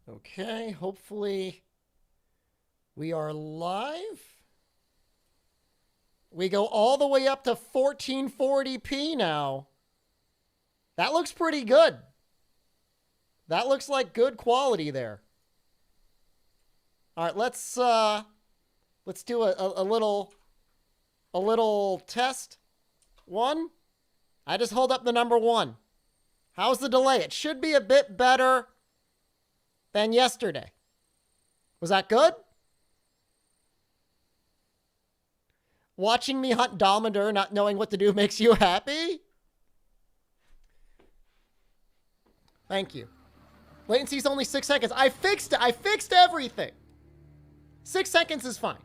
Okay, hopefully we are live. We go all the way up to 1440p now. That looks pretty good. That looks like good quality there. All right, let's do a little test. One. I just hold up the number 1. How's the delay? It should be a bit better than yesterday. Was that good? Watching me hunt Dominator, not knowing what to do makes you happy? Thank you. Latency is only 6 seconds. I fixed it. I fixed everything. 6 seconds is fine.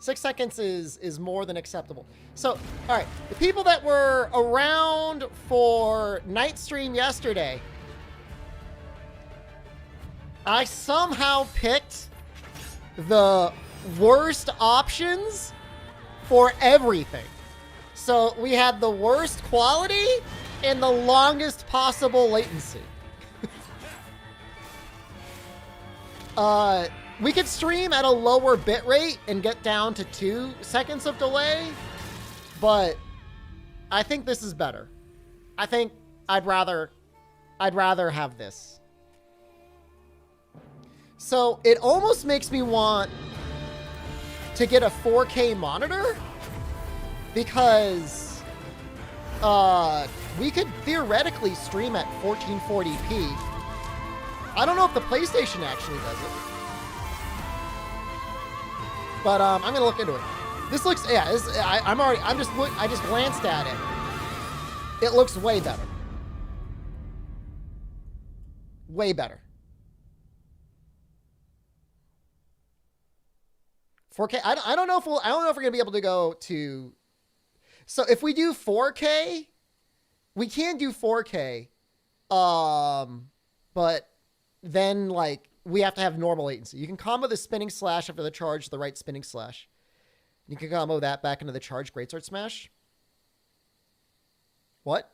6 seconds is more than acceptable. So, all right. The people that were around for night stream yesterday, I somehow picked the worst options for everything. So we had the worst quality and the longest possible latency. We could stream at a lower bit rate and get down to 2 seconds of delay, but I think this is better. I think I'd rather have this. So it almost makes me want to get a 4K monitor because we could theoretically stream at 1440p. I don't know if the PlayStation actually does it. But I'm gonna look into it. This looks, yeah. I just glanced at it. It looks way better. Way better. 4K. I don't know if we're gonna be able to go to. So if we do 4K, we can do 4K. But then like. We have to have normal latency. You can combo the spinning slash after the charge, the right spinning slash. You can combo that back into the charge greatsword smash. What?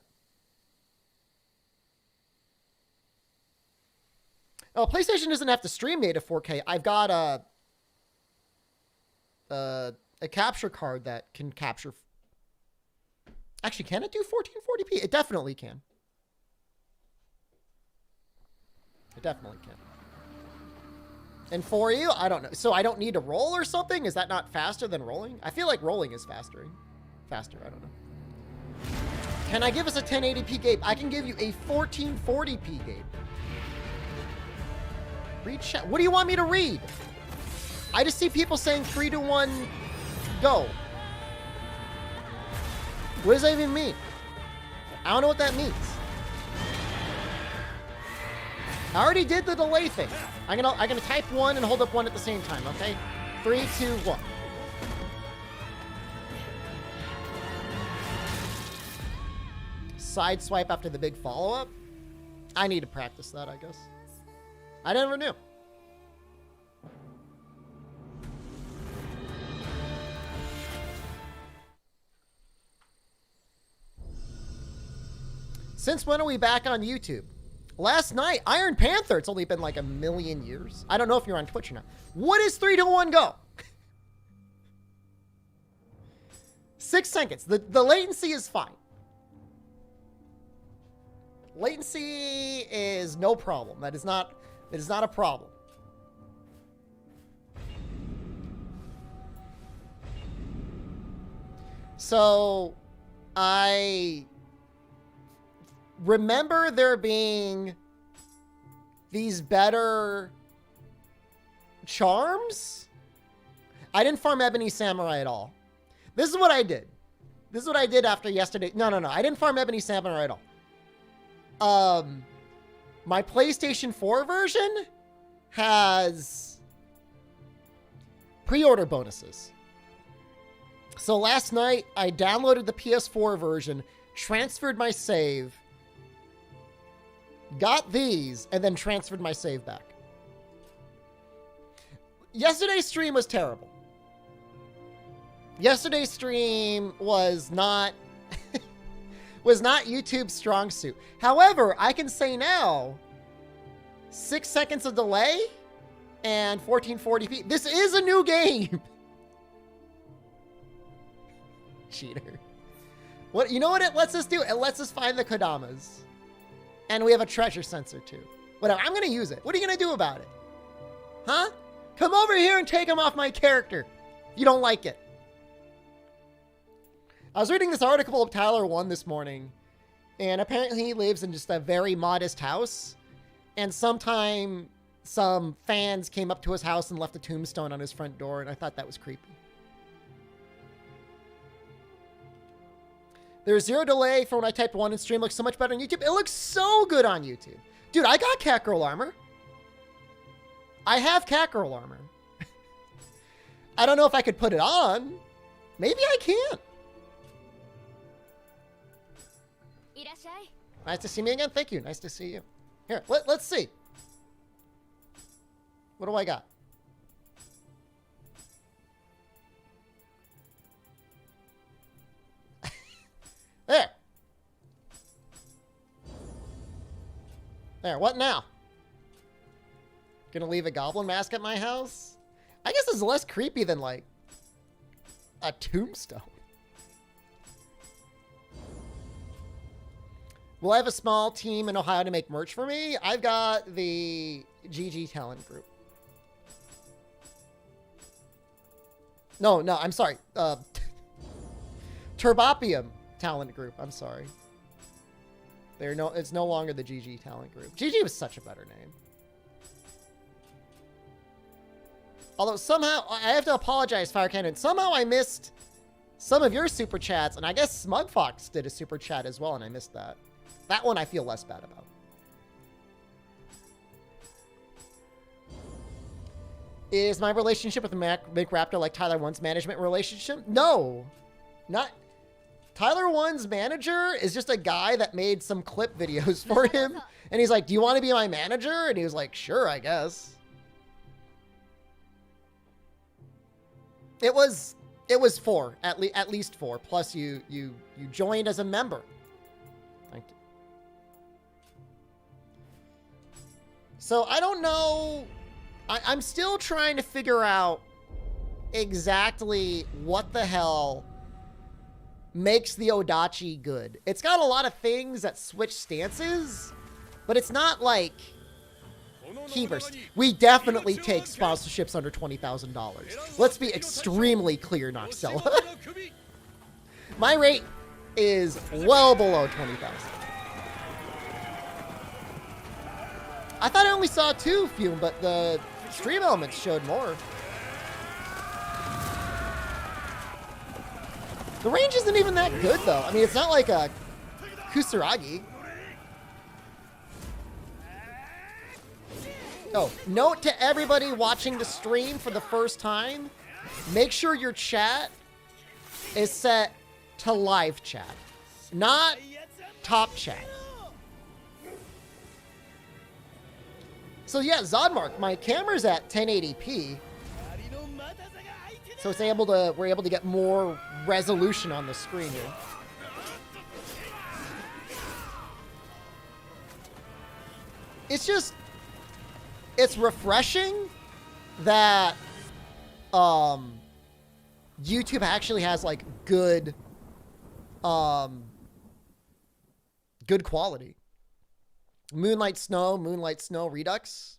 Oh, PlayStation doesn't have to stream native 4K. I've got a capture card that can capture. Actually, can it do 1440p? It definitely can. It definitely can. And for you, I don't know. So I don't need to roll or something? Is that not faster than rolling? I feel like rolling is faster. Faster, I don't know. Can I give us a 1080p Gabe? I can give you a 1440p Gabe. Read chat. What do you want me to read? I just see people saying 3, 2, 1, go. What does that even mean? I don't know what that means. I already did the delay thing. I'm gonna type 1 and hold up 1 at the same time, okay? 3, 2, 1. Side swipe after the big follow-up? I need to practice that, I guess. I never knew. Since when are we back on YouTube? Last night, Iron Panther. It's only been like a million years. I don't know if you're on Twitch or not. What is 3, 2, 1, go? 6 seconds. The latency is fine. Latency is no problem. That is not a problem. So, I remember there being these better charms. I didn't farm Ebony Samurai at all. This is what I did. This is what I did after yesterday. No. I didn't farm Ebony Samurai at all. My PlayStation 4 version has pre-order bonuses. So last night, I downloaded the PS4 version, transferred my save, got these, and then transferred my save back. Yesterday's stream was terrible. Yesterday's stream was not YouTube's strong suit. However, I can say now 6 seconds of delay and 1440p. This is a new game. Cheater. What, you know what it lets us do? It lets us find the Kodamas. And we have a treasure sensor too. Whatever, I'm gonna use it. What are you gonna do about it? Huh? Come over here and take him off my character. You don't like it. I was reading this article of Tyler 1 this morning, and apparently he lives in just a very modest house. And sometime some fans came up to his house and left a tombstone on his front door, and I thought that was creepy. There's 0 delay for when I typed 1 and stream. Looks so much better on YouTube. It looks so good on YouTube. Dude, I got Catgirl armor. I have Catgirl armor. I don't know if I could put it on. Maybe I can. Nice to see me again. Thank you. Nice to see you. Here, let's see. What do I got? There. There, what now? Gonna leave a goblin mask at my house? I guess it's less creepy than, like, a tombstone. Will I have a small team in Ohio to make merch for me? I've got the GG Talent Group. No, I'm sorry. Turbopium Talent Group. I'm sorry. It's no longer the GG Talent Group. GG was such a better name. Although somehow, I have to apologize, Fire Cannon. Somehow I missed some of your super chats, and I guess Smugfox did a super chat as well, and I missed that. That one I feel less bad about. Is my relationship with McRaptor like Tyler 1's management relationship? No. Not... Tyler 1's manager is just a guy that made some clip videos for him. And he's like, do you want to be my manager? And he was like, sure, I guess. It was 4, at least 4. Plus you joined as a member. Thank you. So I don't know. I'm still trying to figure out exactly what the hell makes the Odachi good. It's got a lot of things that switch stances, but it's not like Keyburst. We definitely take sponsorships under $20,000. Let's be extremely clear, Noxella. My rate is well below 20,000. I thought I only saw 2 Fume, but the stream elements showed more. The range isn't even that good, though. I mean, it's not like a Kusaragi. Oh, note to everybody watching the stream for the first time, make sure your chat is set to live chat, not top chat. So yeah, Zodmark, my camera's at 1080p. So we're able to get more resolution on the screen here. It's refreshing that YouTube actually has like good quality. Moonlight Snow Redux.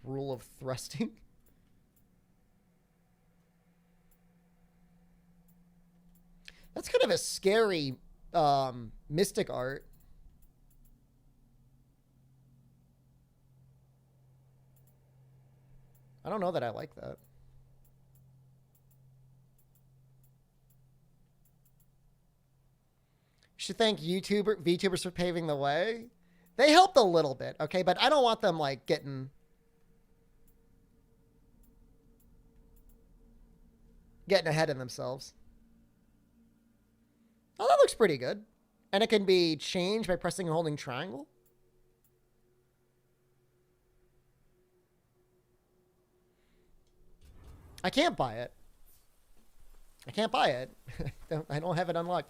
Rule of thrusting. That's kind of a scary mystic art. I don't know that I like that. You should thank VTubers for paving the way. They helped a little bit, okay? But I don't want them like getting ahead of themselves. Oh, that looks pretty good. And it can be changed by pressing and holding triangle. I can't buy it. I can't buy it. I don't have it unlocked.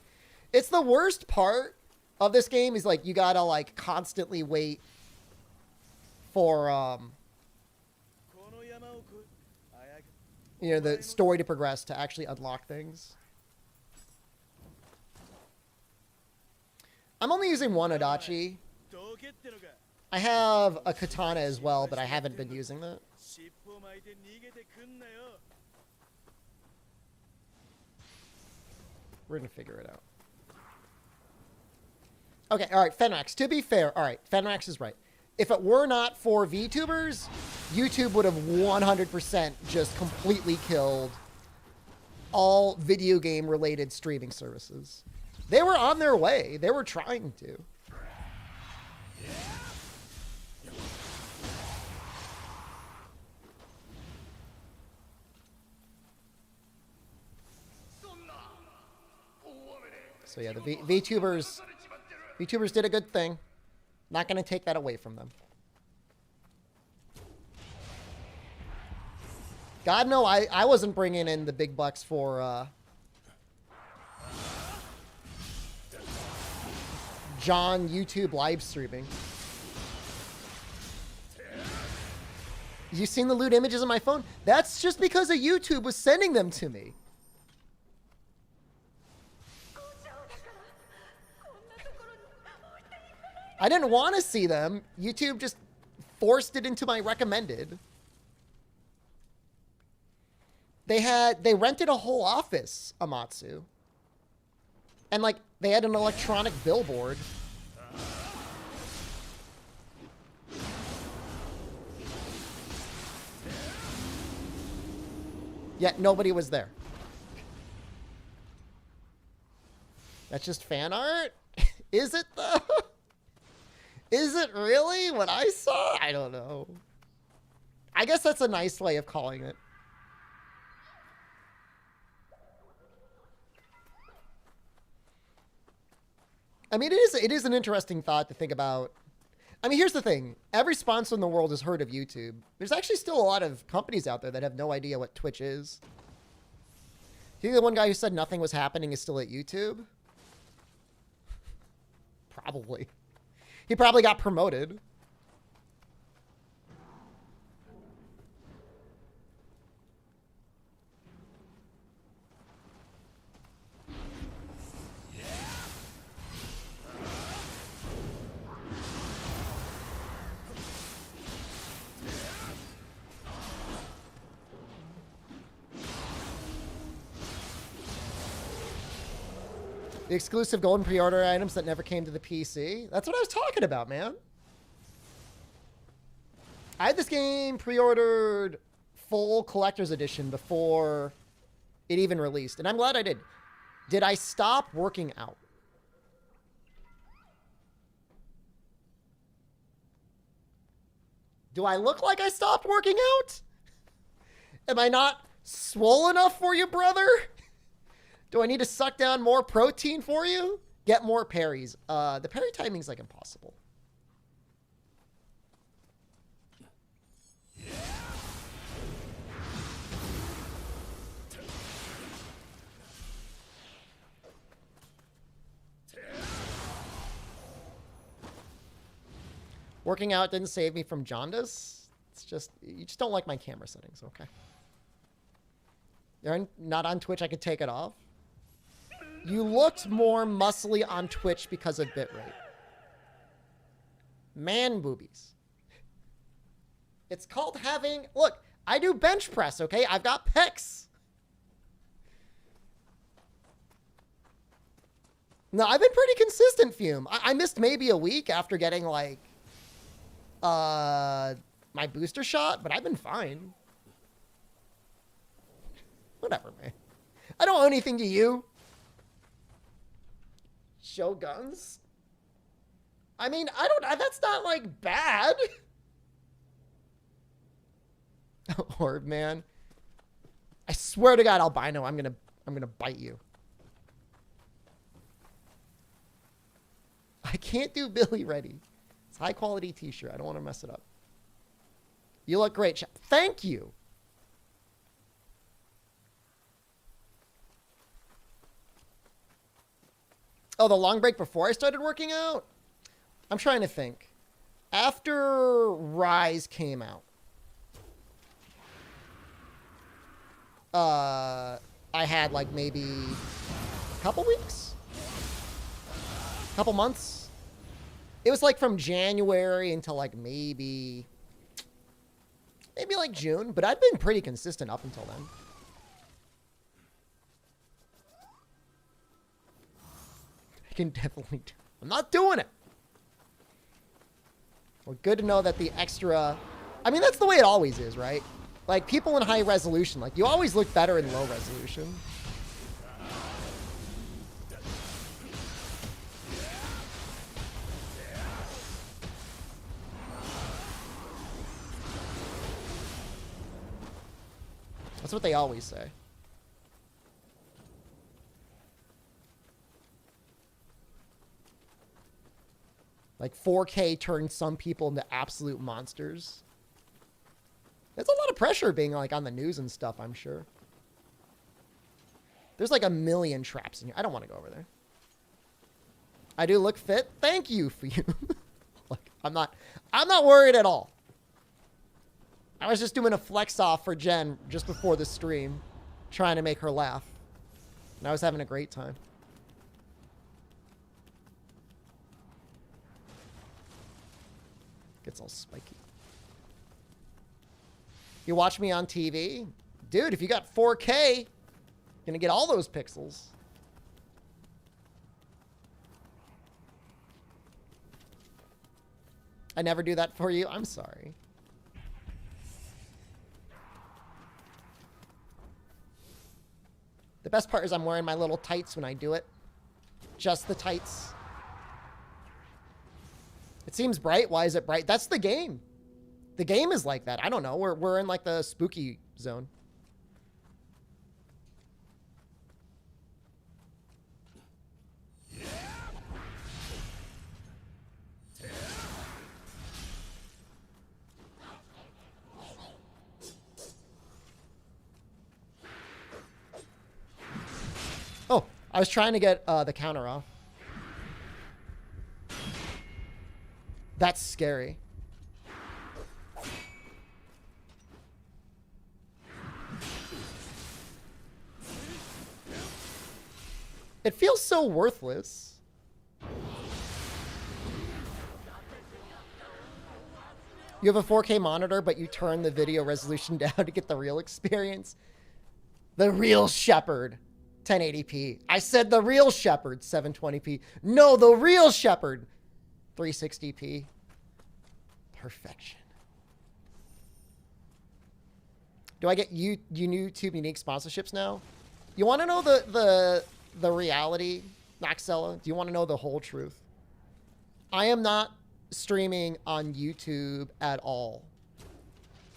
It's the worst part of this game is like you gotta like constantly wait for you know, the story to progress to actually unlock things. I'm only using one Adachi. I have a katana as well, but I haven't been using that. We're gonna figure it out. Okay, all right, Fenrax. To be fair, all right, Fenrax is right. If it were not for VTubers, YouTube would have 100% just completely killed all video game related streaming services. They were on their way. They were trying to. So yeah, the VTubers did a good thing. Not going to take that away from them. God, no, I wasn't bringing in the big bucks for John YouTube live streaming. You seen the loot images on my phone? That's just because of YouTube was sending them to me. I didn't want to see them. YouTube just forced it into my recommended. They rented a whole office, Amatsu. And like, they had an electronic billboard. Yet nobody was there. That's just fan art? Is it though? Is it really what I saw? I don't know. I guess that's a nice way of calling it. I mean, it is an interesting thought to think about. I mean, here's the thing. Every sponsor in the world has heard of YouTube. There's actually still a lot of companies out there that have no idea what Twitch is. Do you think the one guy who said nothing was happening is still at YouTube? Probably. He probably got promoted. The exclusive golden pre-order items that never came to the PC. That's what I was talking about, man. I had this game pre-ordered full collector's edition before it even released. And I'm glad I did. Did I stop working out? Do I look like I stopped working out? Am I not swole enough for you, brother? Do I need to suck down more protein for you? Get more parries. The parry timing's like impossible. Working out didn't save me from jaundice. It's just, you just don't like my camera settings, okay? You're not on Twitch, I could take it off. You looked more muscly on Twitch because of bitrate. Man boobies. It's called having... Look, I do bench press, okay? I've got pecs. No, I've been pretty consistent, Fume. I missed maybe a week after getting, like... my booster shot, but I've been fine. Whatever, man. I don't owe anything to you. Show guns? I mean, that's not like bad. Orb man. I swear to God, albino, I'm gonna bite you. I can't do Billy Ready. It's high quality t-shirt. I don't want to mess it up. You look great. Thank you. Oh, the long break before I started working out? I'm trying to think. After Rise came out, I had like maybe a couple weeks? Couple months? It was like from January until like maybe like June, but I've been pretty consistent up until then. I can definitely do. I'm not doing it. Well, good to know that the extra, I mean, that's the way it always is, right? Like people in high resolution, like you always look better in low resolution. That's what they always say. Like 4K turns some people into absolute monsters. There's a lot of pressure being like on the news and stuff, I'm sure. There's like a million traps in here. I don't want to go over there. I do look fit. Thank you for you. Like, I'm not worried at all. I was just doing a flex off for Jen just before the stream, trying to make her laugh. And I was having a great time. Gets all spiky. You watch me on TV? Dude, if you got 4K, you're gonna get all those pixels. I never do that for you. I'm sorry. The best part is I'm wearing my little tights when I do it. Just the tights. It seems bright. Why is it bright? That's the game. The game is like that. I don't know. We're in like the spooky zone. Oh, I was trying to get the counter off. That's scary. It feels so worthless. You have a 4K monitor, but you turn the video resolution down to get the real experience. The real Shepard, 1080p. I said the real Shepard, 720p. No, the real Shepard, 360p. Perfection. Do I get YouTube unique sponsorships now? You want to know the reality, Maxella? Do you want to know the whole truth? I am not streaming on YouTube at all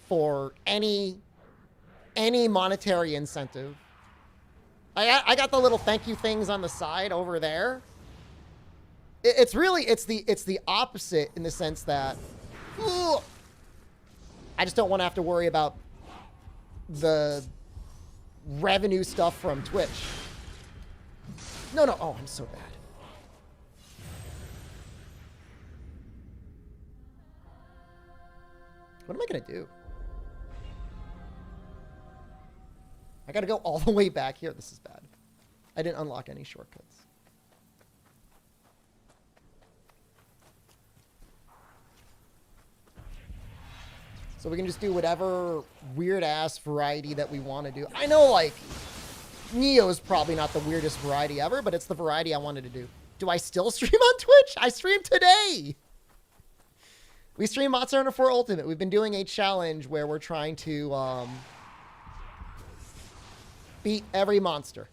for any monetary incentive. I got the little thank you things on the side over there. It's the opposite in the sense that I just don't want to have to worry about the revenue stuff from Twitch. No. Oh, I'm so bad. What am I going to do? I got to go all the way back here. This is bad. I didn't unlock any shortcuts. So we can just do whatever weird-ass variety that we want to do. I know, like, Nioh is probably not the weirdest variety ever, but it's the variety I wanted to do. Do I still stream on Twitch? I streamed today! We stream Monster Hunter 4 Ultimate. We've been doing a challenge where we're trying to beat every monster.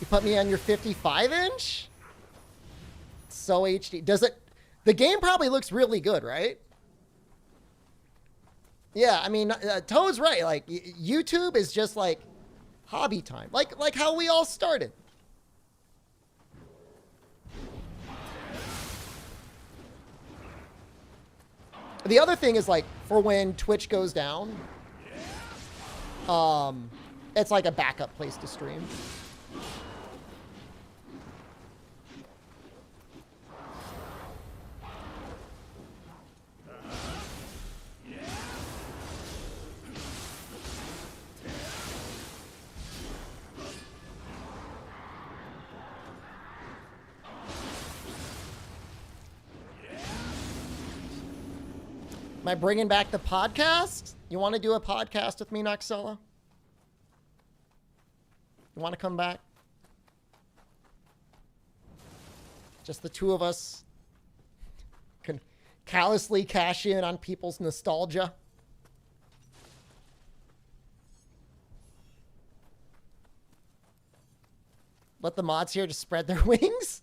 You put me on your 55-inch? So HD. Does it... The game probably looks really good, right? Yeah, I mean, Toad's right. Like, YouTube is just like hobby time. Like how we all started. the other thing is like for when Twitch goes down, it's like a backup place to stream. Am I bringing back the podcast? You want to do a podcast with me, Noxella? You want to come back? Just the two of us can callously cash in on people's nostalgia. Let the mods here just spread their wings?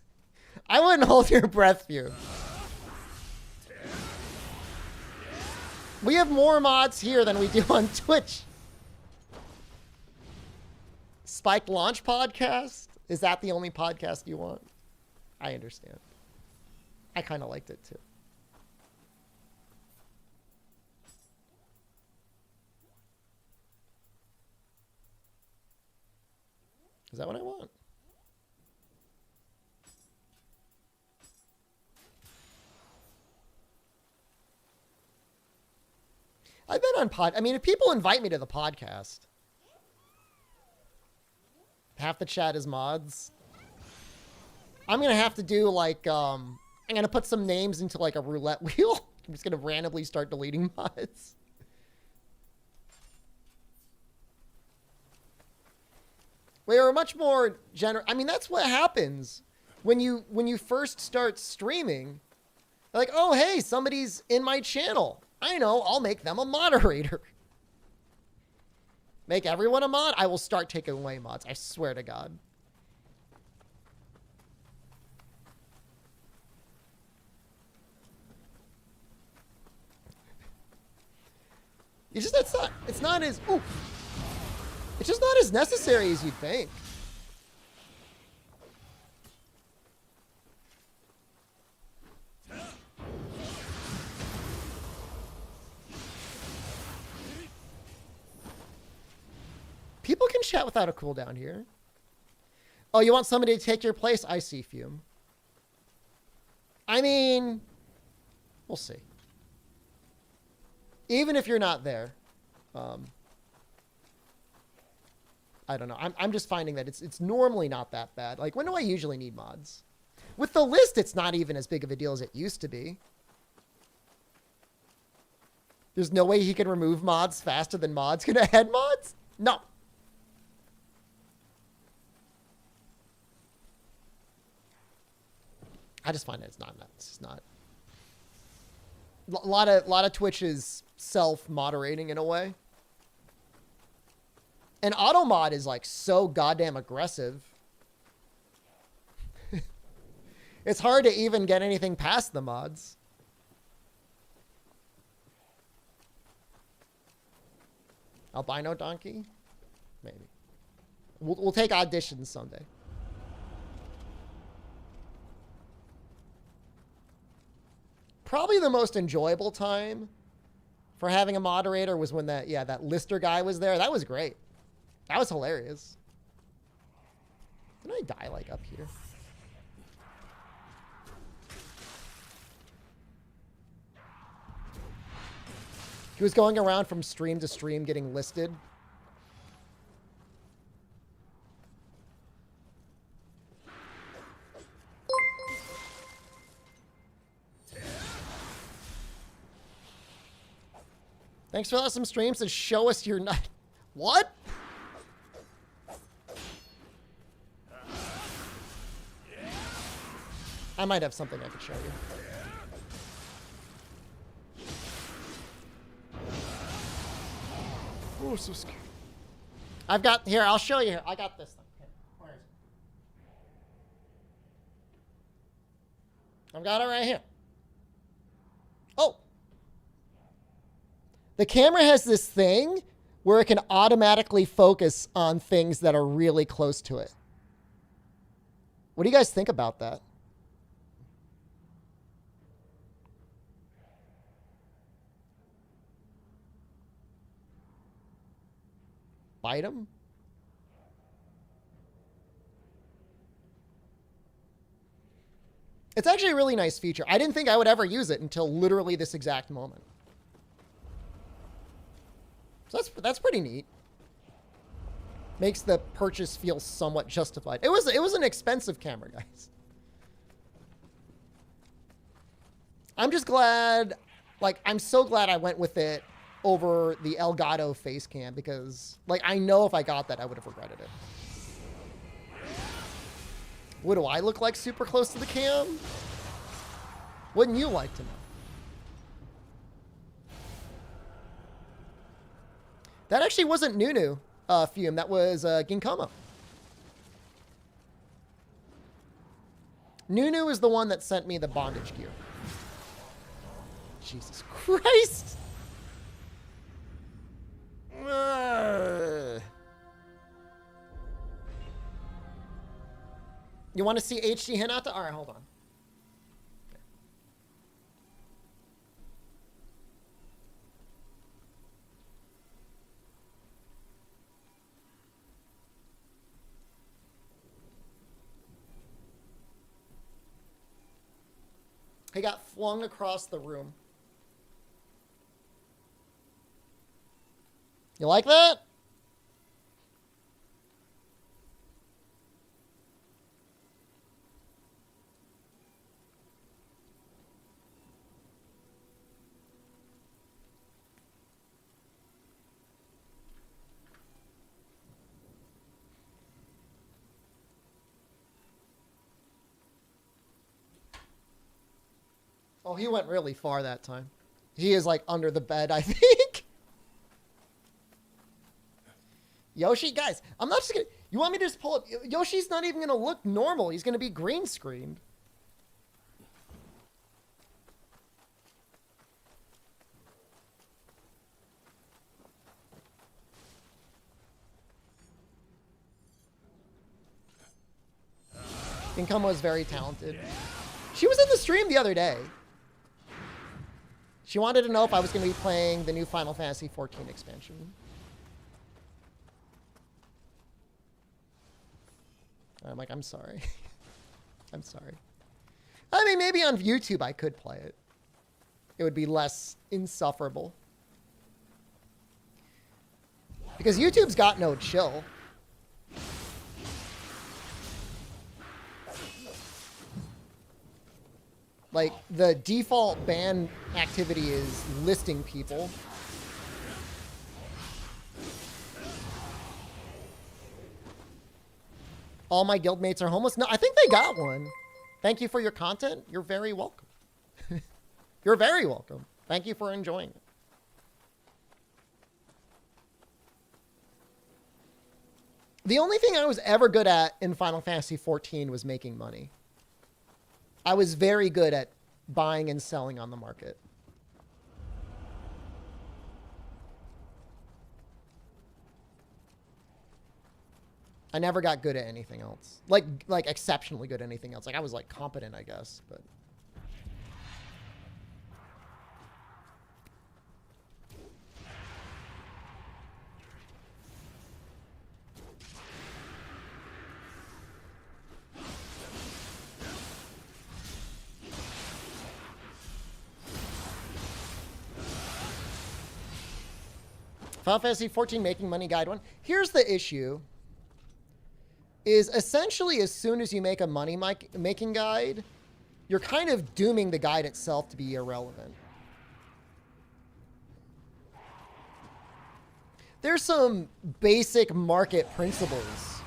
I wouldn't hold your breath, Few. We have more mods here than we do on Twitch. Spiked Launch Podcast? Is that the only podcast you want? I understand. I kind of liked it too. Is that what I want? I've been on I mean, if people invite me to the podcast, half the chat is mods. I'm going to have to do like, I'm going to put some names into like a roulette wheel. I'm just going to randomly start deleting mods. We are much more I mean, that's what happens when you first start streaming. Like, oh, hey, somebody's in my channel. I know, I'll make them a moderator. Make everyone a mod? I will start taking away mods. I swear to God. It's not as, ooh. It's just not as necessary as you'd think. People can chat without a cooldown here. Oh, you want somebody to take your place? I see, Fume. I mean, we'll see. Even if you're not there, I don't know. I'm just finding that it's normally not that bad. Like, when do I usually need mods? With the list, it's not even as big of a deal as it used to be. There's no way he can remove mods faster than mods can add mods? No. I just find that it's just not. A lot of Twitch is self-moderating in a way. And auto mod is like so goddamn aggressive. It's hard to even get anything past the mods. Albino donkey? Maybe. We'll take auditions someday. Probably the most enjoyable time for having a moderator was when that Lister guy was there. That was great. That was hilarious. Didn't I die like up here? He was going around from stream to stream getting listed. Thanks for awesome streams to show us your nut. What? I might have something I could show you. Oh, so scary. I've got, here, I'll show you here. I got this thing. Here, where is it? I've got it right here. Oh. The camera has this thing where it can automatically focus on things that are really close to it. What do you guys think about that? Bite him? It's actually a really nice feature. I didn't think I would ever use it until literally this exact moment. So that's pretty neat. Makes the purchase feel somewhat justified. It was an expensive camera, guys. I'm just glad, like, I'm so glad I went with it over the Elgato face cam because, like, I know if I got that, I would have regretted it. What do I look like super close to the cam? Wouldn't you like to know? That actually wasn't Nunu, Fume. That was Ginkama. Nunu is the one that sent me the bondage gear. Jesus Christ! You want to see HD Hinata? All right, hold on. He got flung across the room. You like that? Oh, he went really far that time. He is like under the bed, I think. Yoshi, guys, I'm not just gonna... You want me to just pull up... Yoshi's not even gonna look normal. He's gonna be green screened. Ginkama was very talented. She was in the stream the other day. She wanted to know if I was going to be playing the new Final Fantasy XIV expansion. I'm like, I'm sorry. I'm sorry. I mean, maybe on YouTube I could play it. It would be less insufferable. Because YouTube's got no chill. Like, the default ban activity is listing people. All my guildmates are homeless? No, I think they got one. Thank you for your content. You're very welcome. You're very welcome. Thank you for enjoying it. The only thing I was ever good at in Final Fantasy XIV was making money. I was very good at buying and selling on the market. I never got good at anything else. Like exceptionally good at anything else. Like I was like competent, I guess, but Final Fantasy XIV Making Money Guide 1. Here's the issue. Is essentially as soon as you make a money making guide, you're kind of dooming the guide itself to be irrelevant. There's some basic market principles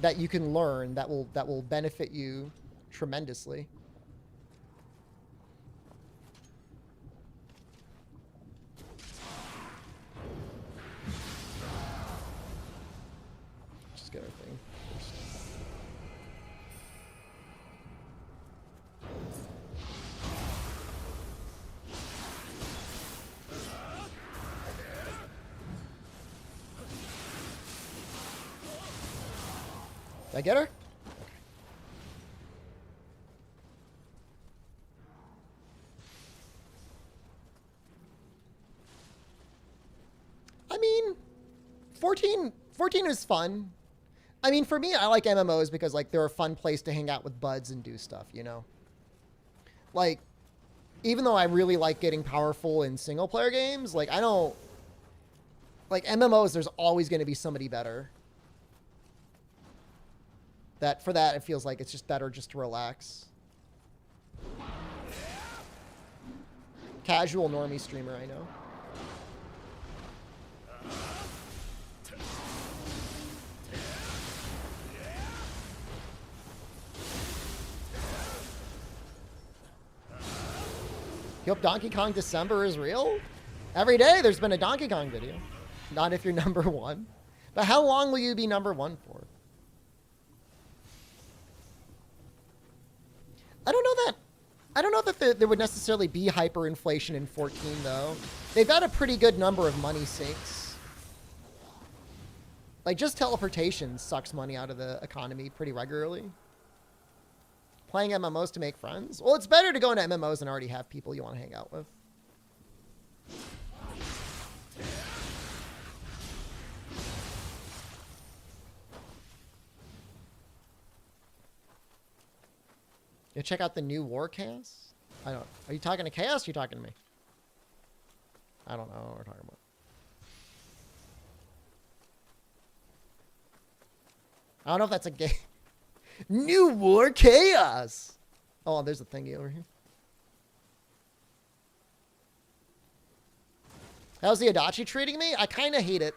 that you can learn that will benefit you tremendously. Get our thing first. Did I get her? Okay. I mean, 14 is fun. I mean, for me, I like MMOs because, like, they're a fun place to hang out with buds and do stuff, you know? Like, even though I really like getting powerful in single-player games, like, I don't... Like, MMOs, there's always going to be somebody better. For that, it feels like it's just better just to relax. Casual normie streamer, I know. You hope Donkey Kong December is real? Every day there's been a Donkey Kong video. Not if you're number one. But how long will you be number one for? I don't know that there would necessarily be hyperinflation in 14, though. They've got a pretty good number of money sinks. Like, just teleportation sucks money out of the economy pretty regularly. Playing MMOs to make friends? Well, it's better to go into MMOs and already have people you want to hang out with. You check out the new War Chaos? I don't... Are you talking to Chaos or are you talking to me? I don't know what we're talking about. I don't know if that's a game. New War Chaos! Oh, there's a thingy over here. How's the Adachi treating me? I kind of hate it.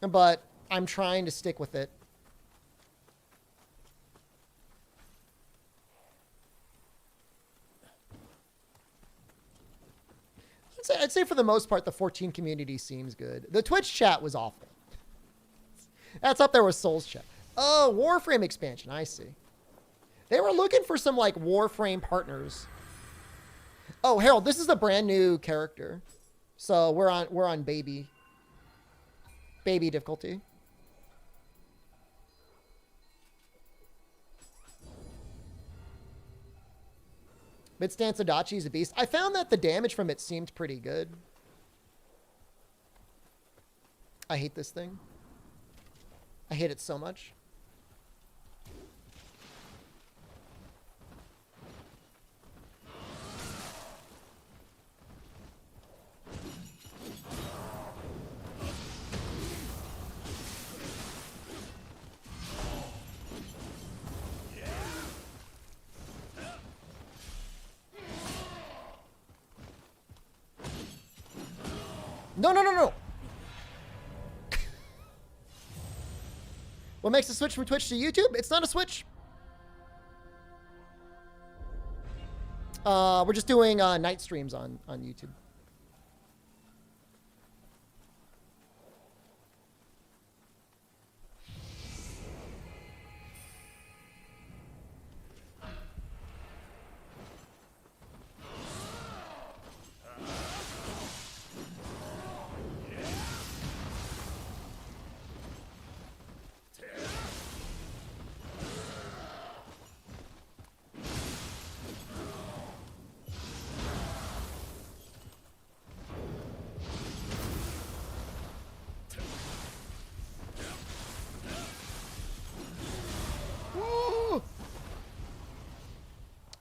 But I'm trying to stick with it. I'd say for the most part, the 14 community seems good. The Twitch chat was awful. That's up there with Souls chat. Oh, Warframe expansion. I see. They were looking for some, like, Warframe partners. Oh, Harold, this is a brand new character. So we're on baby difficulty. Mid-stance Adachi is a beast. I found that the damage from it seemed pretty good. I hate this thing. I hate it so much. No. What makes the switch from Twitch to YouTube? It's not a switch. We're just doing night streams on YouTube.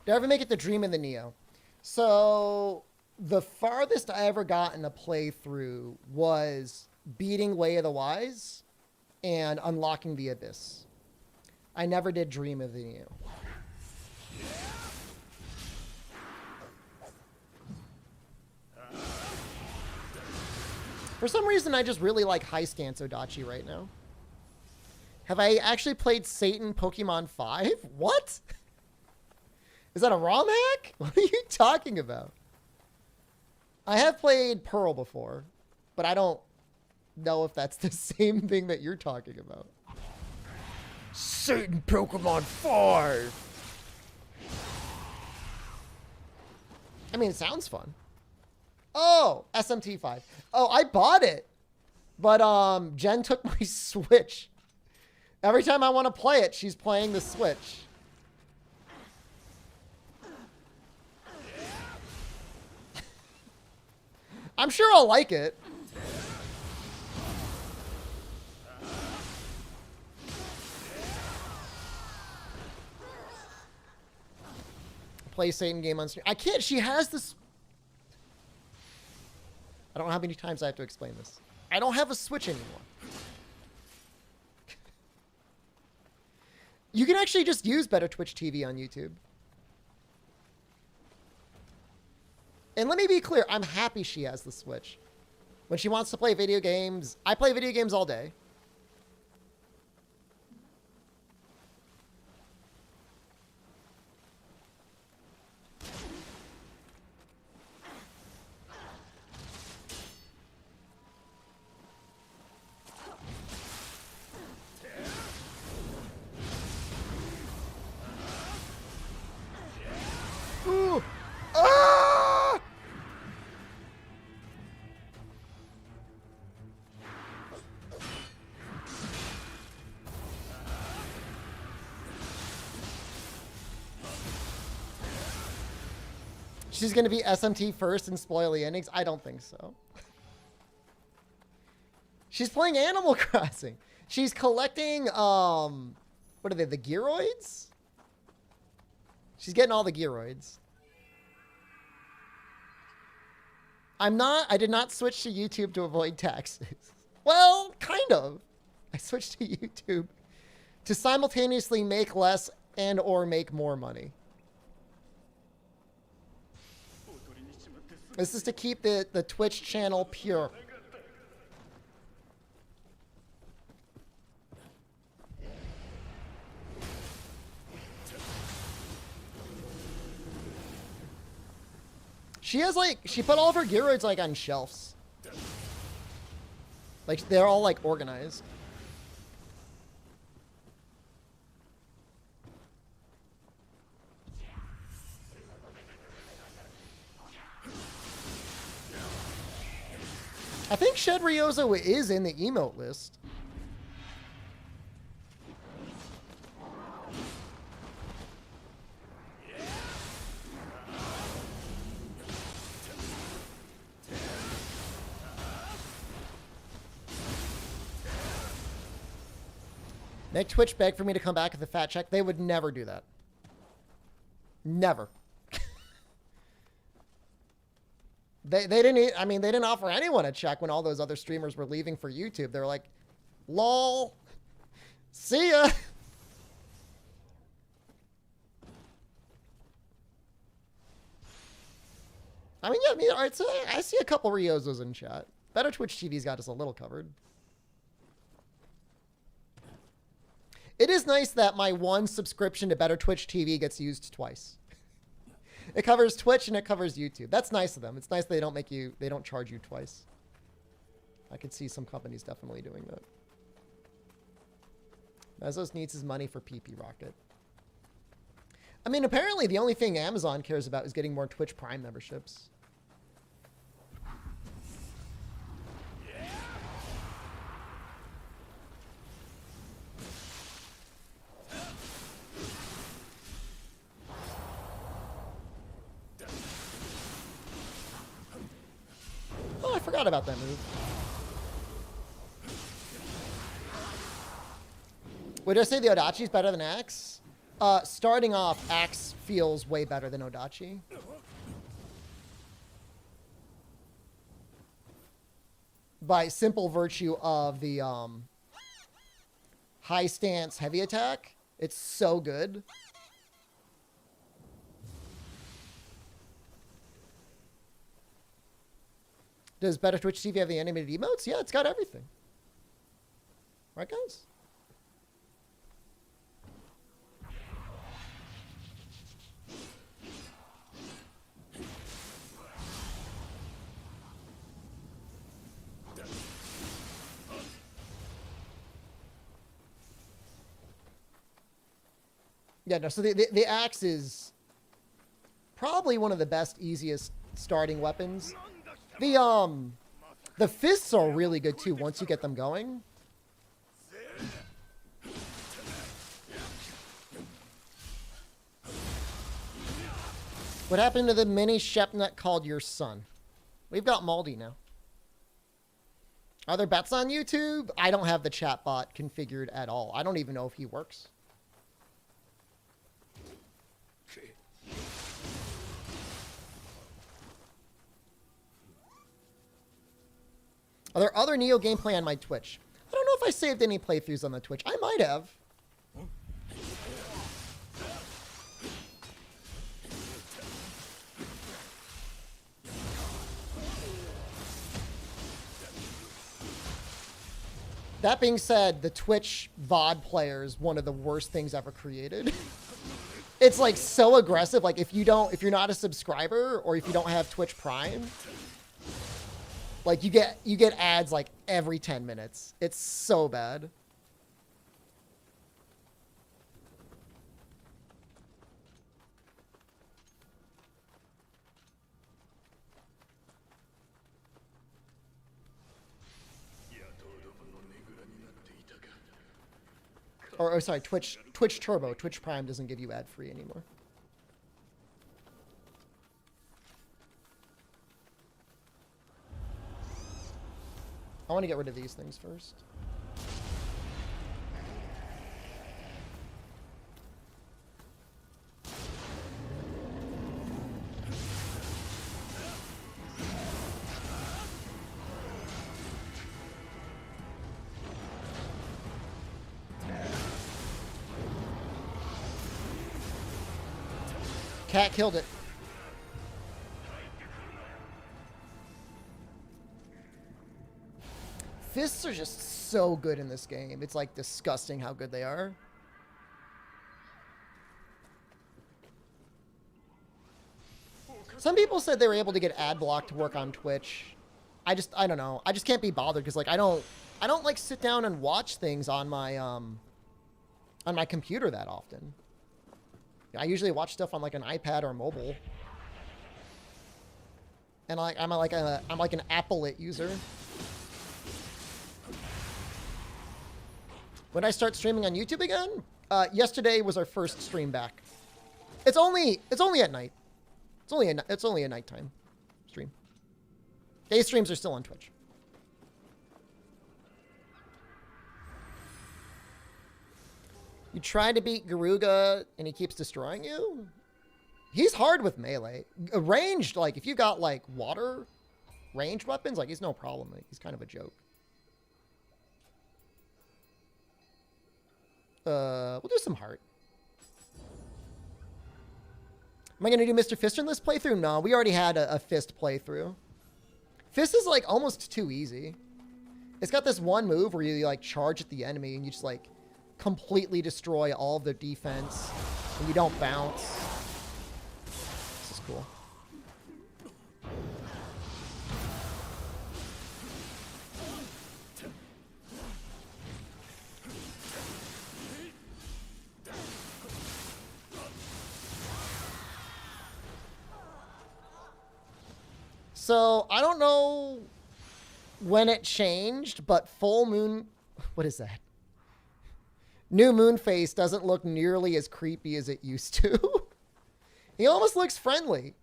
Did I ever make it the dream in the Nioh? So the farthest I ever got in a playthrough was beating Way of the Wise and unlocking the Abyss. I never did Dream of the Nioh. For some reason, I just really like high stance Odachi right now. Have I actually played Satan Pokemon 5? What? Is that a ROM hack? What are you talking about? I have played Pearl before, but I don't know if that's the same thing that you're talking about. Satan Pokemon 5! I mean, it sounds fun. Oh, SMT 5. Oh, I bought it. But Jen took my Switch. Every time I want to play it, she's playing the Switch. I'm sure I'll like it. play Satan game on stream. I can't. She has this. I don't know how many times I have to explain this. I don't have a Switch anymore. You can actually just use Better Twitch TV on YouTube. And let me be clear, I'm happy she has the Switch. When she wants to play video games, I play video games all day. Ooh. Ah! She's going to be SMT first and spoil the endings? I don't think so. She's playing Animal Crossing. She's collecting, what are they, the Gearoids? She's getting all the Gearoids. I did not switch to YouTube to avoid taxes. Well, kind of. I switched to YouTube to simultaneously make less and or make more money. This is to keep the Twitch channel pure. She has like, she put all of her Gearoids like on shelves. Like they're all like organized. I think Shed Ryozo is in the emote list. Make Twitch beg for me to come back with a fat check. They would never do that. Never. They didn't, I mean, they didn't offer anyone a check when all those other streamers were leaving for YouTube. They were like, lol, see ya. I mean, yeah, I see a couple Ryozos in chat. Better Twitch TV's got us a little covered. It is nice that my one subscription to Better Twitch TV gets used twice. It covers Twitch and it covers YouTube. That's nice of them. It's nice they don't charge you twice. I could see some companies definitely doing that. Bezos needs his money for PP Rocket. I mean, apparently the only thing Amazon cares about is getting more Twitch Prime memberships. Oh, I forgot about that move. Would I say the Odachi is better than Axe? Starting off, Axe feels way better than Odachi. By simple virtue of the high stance heavy attack. It's so good. Does Better Twitch TV have the animated emotes? Yeah, it's got everything. Right, guys? Yeah, no, so the axe is probably one of the best, easiest starting weapons. The fists are really good too once you get them going. What happened to the mini Shepnut called your son? We've got Maldi now. Are there bets on YouTube? I don't have the chat bot configured at all. I don't even know if he works. Are there other Nioh gameplay on my Twitch? I don't know if I saved any playthroughs on the Twitch. I might have. That being said, the Twitch VOD player is one of the worst things ever created. It's like so aggressive. Like if you're not a subscriber or if you don't have Twitch Prime, like you get ads like every 10 minutes. It's so bad. Or sorry, Twitch Turbo. Twitch Prime doesn't give you ad-free anymore. I want to get rid of these things first. Cat killed it. Fists are just so good in this game. It's like disgusting how good they are. Some people said they were able to get ad block to work on Twitch. I don't know. I just can't be bothered because like I don't like sit down and watch things on my computer that often. I usually watch stuff on like an iPad or mobile. And like I'm like an Apple-it user. When I start streaming on YouTube again? Yesterday was our first stream back. It's only at night. It's only a nighttime stream. Day streams are still on Twitch. You try to beat Garuga and he keeps destroying you? He's hard with melee. Ranged, like, if you got, like, water ranged weapons, like, he's no problem. Like, he's kind of a joke. We'll do some heart. Am I going to do Mr. Fister in this playthrough? No, we already had a Fist playthrough. Fist is, like, almost too easy. It's got this one move where you, like, charge at the enemy and you just, like, completely destroy all of their defense and you don't bounce. This is cool. So I don't know when it changed, but full moon, what is that? New moon face doesn't look nearly as creepy as it used to. He almost looks friendly.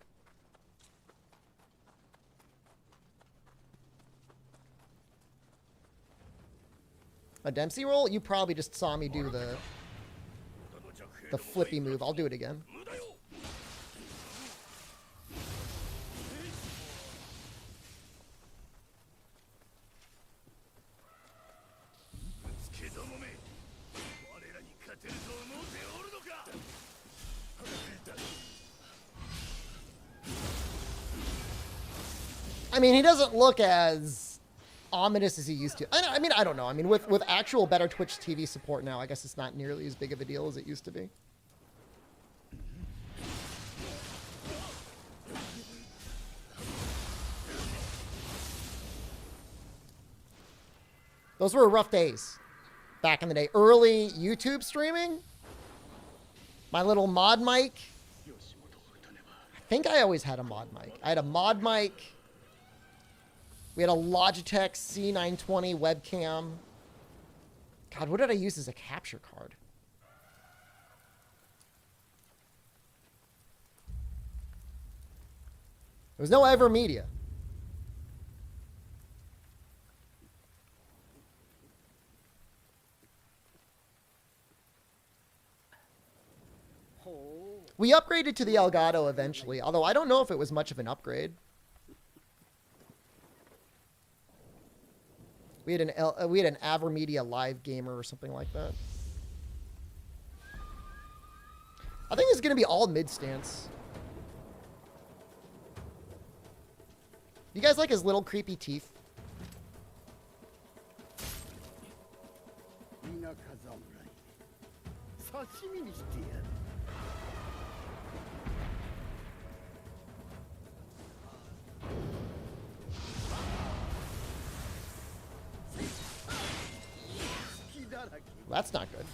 A Dempsey roll? You probably just saw me do the flippy move. I'll do it again. I mean, he doesn't look as ominous as he used to. I mean, I don't know. I mean, with actual better Twitch TV support now, I guess it's not nearly as big of a deal as it used to be. Those were rough days back in the day. Early YouTube streaming. My little mod mic. I think I always had a mod mic. I had a mod mic. We had a Logitech C920 webcam. God, what did I use as a capture card? There was no Evermedia. We upgraded to the Elgato eventually, although I don't know if it was much of an upgrade. We had an Avermedia live gamer or something like that. I think it's gonna be all mid stance. You guys like his little creepy teeth? That's not good.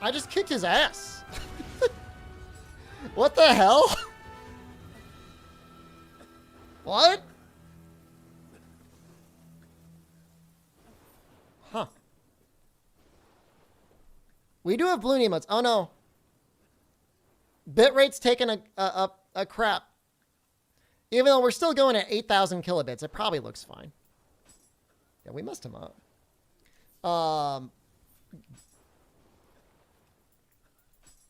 I just kicked his ass. What the hell? What? Huh. We do have blue emotes. Oh no. Bitrate's taking a crap. Even though we're still going at 8,000 kilobits, it probably looks fine. Yeah, we messed him up.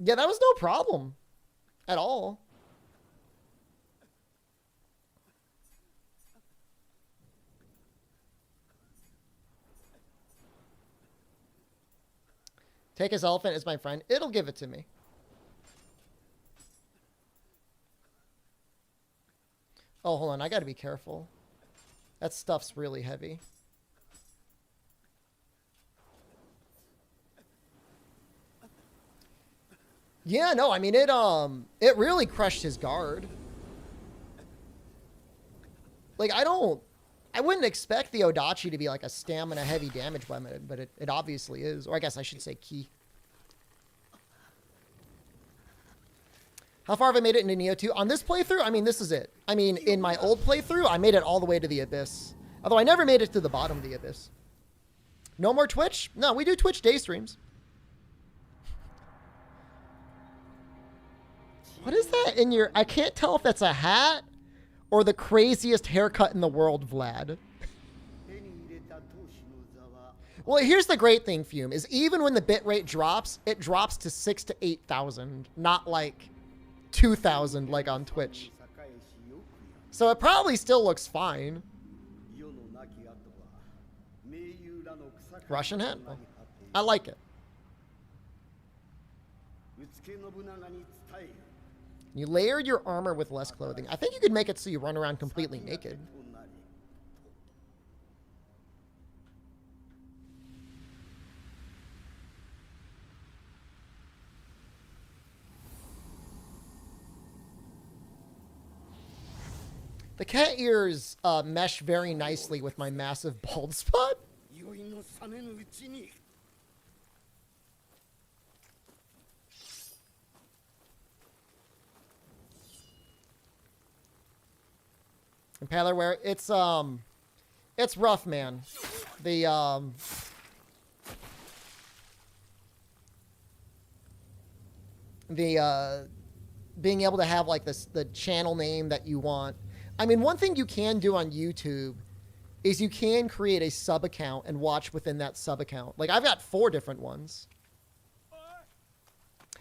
Yeah, that was no problem at all. Take his elephant as my friend. It'll give it to me. Oh, hold on. I got to be careful. That stuff's really heavy. Yeah, no, I mean, it really crushed his guard. Like, I wouldn't expect the Odachi to be like a stamina heavy damage weapon, but it obviously is. Or I guess I should say ki. How far have I made it into Nioh 2? On this playthrough, I mean, this is it. I mean, in my old playthrough, I made it all the way to the Abyss. Although I never made it to the bottom of the Abyss. No more Twitch? No, we do Twitch day streams. What is that in your... I can't tell if that's a hat or the craziest haircut in the world, Vlad. Well, here's the great thing, Fume, is even when the bitrate drops, it drops to 6,000 to 8,000, not like 2,000 like on Twitch. So it probably still looks fine. Russian hat? Oh, I like it. You layered your armor with less clothing. I think you could make it so you run around completely naked. The cat ears mesh very nicely with my massive bald spot. Impalerware, it's rough, man. Being able to have like the channel name that you want. I mean, one thing you can do on YouTube is you can create a sub account and watch within that sub account. Like I've got 4 different ones.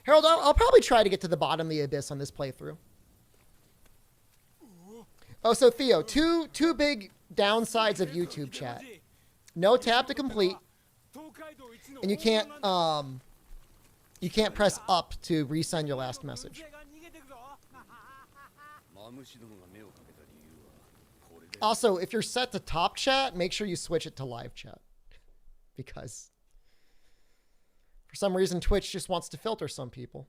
Harold, I'll probably try to get to the bottom of the Abyss on this playthrough. Oh, so Theo, two big downsides of YouTube chat. No tab to complete, and you can't press up to resend your last message. Also, if you're set to top chat, make sure you switch it to live chat, because for some reason Twitch just wants to filter some people.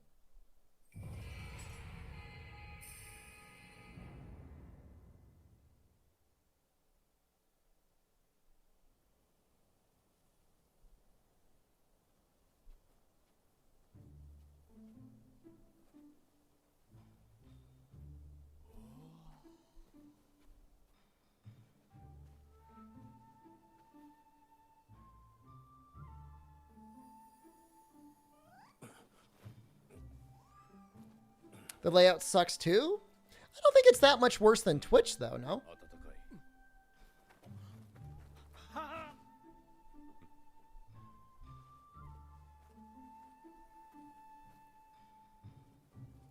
The layout sucks too? I don't think it's that much worse than Twitch though, no?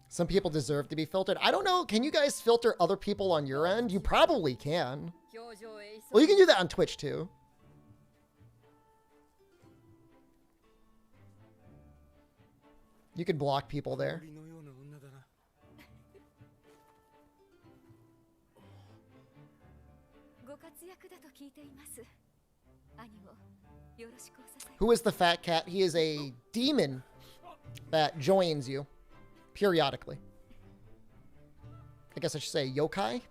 Some people deserve to be filtered. I don't know. Can you guys filter other people on your end? You probably can. Well, you can do that on Twitch too. You can block people there. Who is the fat cat? He is a demon that joins you periodically. I guess I should say yokai.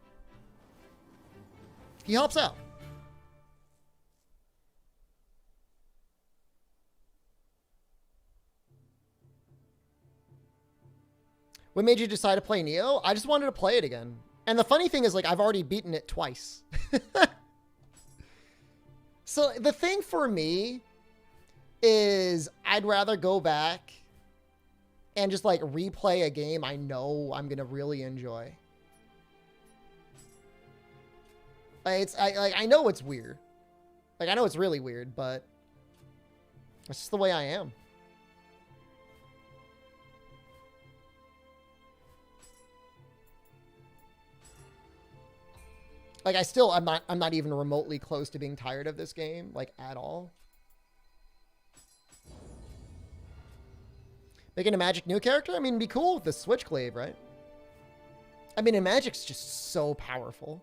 He helps out. What made you decide to play Nioh? I just wanted to play it again. And the funny thing is, like, I've already beaten it twice. So the thing for me is I'd rather go back and just like replay a game I know I'm gonna really enjoy. I know it's weird. Like, I know it's really weird, but that's just the way I am. Like, I'm not even remotely close to being tired of this game, like, at all. Making a Magic new character? I mean, it'd be cool with the Switchglaive, right? I mean, and Magic's just so powerful.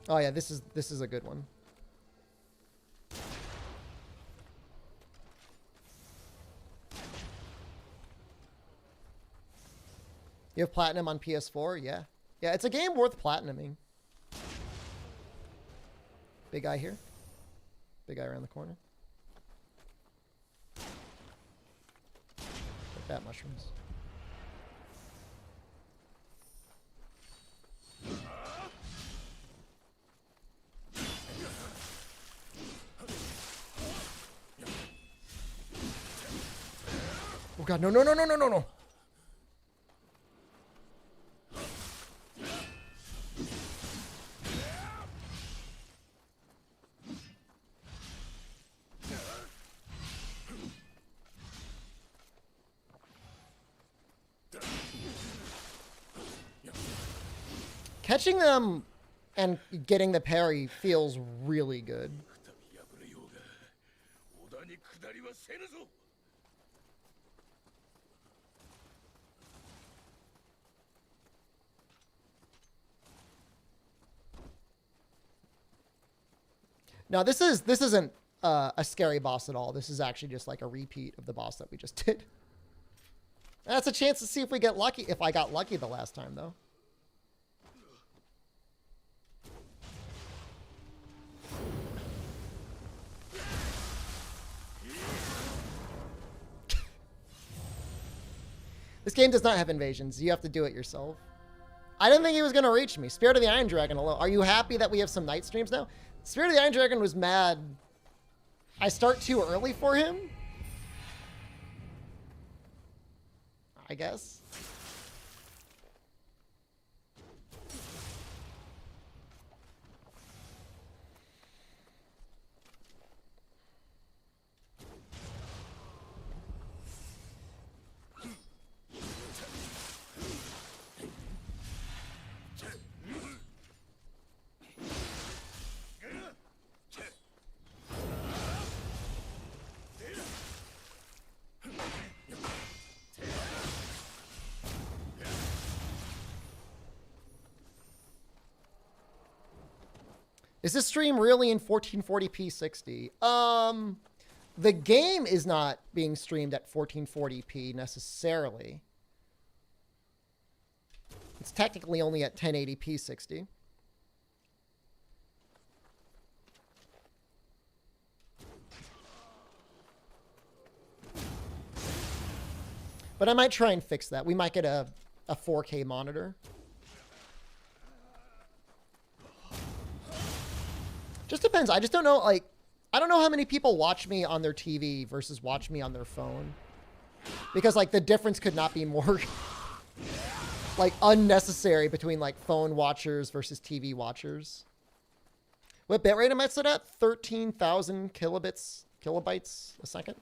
Oh yeah, this is a good one. You have platinum on PS4? Yeah. Yeah, it's a game worth platinuming. Big guy here. Big guy around the corner. Like that, mushrooms. Oh god, no, no, no, no, no, no, no. Catching them and getting the parry feels really good. Now this isn't a scary boss at all. This is actually just like a repeat of the boss that we just did. That's a chance to see if we get lucky. If I got lucky the last time, though. This game does not have invasions. You have to do it yourself. I didn't think he was going to reach me. Spirit of the Iron Dragon alone. Are you happy that we have some night streams now? Spirit of the Iron Dragon was mad. I start too early for him? I guess. Is this stream really in 1440p 60? The game is not being streamed at 1440p necessarily. It's technically only at 1080p 60. But I might try and fix that. We might get a a 4K monitor. Just depends. I just don't know, like, I don't know how many people watch me on their TV versus watch me on their phone. Because, like, the difference could not be more, like, unnecessary between, like, phone watchers versus TV watchers. What bitrate am I set at? 13,000 kilobytes a second.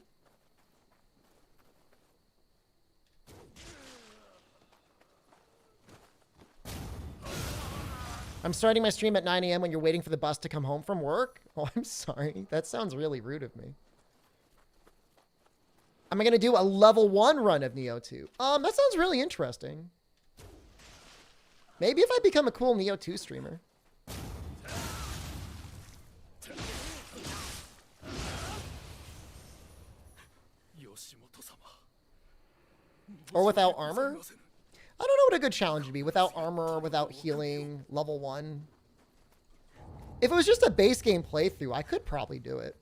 I'm starting my stream at 9 a.m. when you're waiting for the bus to come home from work. Oh, I'm sorry. That sounds really rude of me. I'm going to do a level 1 run of Nioh 2. That sounds really interesting. Maybe if I become a cool Nioh 2 streamer. Or without armor? I don't know what a good challenge would be. Without armor, without healing, level 1. If it was just a base game playthrough, I could probably do it.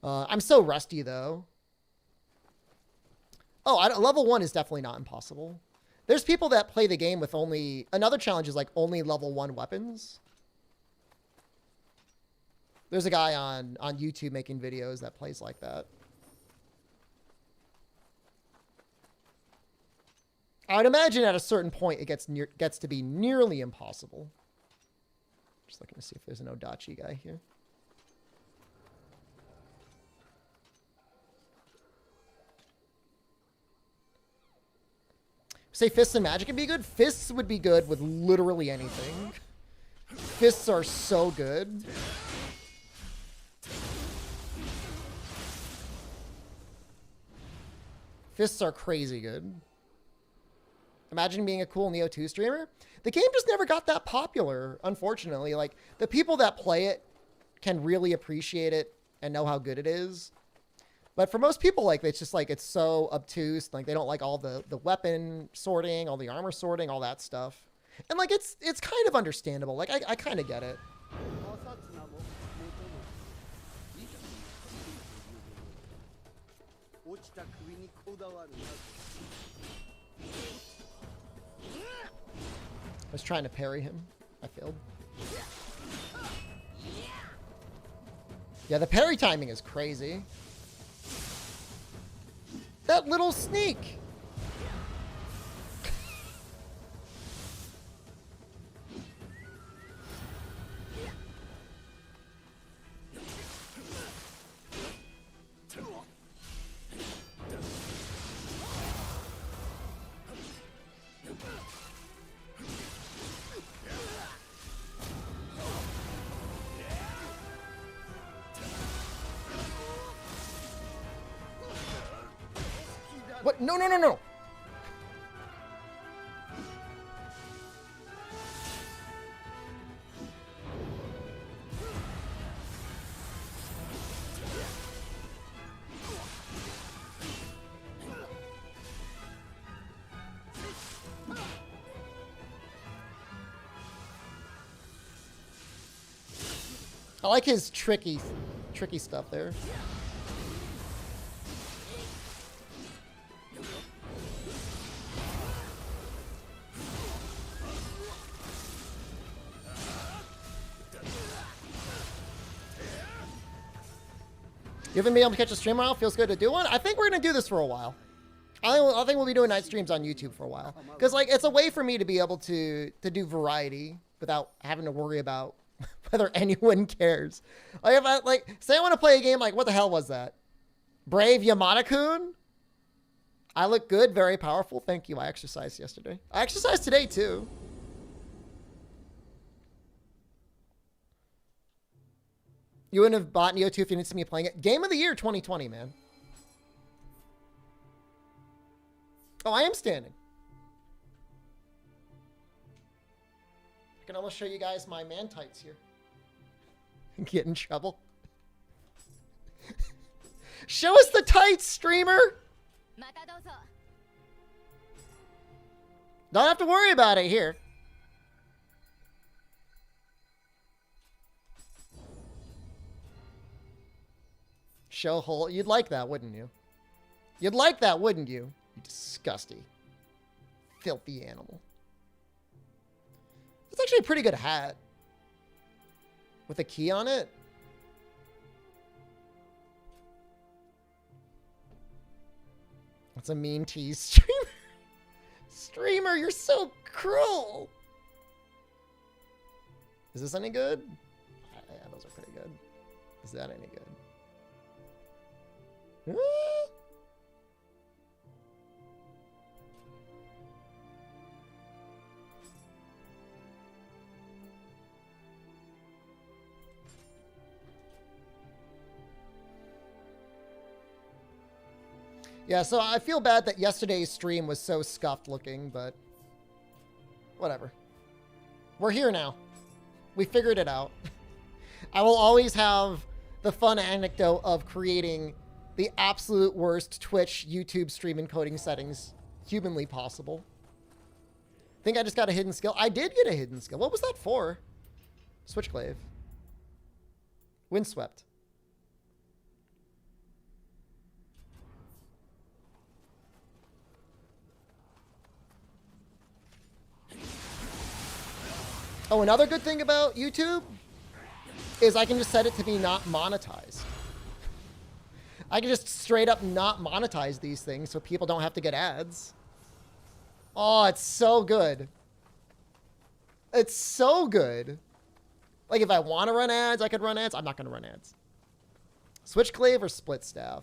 I'm so rusty, though. Oh, level 1 is definitely not impossible. There's people that play the game with only... Another challenge is, like, only level 1 weapons. There's a guy on YouTube making videos that plays like that. I would imagine at a certain point it gets to be nearly impossible. Just looking to see if there's an Odachi guy here. Say fists and magic would be good? Fists would be good with literally anything. Fists are so good. Fists are crazy good. Imagine being a cool Nioh 2 streamer. The game just never got that popular, unfortunately. Like, the people that play it can really appreciate it and know how good it is. But for most people, like, it's just, like, it's so obtuse. Like, they don't like all the weapon sorting, all the armor sorting, all that stuff. And, like, it's kind of understandable. Like, I kind of get it. I was trying to parry him. I failed. Yeah, the parry timing is crazy. That little sneak. What? No, no, no, no. I like his tricky stuff there. You haven't been able to catch a stream in a while? Feels good to do one? I think we're going to do this for a while. I think we'll be doing night streams on YouTube for a while. Because, like, it's a way for me to be able to do variety without having to worry about whether anyone cares. Like, if I, say I want to play a game, like, what the hell was that? Brave Yamada-kun? I look good, very powerful. Thank you. I exercised yesterday. I exercised today, too. You wouldn't have bought Nioh 2 if you didn't see me playing it. Game of the year 2020, man. Oh, I am standing. I can almost show you guys my man tights here. Get in trouble. Show us the tights, streamer! Don't have to worry about it here. Show hole. You'd like that, wouldn't you? You'd like that, wouldn't you? You disgusting. Filthy animal. It's actually a pretty good hat. With a key on it. That's a mean tease. Streamer, you're so cruel. Is this any good? Yeah, those are pretty good. Is that any good? Yeah, so I feel bad that yesterday's stream was so scuffed looking, but whatever. We're here now. We figured it out. I will always have the fun anecdote of creating the absolute worst Twitch, YouTube stream encoding settings humanly possible. Think I just got a hidden skill? I did get a hidden skill. What was that for? Switchglaive. Windswept. Oh, another good thing about YouTube is I can just set it to be not monetized. I can just straight up not monetize these things so people don't have to get ads. Oh, it's so good. It's so good. Like, if I want to run ads, I could run ads. I'm not going to run ads. Switchglaive or split staff?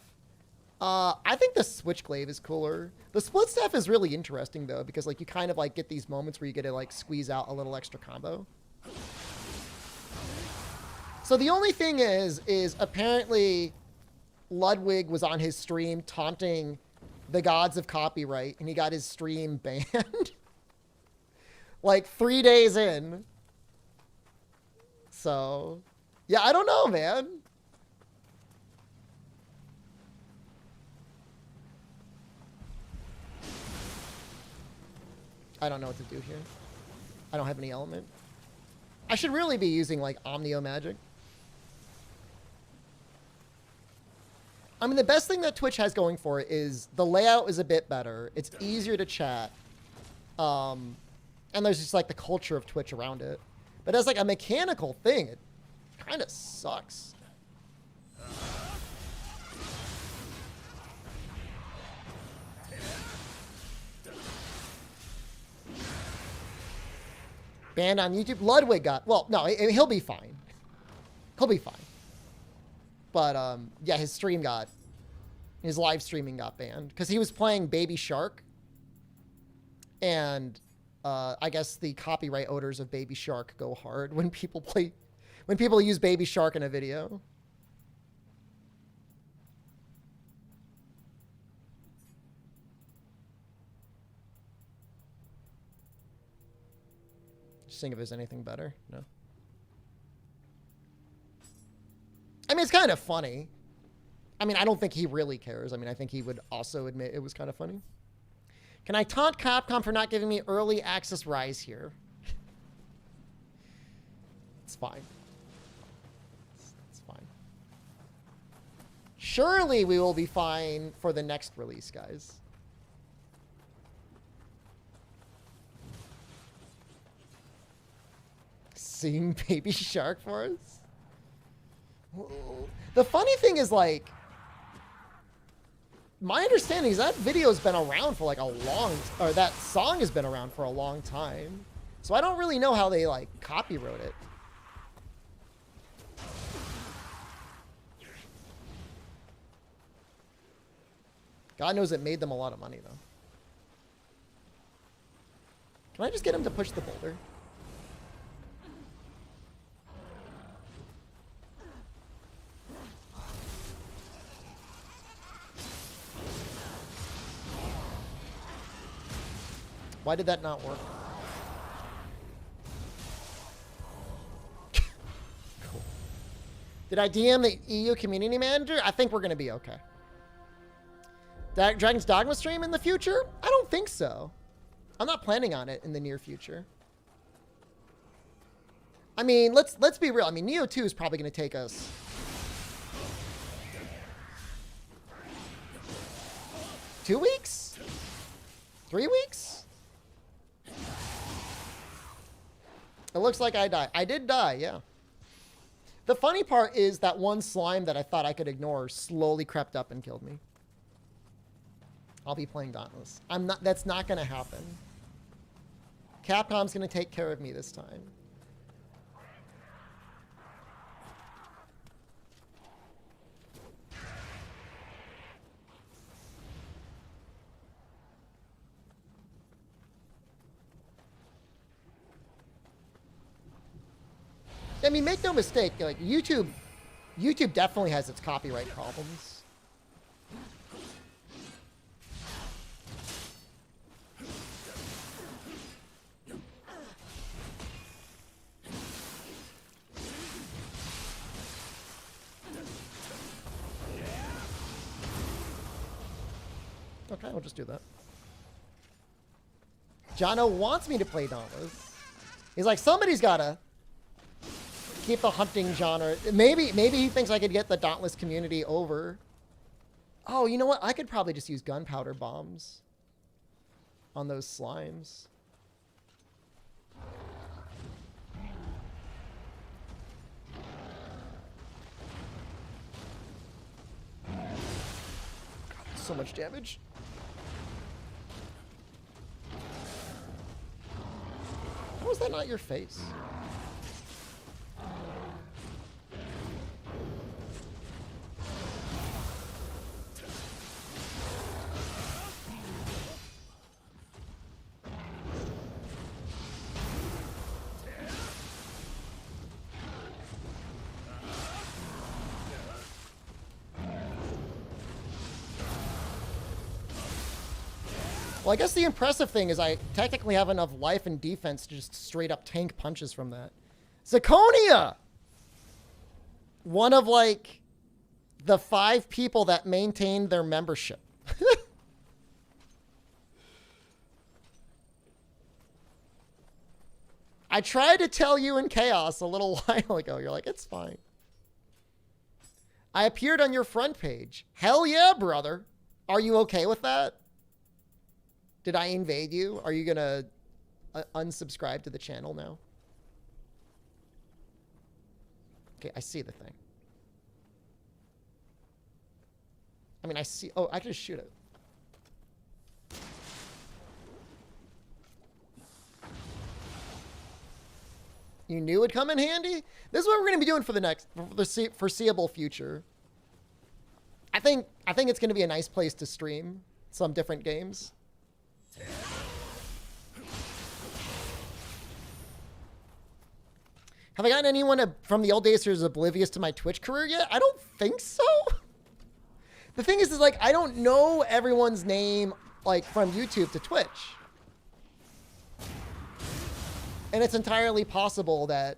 I think the Switchglaive is cooler. The split staff is really interesting, though, because, like, you kind of, like, get these moments where you get to, like, squeeze out a little extra combo. So the only thing is apparently Ludwig was on his stream taunting the gods of copyright, and he got his stream banned. Like, 3 days in. So, yeah, I don't know, man. I don't know what to do here. I don't have any element. I should really be using, like, Omnio magic. I mean, the best thing that Twitch has going for it is the layout is a bit better. It's easier to chat. And there's just, like, the culture of Twitch around it. But as, like, a mechanical thing, it kind of sucks. Banned on YouTube. Ludwig got... Well, no, he'll be fine. He'll be fine. But, yeah, his stream got... His live streaming got banned. Because he was playing Baby Shark. And, I guess the copyright owners of Baby Shark go hard when people play... When people use Baby Shark in a video. Just think if there's anything better. No. I mean, it's kind of funny. I mean, I don't think he really cares. I mean, I think he would also admit it was kind of funny. Can I taunt Capcom for not giving me early access Rise here? It's fine. It's fine. Surely we will be fine for the next release, guys. Seeing Baby Shark for us? The funny thing is, like, my understanding is that video's been around for like a long, or that song has been around for a long time. So I don't really know how they, like, copywrote it. God knows it made them a lot of money, though. Can I just get him to push the boulder? Why did that not work? Cool. Did I DM the EU community manager? I think we're going to be okay. Dragon's Dogma stream in the future? I don't think so. I'm not planning on it in the near future. I mean, let's be real. I mean, Nioh 2 is probably going to take us 2 weeks? 3 weeks? It looks like I died. I did die, yeah. The funny part is that one slime that I thought I could ignore slowly crept up and killed me. I'll be playing Dauntless. That's not going to happen. Capcom's going to take care of me this time. I mean, make no mistake, like YouTube definitely has its copyright problems. Okay, we'll just do that. Jono wants me to play Dauntless. He's like, somebody's gotta keep the hunting genre. Maybe he thinks I could get the Dauntless community over. Oh, you know what? I could probably just use gunpowder bombs on those slimes. God, so much damage. How is that not your face? Well, I guess the impressive thing is I technically have enough life and defense to just straight up tank punches from that. Zirconia! One of, like, the 5 people that maintained their membership. I tried to tell you in Chaos a little while ago. You're like, it's fine. I appeared on your front page. Hell yeah, brother. Are you okay with that? Did I invade you? Are you going to unsubscribe to the channel now? Okay, I see the thing. I mean, I see... Oh, I just shoot it. You knew it'd come in handy? This is what we're going to be doing for the foreseeable future. I think it's going to be a nice place to stream some different games. Have I gotten anyone from the old days who's oblivious to my Twitch career yet? I don't think so. The thing is like, I don't know everyone's name, like, from YouTube to Twitch. And it's entirely possible that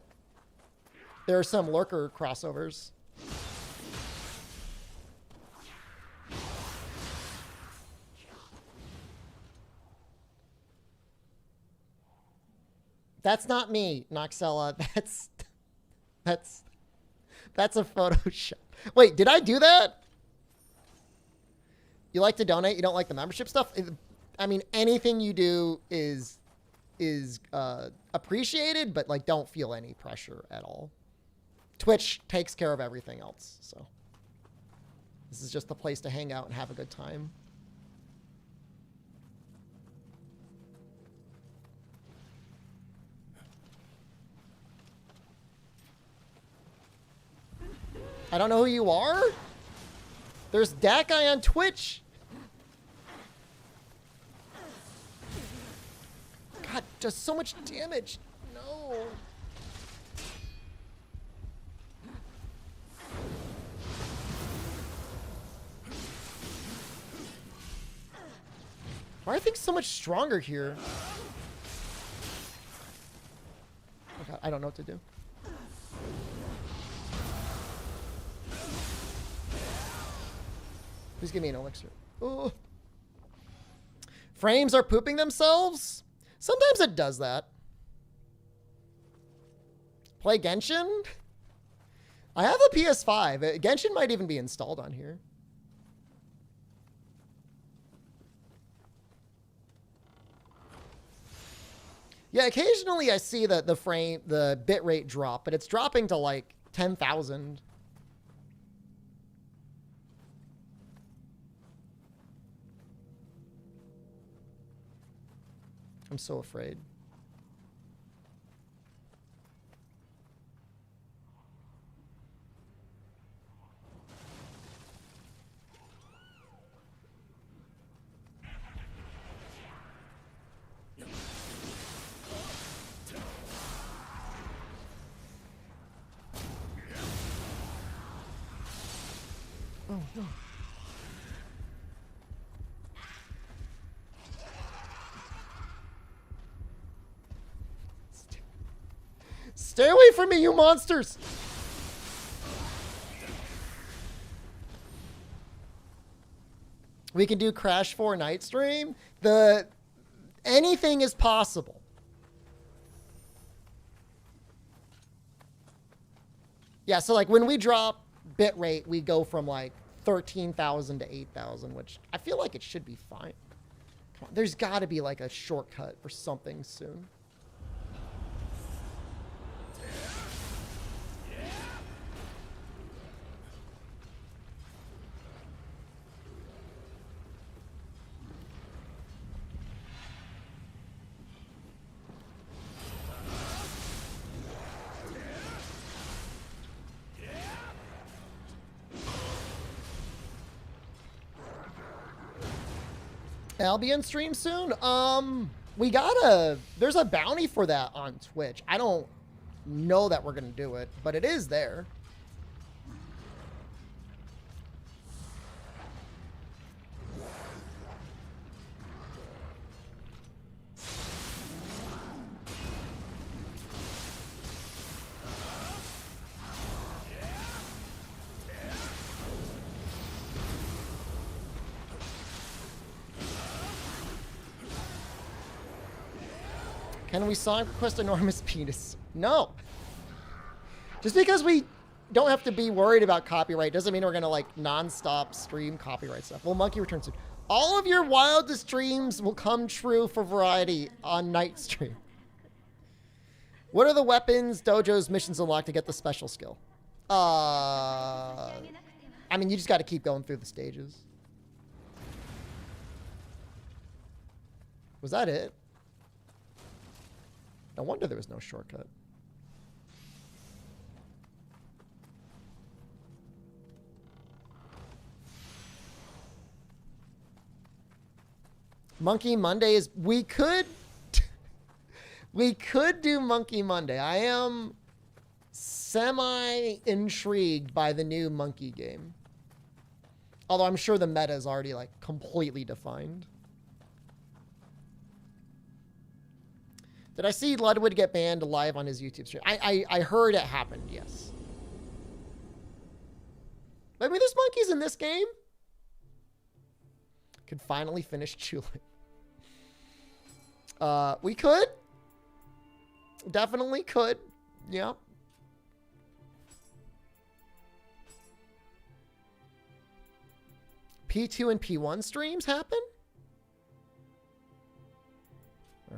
there are some lurker crossovers. That's not me, Noxella. That's a Photoshop. Wait, did I do that? You like to donate? You don't like the membership stuff? I mean, anything you do is appreciated, but like, don't feel any pressure at all. Twitch takes care of everything else, so this is just the place to hang out and have a good time. I don't know who you are. There's that guy on Twitch. God, does so much damage. No. Why are things so much stronger here? Oh God, I don't know what to do. Please give me an elixir. Ooh. Frames are pooping themselves? Sometimes it does that. Play Genshin? I have a PS5. Genshin might even be installed on here. Yeah, occasionally I see the bit rate drop, but it's dropping to like 10,000. I'm so afraid. Oh, no. Stay away from me, you monsters! We can do Crash 4 night stream. Anything is possible. Yeah, so like when we drop bitrate, we go from like 13,000 to 8,000, which I feel like it should be fine. Come on, there's got to be like a shortcut or something soon. Albion stream soon? There's a bounty for that on Twitch. I don't know that we're gonna do it, but it is there. Can we song request enormous penis? No. Just because we don't have to be worried about copyright doesn't mean we're gonna like non-stop stream copyright stuff. Well, Monkey returns soon. All of your wildest dreams will come true for variety on night stream. What are the weapons, dojos, missions unlocked to get the special skill? I mean, you just got to keep going through the stages. Was that it? No wonder there was no shortcut. Monkey Monday is... We could do Monkey Monday. I am semi-intrigued by the new Monkey game. Although I'm sure the meta is already, like, completely defined. Did I see Ludwig get banned live on his YouTube stream? I heard it happened, yes. I mean, there's monkeys in this game. Could finally finish Chulin. We could. Definitely could. Yeah. P2 and P1 streams happen?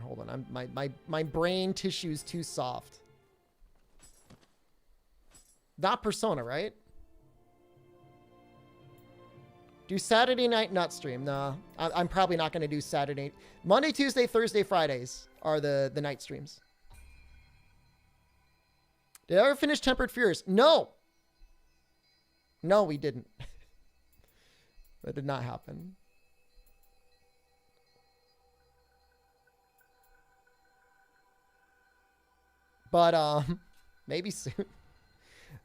Hold on, my brain tissue is too soft. Not Persona, right? Do Saturday night nut stream. Nah, I'm probably not going to do Saturday. Monday, Tuesday, Thursday, Fridays are the night streams. Did I ever finish Tempered Furious? No. No, we didn't. That did not happen. But maybe soon.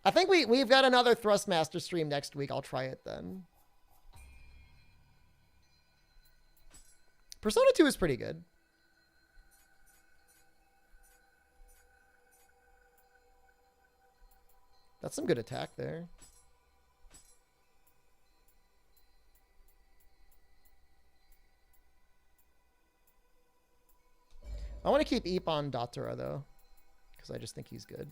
I think we've got another Thrustmaster stream next week. I'll try it then. Persona 2 is pretty good. That's some good attack there. I want to keep Ippon Datura though, because I just think he's good.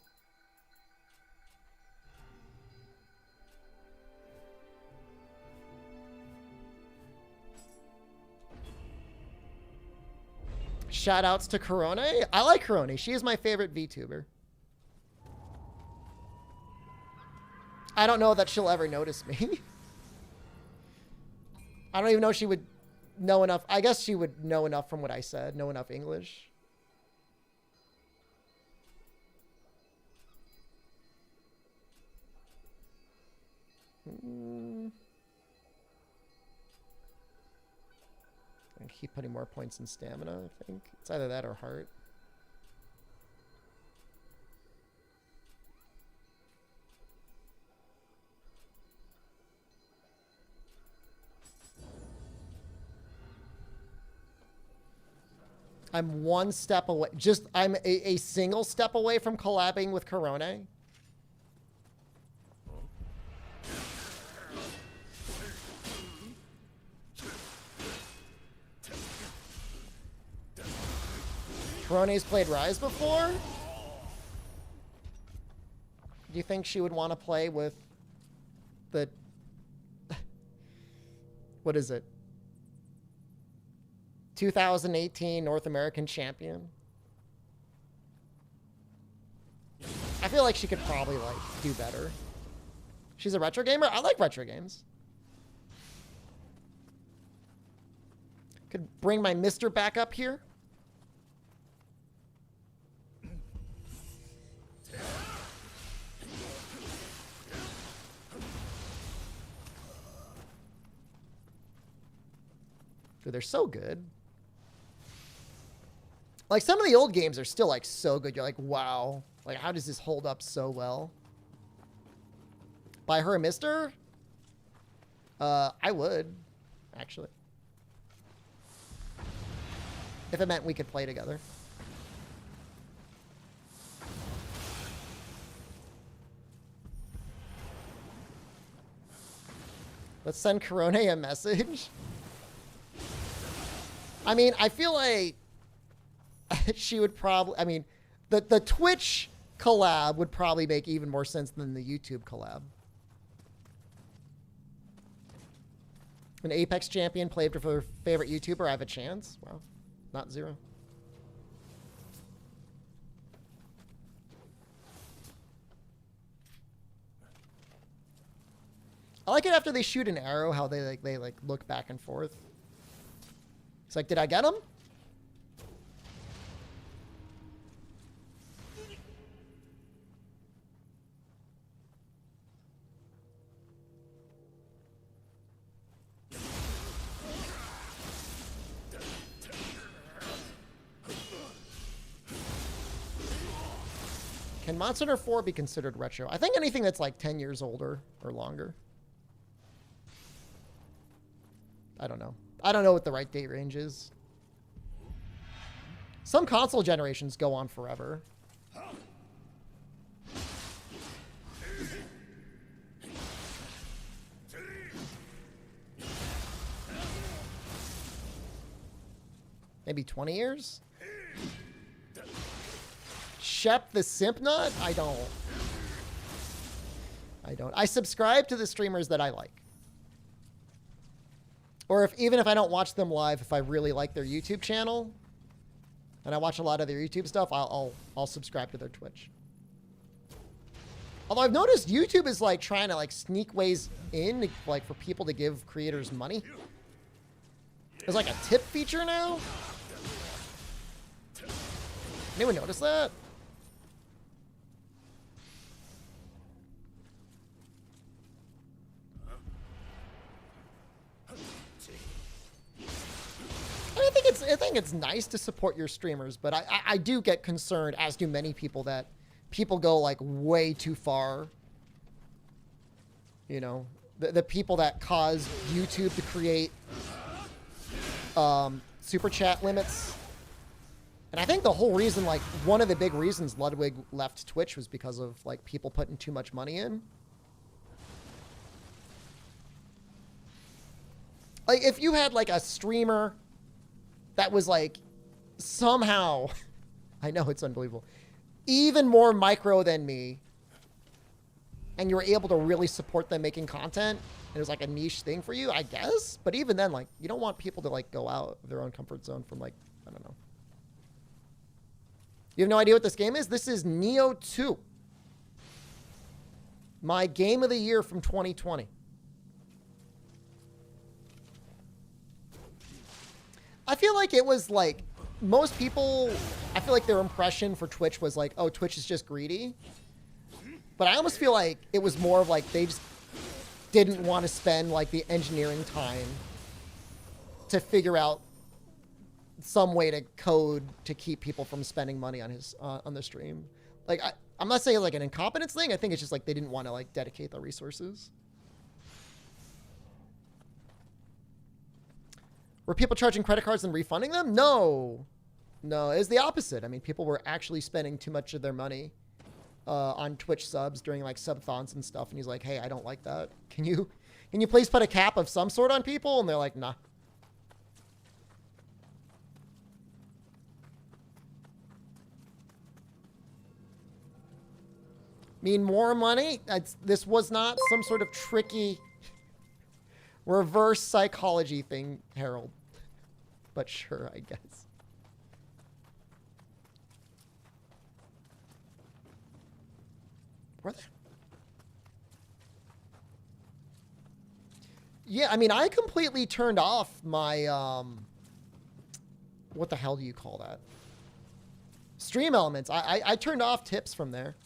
Shout outs to Corone. I like Corone. She is my favorite VTuber. I don't know that she'll ever notice me. I don't even know if she would know enough. I guess she would know enough from what I said, know enough English. I keep putting more points in stamina, I think. It's either that or heart. I'm one step away. I'm a single step away from collabing with Corone. Corone's played Rise before? Do you think she would want to play with the... What is it? 2018 North American champion? I feel like she could probably, like, do better. She's a retro gamer? I like retro games. Could bring my Mister back up here. Dude, they're so good. Like, some of the old games are still, like, so good. You're like, wow. Like, how does this hold up so well? Buy her a Mister? I would, actually. If it meant we could play together. Let's send Corone a message. I mean, I feel like she would probably... I mean, the Twitch collab would probably make even more sense than the YouTube collab. An Apex champion played for her favorite YouTuber. I have a chance. Wow. Not zero. I like it after they shoot an arrow, how they look back and forth. It's like, did I get him? Can Monster Hunter 4 be considered retro? I think anything that's like 10 years older or longer. I don't know. I don't know what the right date range is. Some console generations go on forever. Maybe 20 years? Shep the Simp Nut? I don't. I subscribe to the streamers that I like. Or even if I don't watch them live, if I really like their YouTube channel, and I watch a lot of their YouTube stuff, I'll subscribe to their Twitch. Although I've noticed YouTube is like trying to like sneak ways in, like for people to give creators money. There's like a tip feature now. Anyone notice that? I think it's nice to support your streamers, but I do get concerned, as do many people, that people go like way too far. You know, the people that cause YouTube to create super chat limits. And I think the whole reason, like one of the big reasons Ludwig left Twitch was because of like people putting too much money in. Like if you had like a streamer that was like somehow, I know it's unbelievable, even more micro than me, and you were able to really support them making content, and it was like a niche thing for you, I guess. But even then, like, you don't want people to like go out of their own comfort zone from like, I don't know. You have no idea what this game is? This is Nioh 2. My game of the year from 2020. I feel like it was like, most people, I feel like their impression for Twitch was like, oh, Twitch is just greedy. But I almost feel like it was more of like, they just didn't want to spend like the engineering time to figure out some way to code to keep people from spending money on his, on the stream. Like, I'm not saying like an incompetence thing. I think it's just like, they didn't want to like dedicate the resources. Were people charging credit cards and refunding them? No. No, it was the opposite. I mean, people were actually spending too much of their money on Twitch subs during like subathons and stuff. And he's like, hey, I don't like that. Can you please put a cap of some sort on people? And they're like, nah. Mean more money? This was not some sort of tricky reverse psychology thing, Harold. But sure, I guess. Where the... Yeah, I mean, I completely turned off my, what the hell do you call that? Stream elements. I turned off tips from there.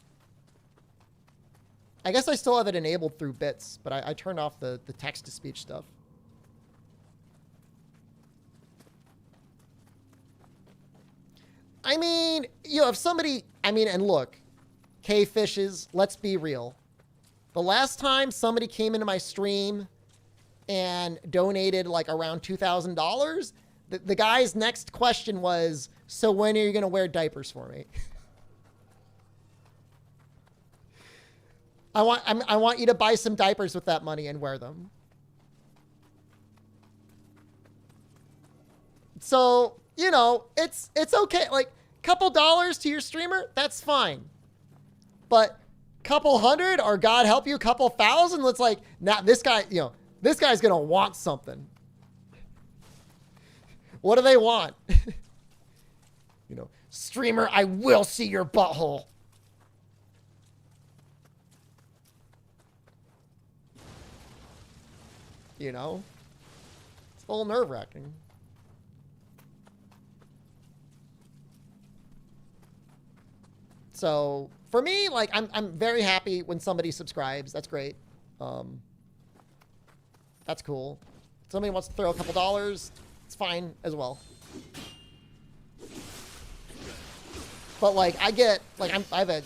I guess I still have it enabled through bits, but I turned off the text-to-speech stuff. I mean, you know, if somebody... I mean, and look, K-Fishes, let's be real. The last time somebody came into my stream and donated, like, around $2,000, the guy's next question was, so when are you going to wear diapers for me? I want you to buy some diapers with that money and wear them. So, you know, it's okay. Like, couple dollars to your streamer, that's fine. But couple hundred, or God help you, couple thousand, let's like, now this guy, you know, this guy's gonna want something. What do they want? You know, streamer, I will see your butthole. You know? It's a little nerve-wracking. So, for me, like, I'm very happy when somebody subscribes. That's great. That's cool. If somebody wants to throw a couple dollars, it's fine as well. But, like, I get, like, I have a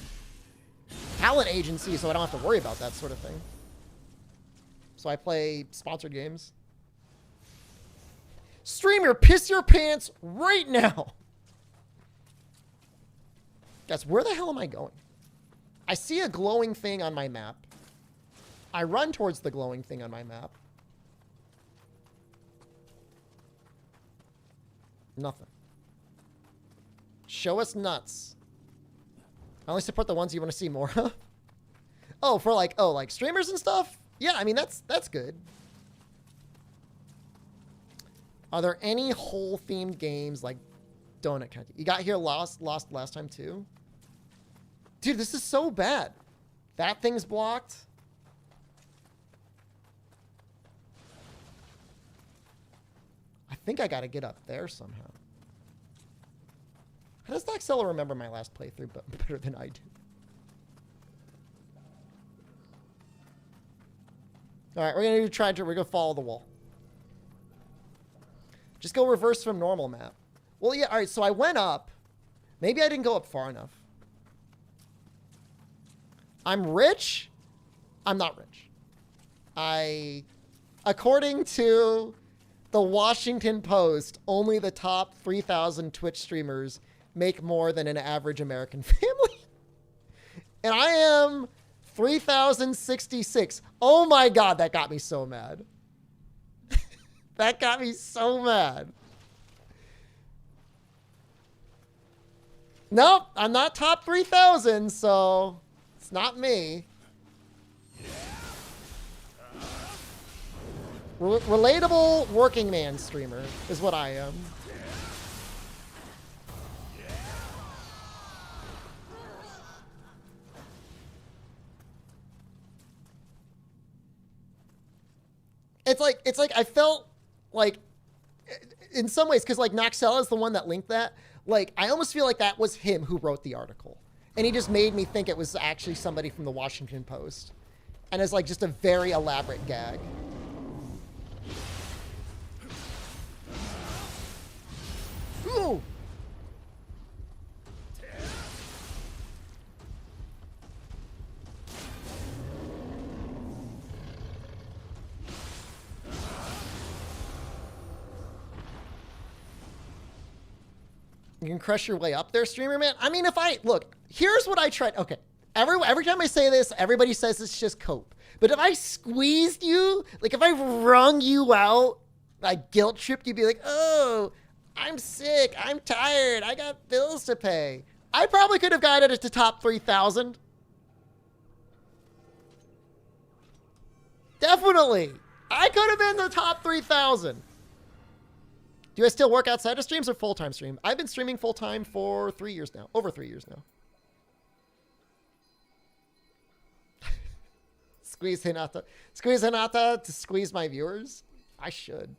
talent agency, so I don't have to worry about that sort of thing. So I play sponsored games. Streamer, piss your pants right now. Guys, where the hell am I going? I see a glowing thing on my map. I run towards the glowing thing on my map. Nothing. Show us nuts. I only support the ones you want to see more of. Oh, for like, oh, like streamers and stuff? Yeah, I mean, that's good. Are there any hole-themed games like Donut County? You got here lost last time too? Dude, this is so bad. That thing's blocked. I think I gotta get up there somehow. How does Doxella remember my last playthrough better than I do? Alright, we're gonna follow the wall. Just go reverse from normal map. Well, yeah, alright, so I went up. Maybe I didn't go up far enough. I'm rich? I'm not rich. According to the Washington Post, only the top 3,000 Twitch streamers make more than an average American family. And I am 3,066. Oh my God, that got me so mad. That got me so mad. Nope, I'm not top 3,000, so it's not me. Relatable working man streamer is what I am. it's like I felt like in some ways, because like Noxella is the one that linked that. Like I almost feel like that was him who wrote the article, and he just made me think it was actually somebody from the Washington Post, and it's like just a very elaborate gag. Ooh. You can crush your way up there, streamer man. I mean, if I look, here's what I tried. Okay, every time I say this, everybody says it's just cope. But if I squeezed you, like if I wrung you out, like guilt tripped, you'd be like, oh, I'm sick, I'm tired, I got bills to pay. I probably could have guided it to top 3,000. Definitely, I could have been the top 3,000. Do I still work outside of streams or full-time stream? I've been streaming full-time for 3 years now. Over 3 years now. Squeeze Hinata. Squeeze Hinata to squeeze my viewers? I should.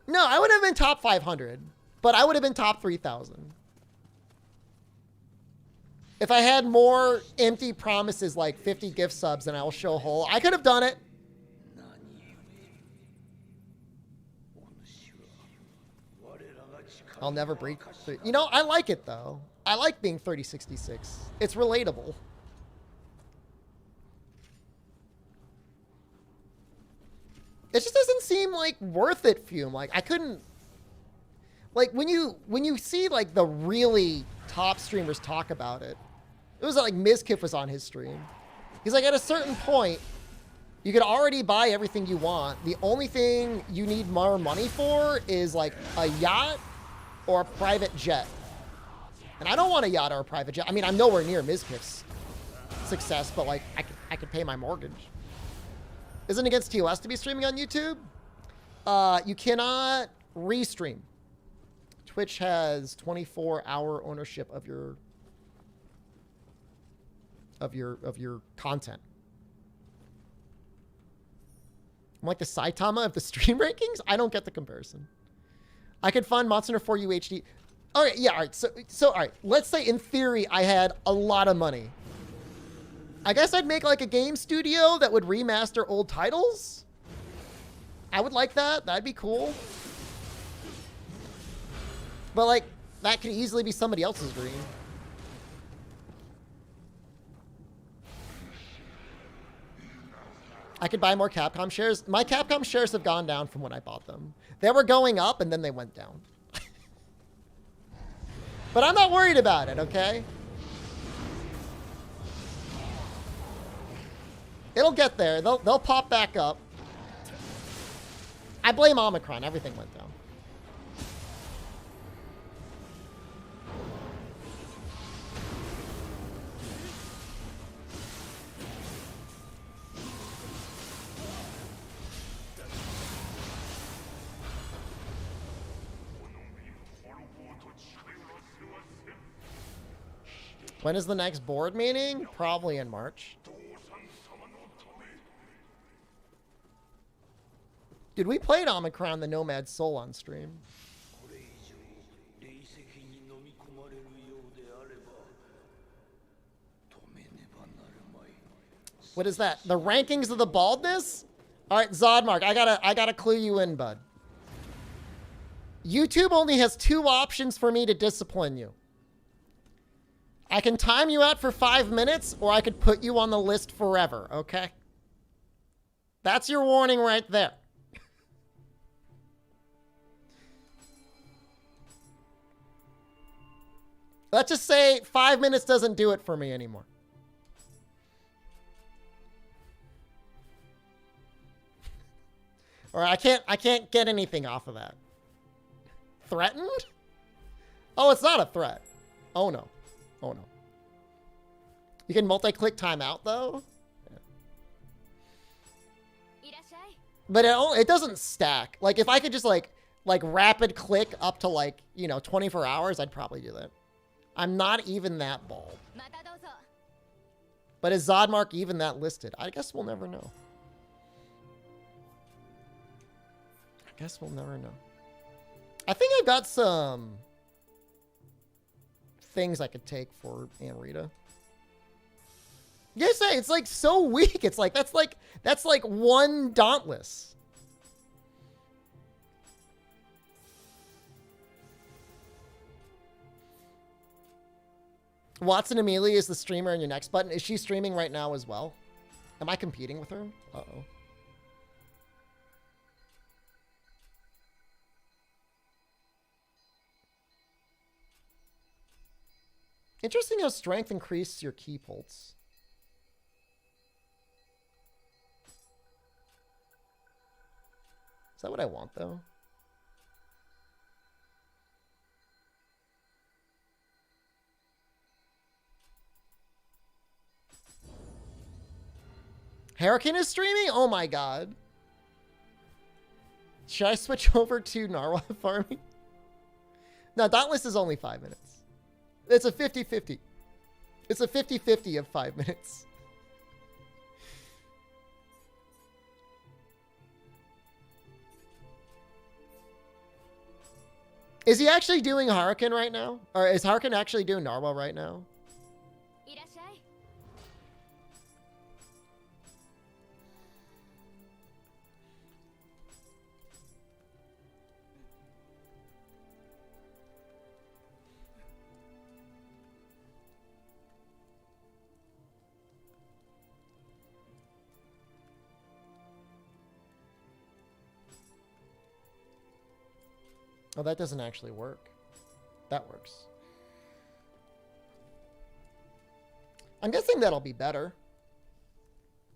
No, I would have been top 500. But I would have been top 3,000. If I had more empty promises like 50 gift subs and I will show whole, I could have done it. I'll never break. You know, I like it though. I like being 3066. It's relatable. It just doesn't seem like worth it, Fume. Like I couldn't. Like when you see like the really top streamers talk about it, it was like Mizkif was on his stream. He's like at a certain point, you could already buy everything you want. The only thing you need more money for is like a yacht or a private jet. And I don't want a yacht or a private jet. I mean, I'm nowhere near Mizkif's success, but like I could pay my mortgage. Isn't it against TOS to be streaming on YouTube? You cannot restream. Twitch has 24-hour ownership of your content. I'm like the Saitama of the stream rankings? I don't get the comparison. I could fund Monster Hunter 4 UHD. All right, yeah, all right. So all right. Let's say in theory I had a lot of money. I guess I'd make like a game studio that would remaster old titles. I would like that. That'd be cool. But like that could easily be somebody else's dream. I could buy more Capcom shares. My Capcom shares have gone down from when I bought them. They were going up and then they went down. But I'm not worried about it, okay? It'll get there. They'll pop back up. I blame Omicron. Everything went down. When is the next board meeting? Probably in March. Dude, we played Omicron the Nomad Soul on stream. What is that? The rankings of the baldness? All right, Zodmark, I gotta clue you in, bud. YouTube only has 2 options for me to discipline you. I can time you out for 5 minutes, or I could put you on the list forever, okay? That's your warning right there. Let's just say 5 minutes doesn't do it for me anymore. Or I can't get anything off of that. Threatened? Oh, it's not a threat. Oh no. Oh no. You can multi-click timeout though? Yeah. But it doesn't stack. Like if I could just like rapid click up to like, you know, 24 hours, I'd probably do that. I'm not even that bald. But is Zodmark even that listed? I guess we'll never know. I guess we'll never know. I think I've got some things I could take for Amrita. Yes, it's like so weak. It's like that's like one Dauntless. Watson Amelia is the streamer in your next button. Is she streaming right now as well? Am I competing with her? Uh-oh. Interesting how strength increases your key pulse. Is that what I want, though? Hurricane is streaming? Oh my god. Should I switch over to Narwhal farming? No, Dauntless is only 5 minutes. It's a 50-50. It's a 50-50 of 5 minutes. Is he actually doing Hurricane right now? Or is Hurricane actually doing Narwhal right now? Oh, that doesn't actually work. That works. I'm guessing that'll be better.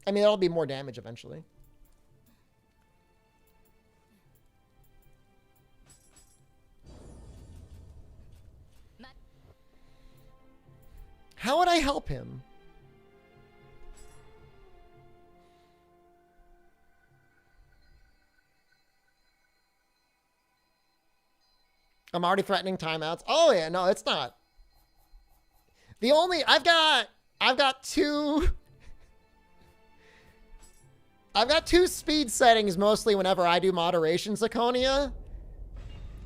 I mean, that'll be more damage eventually. How would I help him? I'm already threatening timeouts. Oh yeah, no, it's not. The only I've got two speed settings mostly whenever I do moderation, Zaconia.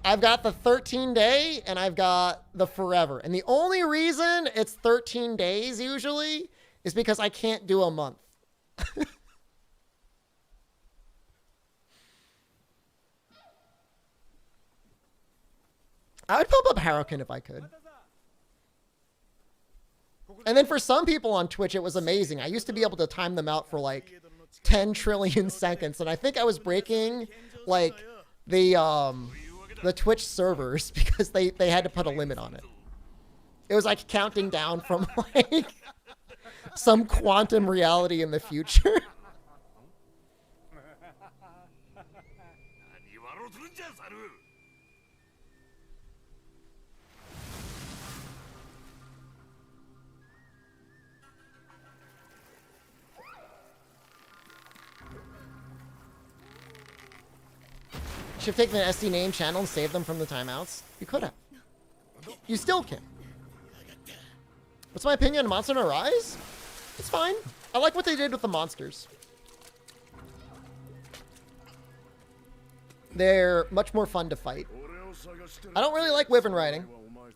I've got the 13-day and I've got the forever. And the only reason it's 13 days usually is because I can't do a month. I would pump up Hurricane if I could. And then for some people on Twitch, it was amazing. I used to be able to time them out for like 10 trillion seconds. And I think I was breaking like the Twitch servers because they had to put a limit on it. It was like counting down from like some quantum reality in the future. Should have taken the SD name channel and saved them from the timeouts. You could have. You still can. What's my opinion on Monster Hunter Rise? It's fine. I like what they did with the monsters. They're much more fun to fight. I don't really like Wyvern riding,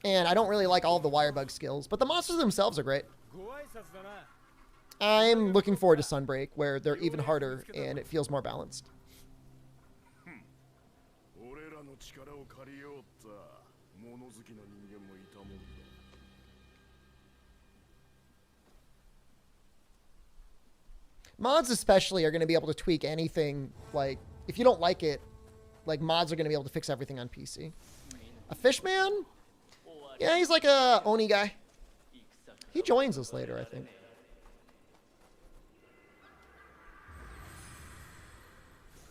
and I don't really like all of the Wirebug skills, but the monsters themselves are great. I'm looking forward to Sunbreak, where they're even harder and it feels more balanced. Mods especially are going to be able to tweak anything. Like, if you don't like it, like, mods are going to be able to fix everything on PC. A Fishman? Yeah, he's like a Oni guy. He joins us later, I think.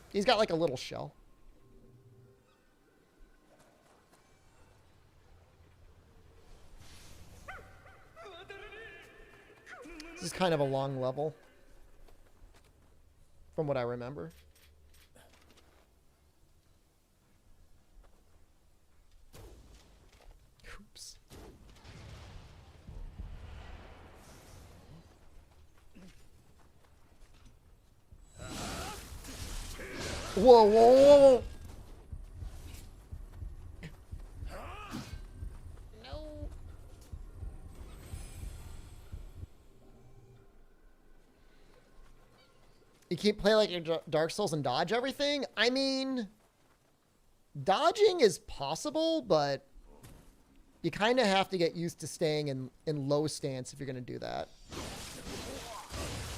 He's got like a little shell. This is kind of a long level, from what I remember. Oops. Whoa, whoa, whoa. No. You keep playing like your Dark Souls and dodge everything? I mean, dodging is possible, but you kind of have to get used to staying in low stance if you're going to do that.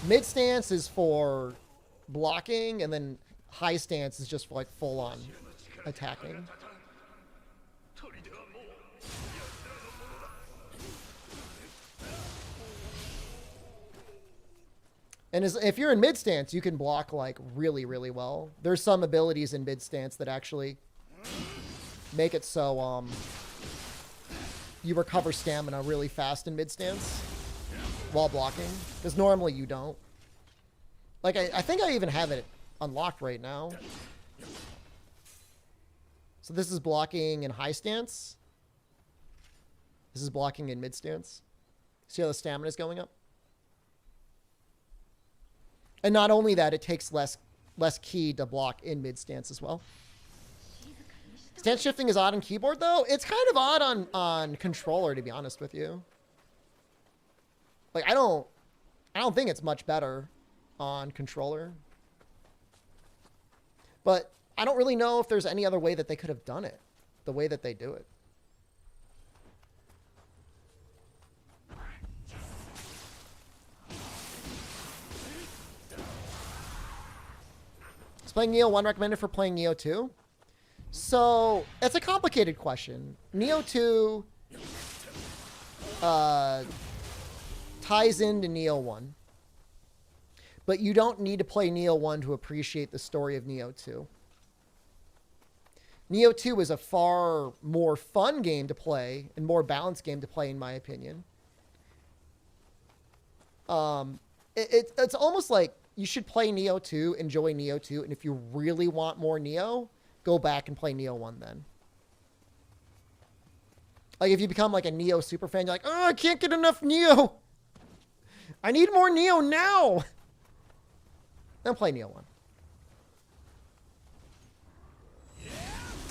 Mid stance is for blocking, and then high stance is just for like full on attacking. And if you're in mid stance, you can block like really, really well. There's some abilities in mid stance that actually make it so you recover stamina really fast in mid stance while blocking, because normally you don't. Like I think I even have it unlocked right now. So this is blocking in high stance. This is blocking in mid stance. See how the stamina is going up? And not only that, it takes less ki to block in mid stance as well. Stance shifting is odd on keyboard though. It's kind of odd on controller, to be honest with you. Like I don't think it's much better on controller. But I don't really know if there's any other way that they could have done it the way that they do it. Is playing Nioh 1 recommended for playing Nioh 2? So, it's a complicated question. Nioh 2 ties into Nioh 1. But you don't need to play Nioh 1 to appreciate the story of Nioh 2. Nioh 2 is a far more fun game to play and more balanced game to play, in my opinion. It's almost like you should play Nioh 2, enjoy Nioh 2, and if you really want more Nioh, go back and play Nioh 1 then. Like, if you become like a Nioh super fan, you're like, oh, I can't get enough Nioh. I need more Nioh now. Then play Nioh 1.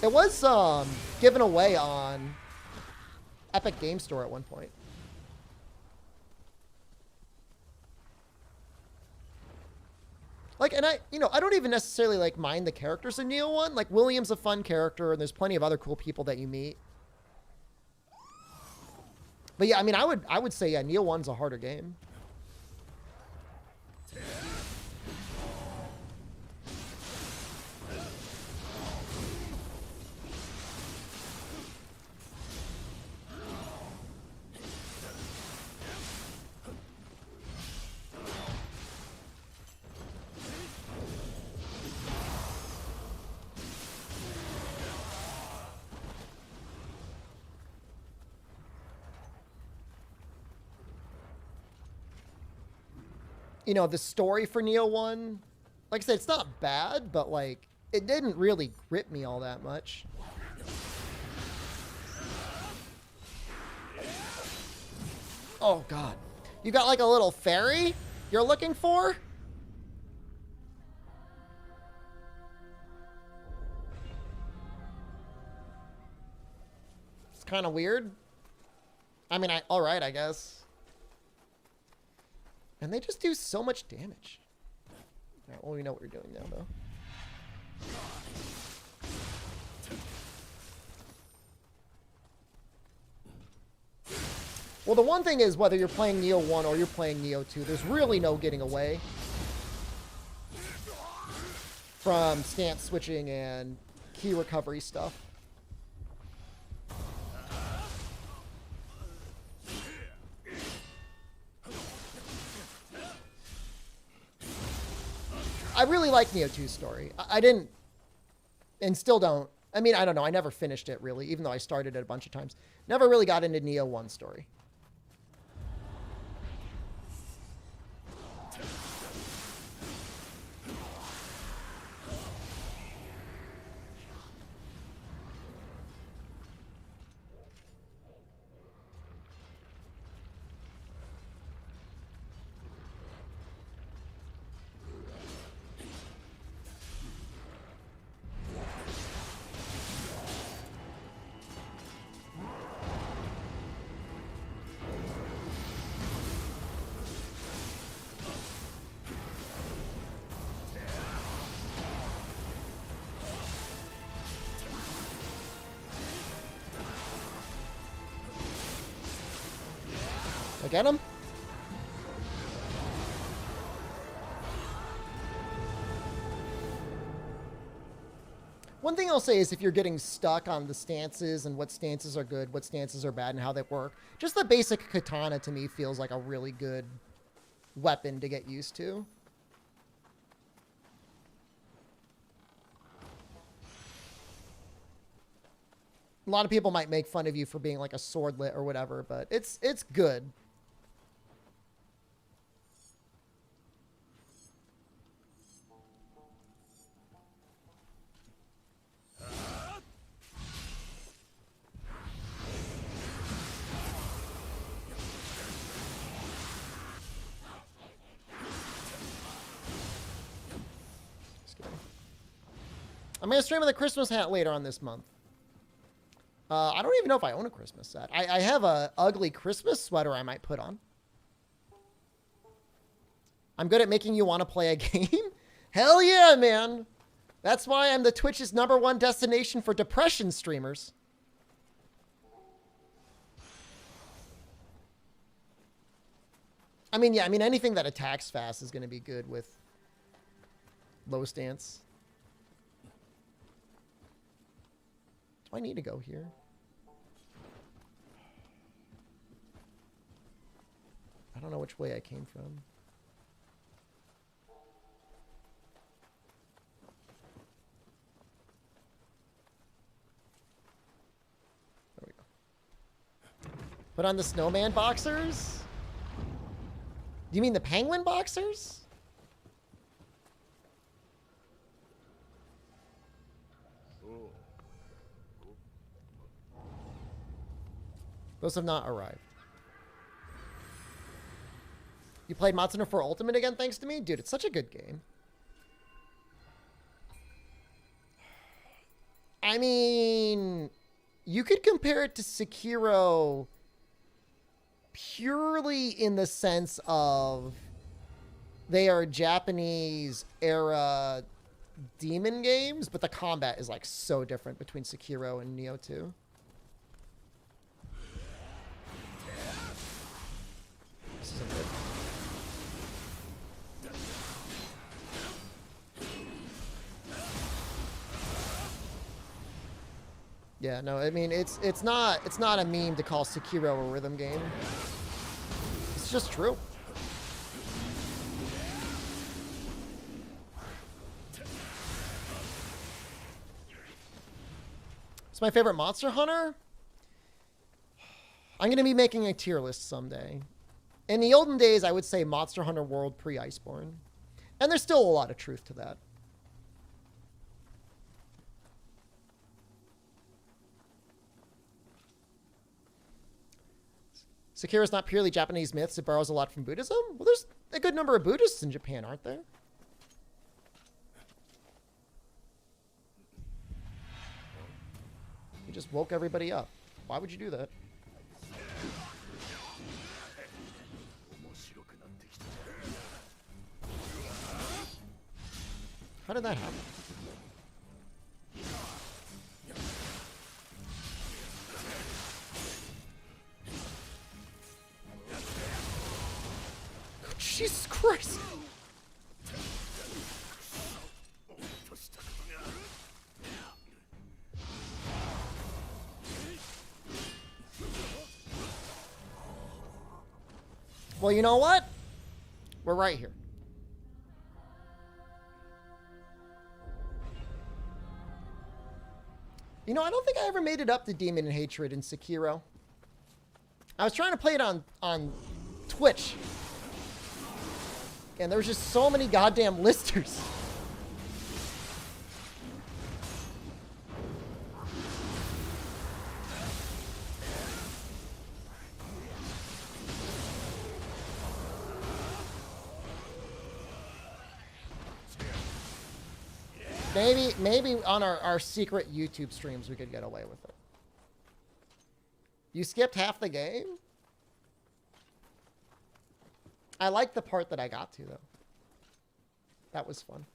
It was given away on Epic Game Store at one point. Like, and I don't even necessarily like mind the characters in Nioh 1. Like, William's a fun character, and there's plenty of other cool people that you meet. But yeah, I mean, I would say, yeah, Nioh 1's a harder game. You know, the story for Nioh 1, like I said, it's not bad, but like, it didn't really grip me all that much. Oh God. You got like a little fairy you're looking for? It's kind of weird. I mean, all right, I guess. And they just do so much damage. All right, well, we know what we're doing now, though. Well, the one thing is, whether you're playing Nioh 1 or you're playing Nioh 2, there's really no getting away from stance switching and key recovery stuff. I really like Nioh 2's story. I didn't, and still don't. I mean, I don't know. I never finished it, really, even though I started it a bunch of times. Never really got into Nioh 1's story. I get him? One thing I'll say is if you're getting stuck on the stances and what stances are good, what stances are bad, and how they work, just the basic katana to me feels like a really good weapon to get used to. A lot of people might make fun of you for being like a swordlet or whatever, but it's good. I'm going to stream with a Christmas hat later on this month. I don't even know if I own a Christmas set. I have a ugly Christmas sweater I might put on. I'm good at making you want to play a game. Hell yeah, man. That's why I'm the Twitch's #1 destination for depression streamers. I mean, yeah, I mean, anything that attacks fast is going to be good with low stance. Do I need to go here? I don't know which way I came from. There we go. Put on the snowman boxers? Do you mean the penguin boxers? Those have not arrived. You played Monster Hunter 4 Ultimate again thanks to me? Dude, it's such a good game. I mean, you could compare it to Sekiro purely in the sense of they are Japanese era demon games, but the combat is like so different between Sekiro and Nioh 2. This isn't good. Yeah, no, I mean it's not a meme to call Sekiro a rhythm game. It's just true. It's my favorite Monster Hunter. I'm going to be making a tier list someday. In the olden days, I would say Monster Hunter World pre-Iceborne. And there's still a lot of truth to that. Sekiro is not purely Japanese myths. It borrows a lot from Buddhism. Well, there's a good number of Buddhists in Japan, aren't there? You just woke everybody up. Why would you do that? How did that happen? Jesus Christ! Well, you know what? We're right here. You know, I don't think I ever made it up to Demon and Hatred in Sekiro. I was trying to play it on Twitch. And there was just so many goddamn listers. Maybe on our secret YouTube streams we could get away with it. You skipped half the game? I like the part that I got to, though. That was fun.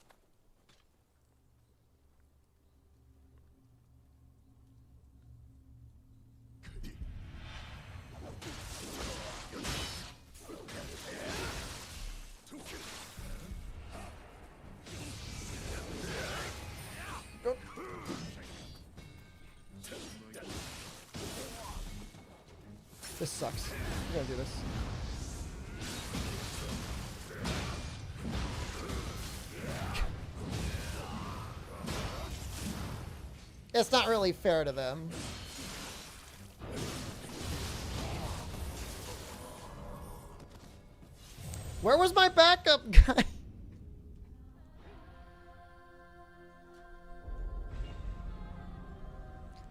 This sucks. We're gonna do this. It's not really fair to them. Where was my backup guy?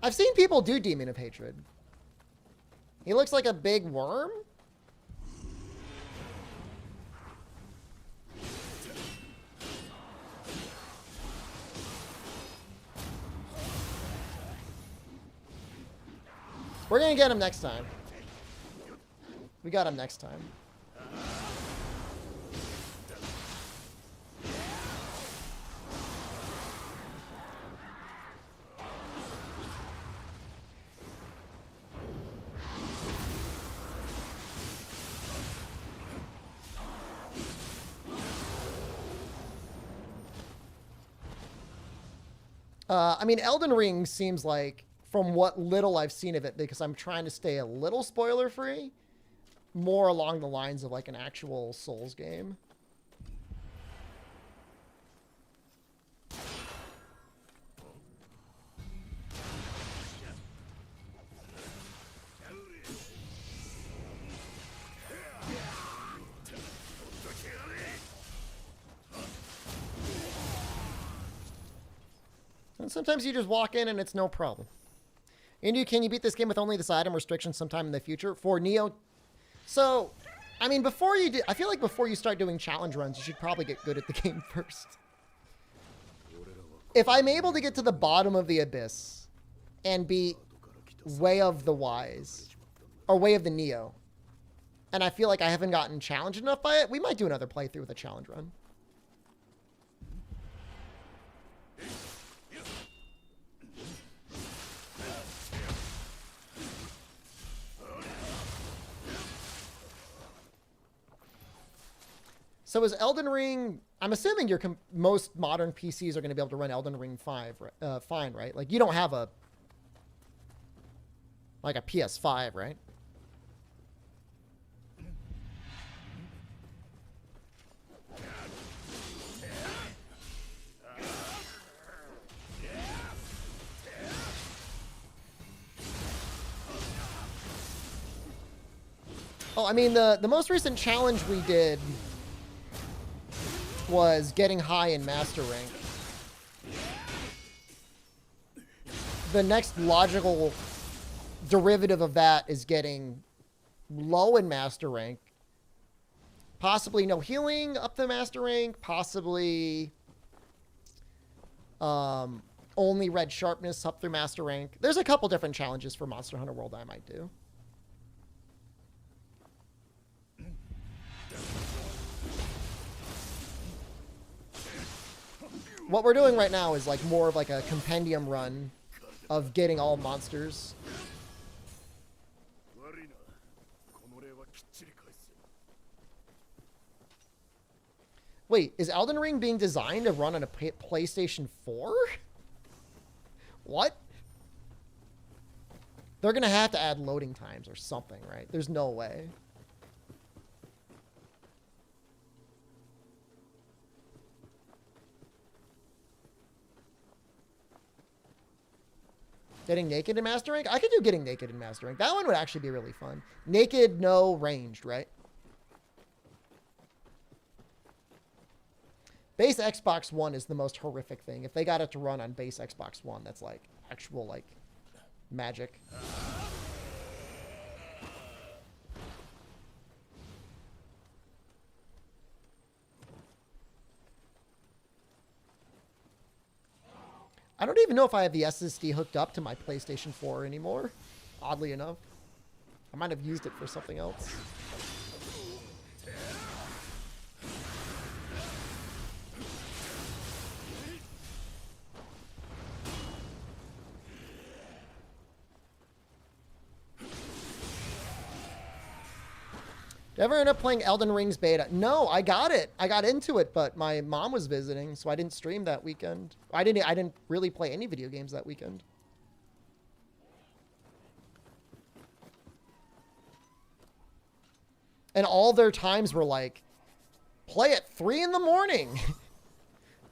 I've seen people do Demon of Hatred. He looks like a big worm. We're gonna get him next time. We got him next time. I mean, Elden Ring seems like, from what little I've seen of it, because I'm trying to stay a little spoiler-free, more along the lines of like an actual Souls game. And sometimes you just walk in and it's no problem. Indu, can you beat this game with only this item restriction sometime in the future? For Nioh? So, I mean, before you do, I feel like before you start doing challenge runs, you should probably get good at the game first. If I'm able to get to the bottom of the abyss and beat Way of the Wise, or Way of the Nioh, and I feel like I haven't gotten challenged enough by it, we might do another playthrough with a challenge run. So is Elden Ring... I'm assuming your most modern PCs are going to be able to run Elden Ring 5 fine, right? Like, you don't have a... like a PS5, right? Oh, I mean, the most recent challenge we did was getting high in Master Rank. The next logical derivative of that is getting low in Master Rank. Possibly no healing up the Master Rank. Possibly only red sharpness up through Master Rank. There's a couple different challenges for Monster Hunter World I might do. What we're doing right now is like more of like a compendium run of getting all monsters. Wait, is Elden Ring being designed to run on a PlayStation 4? What? They're going to have to add loading times or something, right? There's no way. Getting naked in Master Rank? I could do getting naked in Master Rank. That one would actually be really fun. Naked, no ranged, right? Base Xbox One is the most horrific thing. If they got it to run on base Xbox One, that's like actual like magic. I don't even know if I have the SSD hooked up to my PlayStation 4 anymore, oddly enough. I might have used it for something else. Did I ever end up playing Elden Ring's beta? No, I got it. I got into it, but my mom was visiting, so I didn't stream that weekend. I didn't really play any video games that weekend. And all their times were like, play at 3 in the morning.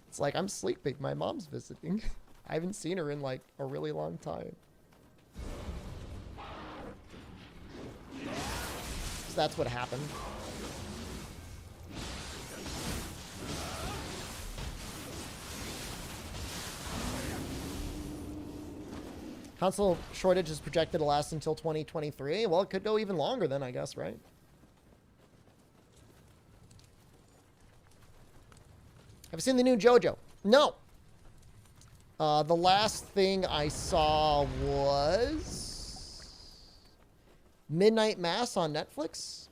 It's like, I'm sleeping. My mom's visiting. I haven't seen her in like a really long time. So that's what happened. Console shortage is projected to last until 2023. Well, it could go even longer then, I guess, right? Have you seen the new JoJo? No. The last thing I saw was Midnight Mass on Netflix.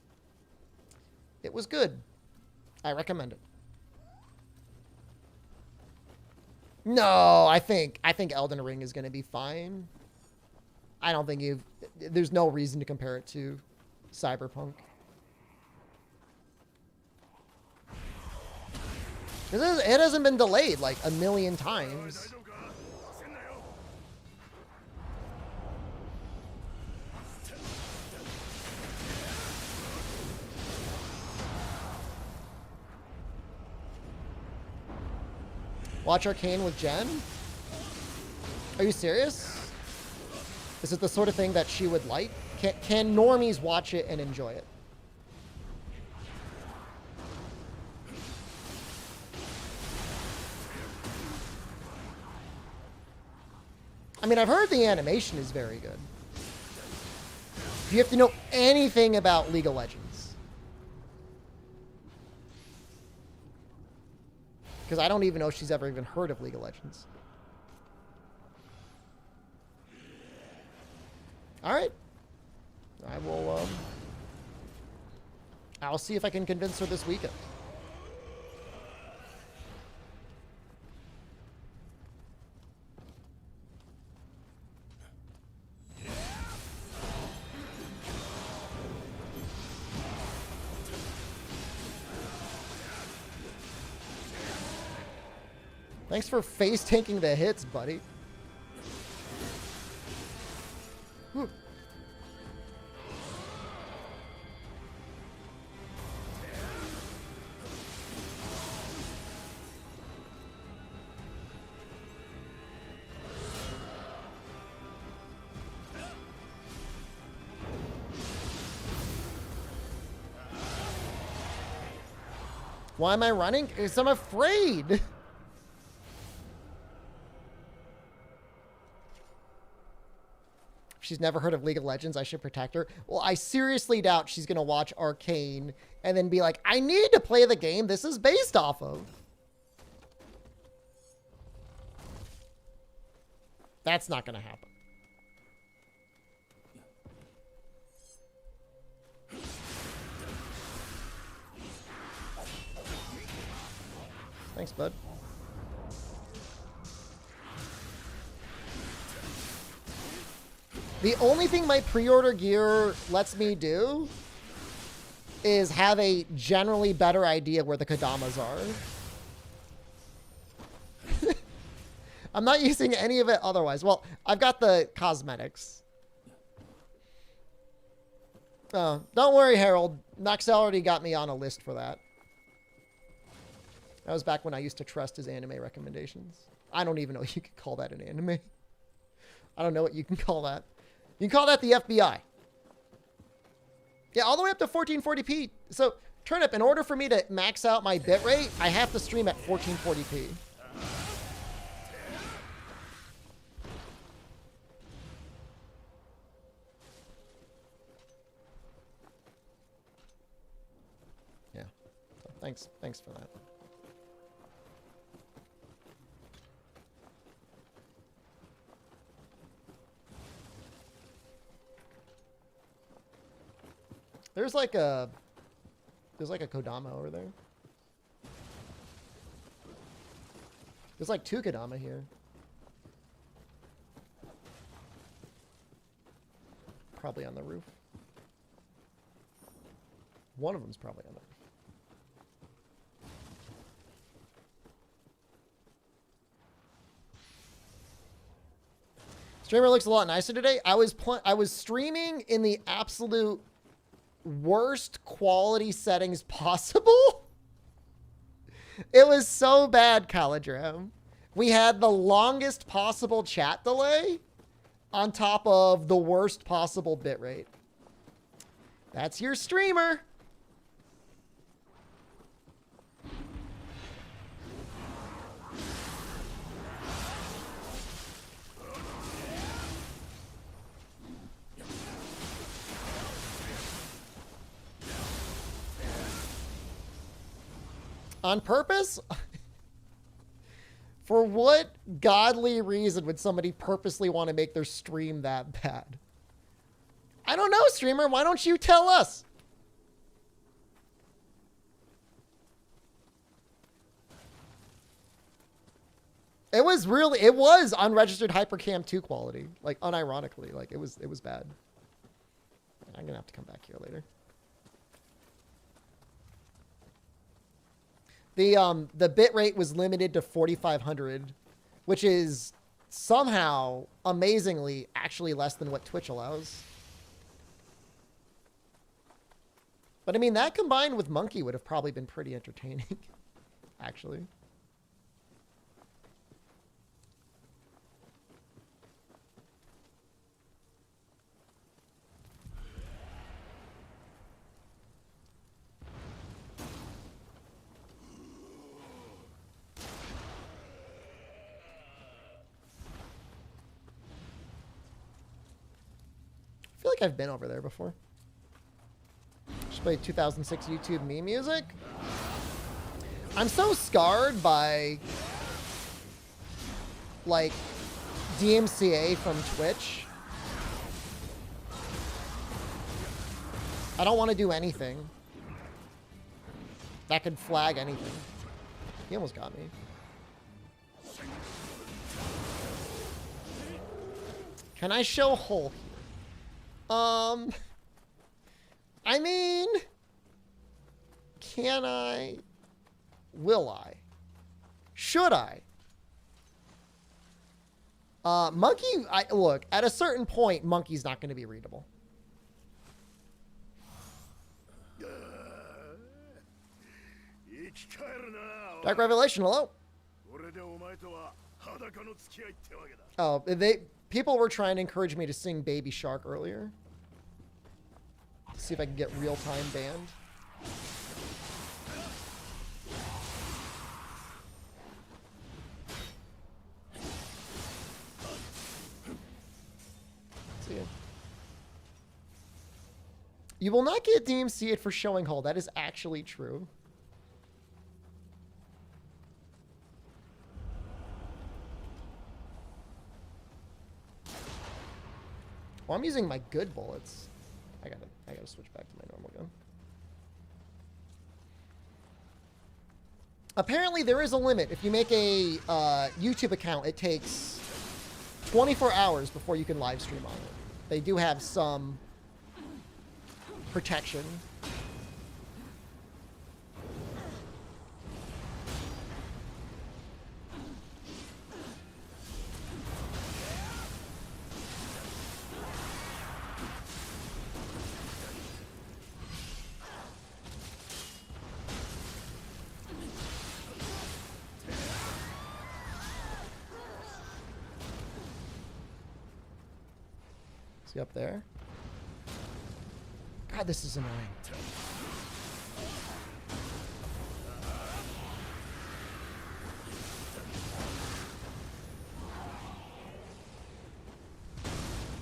It was good. I recommend it. No, I think Elden Ring is going to be fine. I don't think there's no reason to compare it to Cyberpunk. It hasn't been delayed like a million times. Watch Arcane with Jen? Are you serious? Is it the sort of thing that she would like? Can normies watch it and enjoy it? I mean, I've heard the animation is very good. Do you have to know anything about League of Legends? Because I don't even know if she's ever even heard of League of Legends. All right. I'll see if I can convince her this weekend. Thanks for face tanking the hits, buddy. Whew. Why am I running? Because I'm afraid. She's never heard of League of Legends. I should protect her. Well, I seriously doubt she's going to watch Arcane and then be like, I need to play the game this is based off of. That's not going to happen. Thanks, bud. The only thing my pre-order gear lets me do is have a generally better idea where the Kodamas are. I'm not using any of it otherwise. Well, I've got the cosmetics. Don't worry, Harold. Noxel already got me on a list for that. That was back when I used to trust his anime recommendations. I don't even know if you could call that an anime. I don't know what you can call that. You can call that the FBI. Yeah, all the way up to 1440p. So, Turnip, in order for me to max out my bitrate, I have to stream at 1440p. Yeah. So thanks for that. There's like a Kodama over there. There's like 2 Kodama here. Probably on the roof. One of them's probably on the roof. Streamer looks a lot nicer today. I was streaming in the absolute worst quality settings possible. It was so bad, Calidram. We had the longest possible chat delay on top of the worst possible bitrate. That's your streamer. On purpose? For what godly reason would somebody purposely want to make their stream that bad? I don't know, streamer. Why don't you tell us? It was unregistered Hypercam 2 quality. Like, unironically. Like, it was bad. I'm gonna have to come back here later. The bitrate was limited to 4,500, which is somehow, amazingly, actually less than what Twitch allows. But I mean, that combined with Monkey would have probably been pretty entertaining, actually. I feel like I've been over there before. Just played 2006 YouTube meme music. I'm so scarred by, like, DMCA from Twitch. I don't want to do anything that could flag anything. He almost got me. Can I show hole here? I mean, can I? Will I? Should I? Monkey, look, at a certain point, Monkey's not going to be readable. Dark Revelation, hello? Oh, people were trying to encourage me to sing Baby Shark earlier. See if I can get real-time banned. See ya. You will not get DMCA'd for showing hull. That is actually true. Well, I'm using my good bullets. I gotta switch back to my normal gun. Apparently there is a limit. If you make a YouTube account, it takes 24 hours before you can live stream on it. They do have some protection. Up there. God, this is annoying.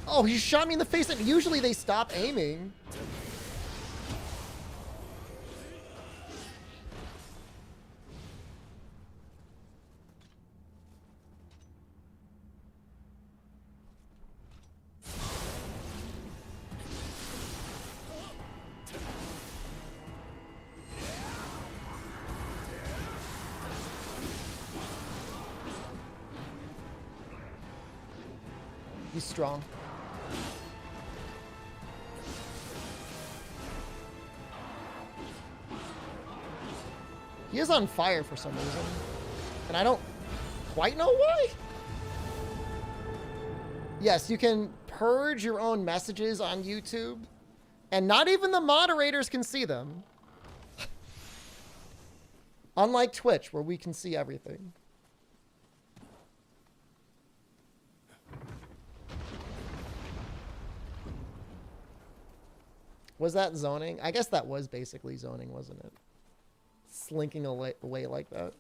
Oh, he shot me in the face, and usually they stop aiming. He's strong. He is on fire for some reason. And I don't quite know why. Yes, you can purge your own messages on YouTube And not even the moderators can see them. Unlike Twitch, where we can see everything. Was that zoning? I guess that was basically zoning, wasn't it? Slinking away like that.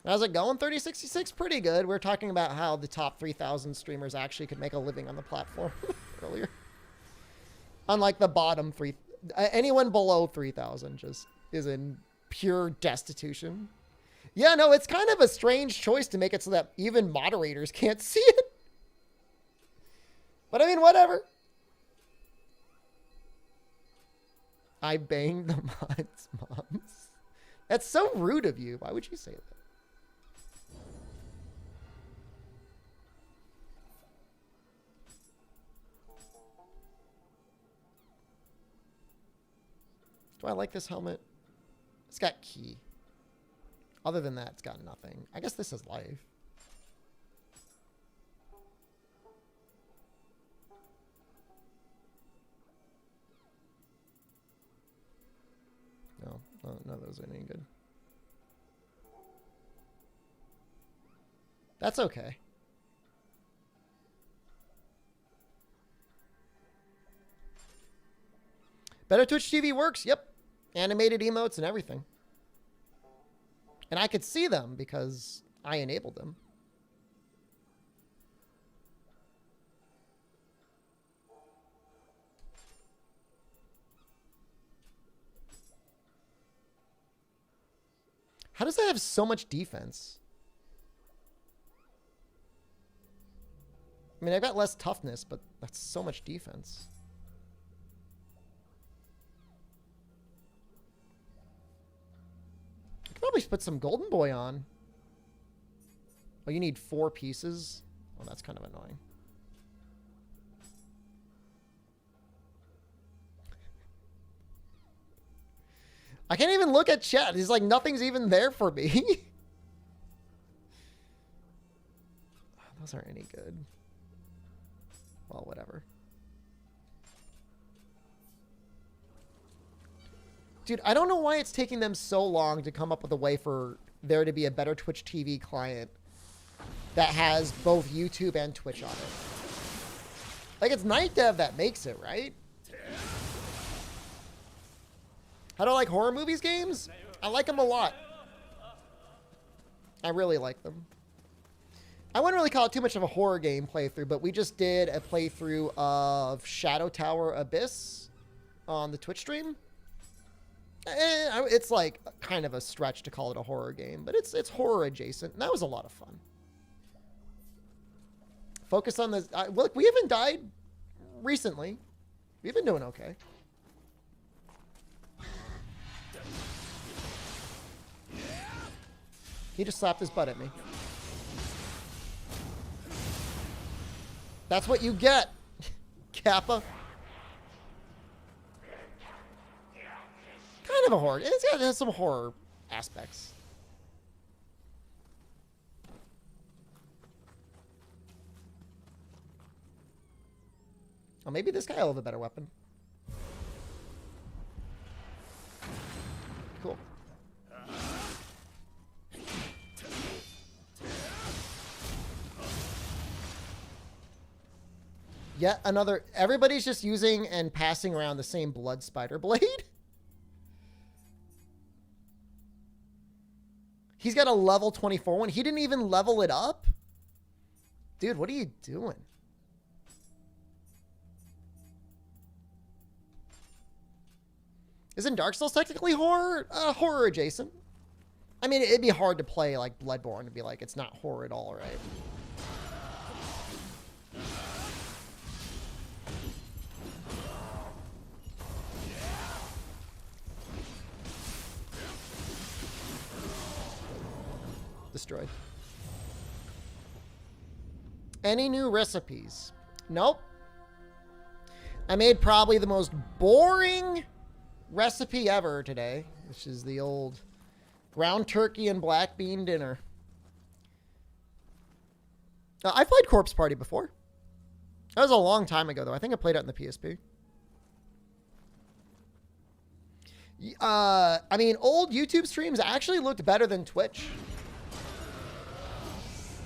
How's it going, 3066? Pretty good. We're talking about how the top 3,000 streamers actually could make a living on the platform earlier. Unlike the bottom three. Anyone below 3,000 just is in pure destitution. Yeah, no, it's kind of a strange choice to make it so that even moderators can't see it. But I mean, whatever. I banged the mods' moms. That's so rude of you. Why would you say that? Do I like this helmet? It's got key. Other than that, it's got nothing. I guess this is life. No, none of those are any good. That's okay. Better Twitch TV works. Yep. Animated emotes and everything. And I could see them because I enabled them. How does that have so much defense? I mean, I've got less toughness, but that's so much defense. I could probably put some Golden Boy on. Oh, you need 4 pieces? Oh, that's kind of annoying. I can't even look at chat. It's like nothing's even there for me. Those aren't any good. Well, whatever. Dude, I don't know why it's taking them so long to come up with a way for there to be a better Twitch TV client that has both YouTube and Twitch on it. Like, it's Night Dev that makes it, right? How do I like horror movies games? I like them a lot. I really like them. I wouldn't really call it too much of a horror game playthrough, but we just did a playthrough of Shadow Tower Abyss on the Twitch stream. It's like kind of a stretch to call it a horror game, but it's horror adjacent, and that was a lot of fun. Focus on this. Look, we haven't died recently. We've been doing okay. He just slapped his butt at me. That's what you get, Kappa. Kind of a horror. It has some horror aspects. Oh, maybe this guy will have a better weapon. Cool. Yet another. Everybody's just using and passing around the same blood spider blade. He's got a level 24 one. He didn't even level it up. Dude, what are you doing? Isn't Dark Souls technically horror? Horror adjacent. I mean, it'd be hard to play like Bloodborne and be like, it's not horror at all, right? Destroyed. Any new recipes? Nope. I made probably the most boring recipe ever today, which is the old ground turkey and black bean dinner. I played Corpse Party before. That was a long time ago, though. I think I played it on the PSP. I mean, old YouTube streams actually looked better than Twitch.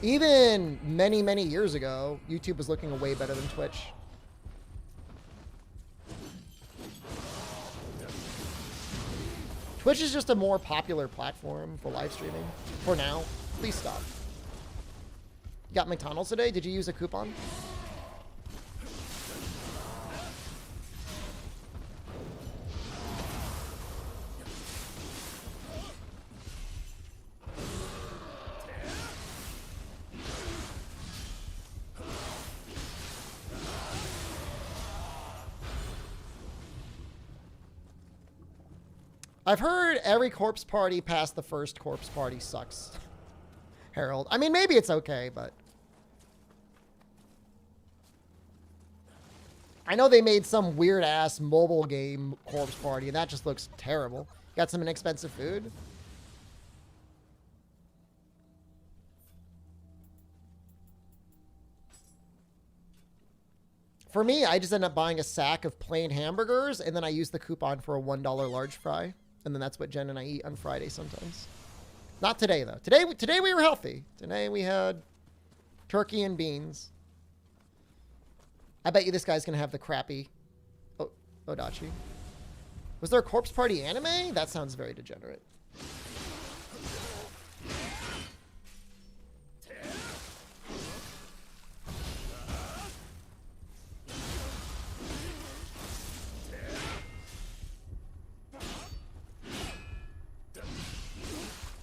Even many, many years ago, YouTube was looking way better than Twitch. Twitch is just a more popular platform for live streaming. For now. Please stop. You got McDonald's today? Did you use a coupon? I've heard every corpse party past the first corpse party sucks. Harold. I mean, maybe it's okay, but... I know they made some weird-ass mobile game corpse party, and that just looks terrible. Got some inexpensive food? For me, I just end up buying a sack of plain hamburgers, and then I use the coupon for a $1 large fry. And then that's what Jen and I eat on Friday sometimes. Not today, though. Today we were healthy. Today we had turkey and beans. I bet you this guy's going to have the crappy Odachi. Was there a corpse party anime? That sounds very degenerate.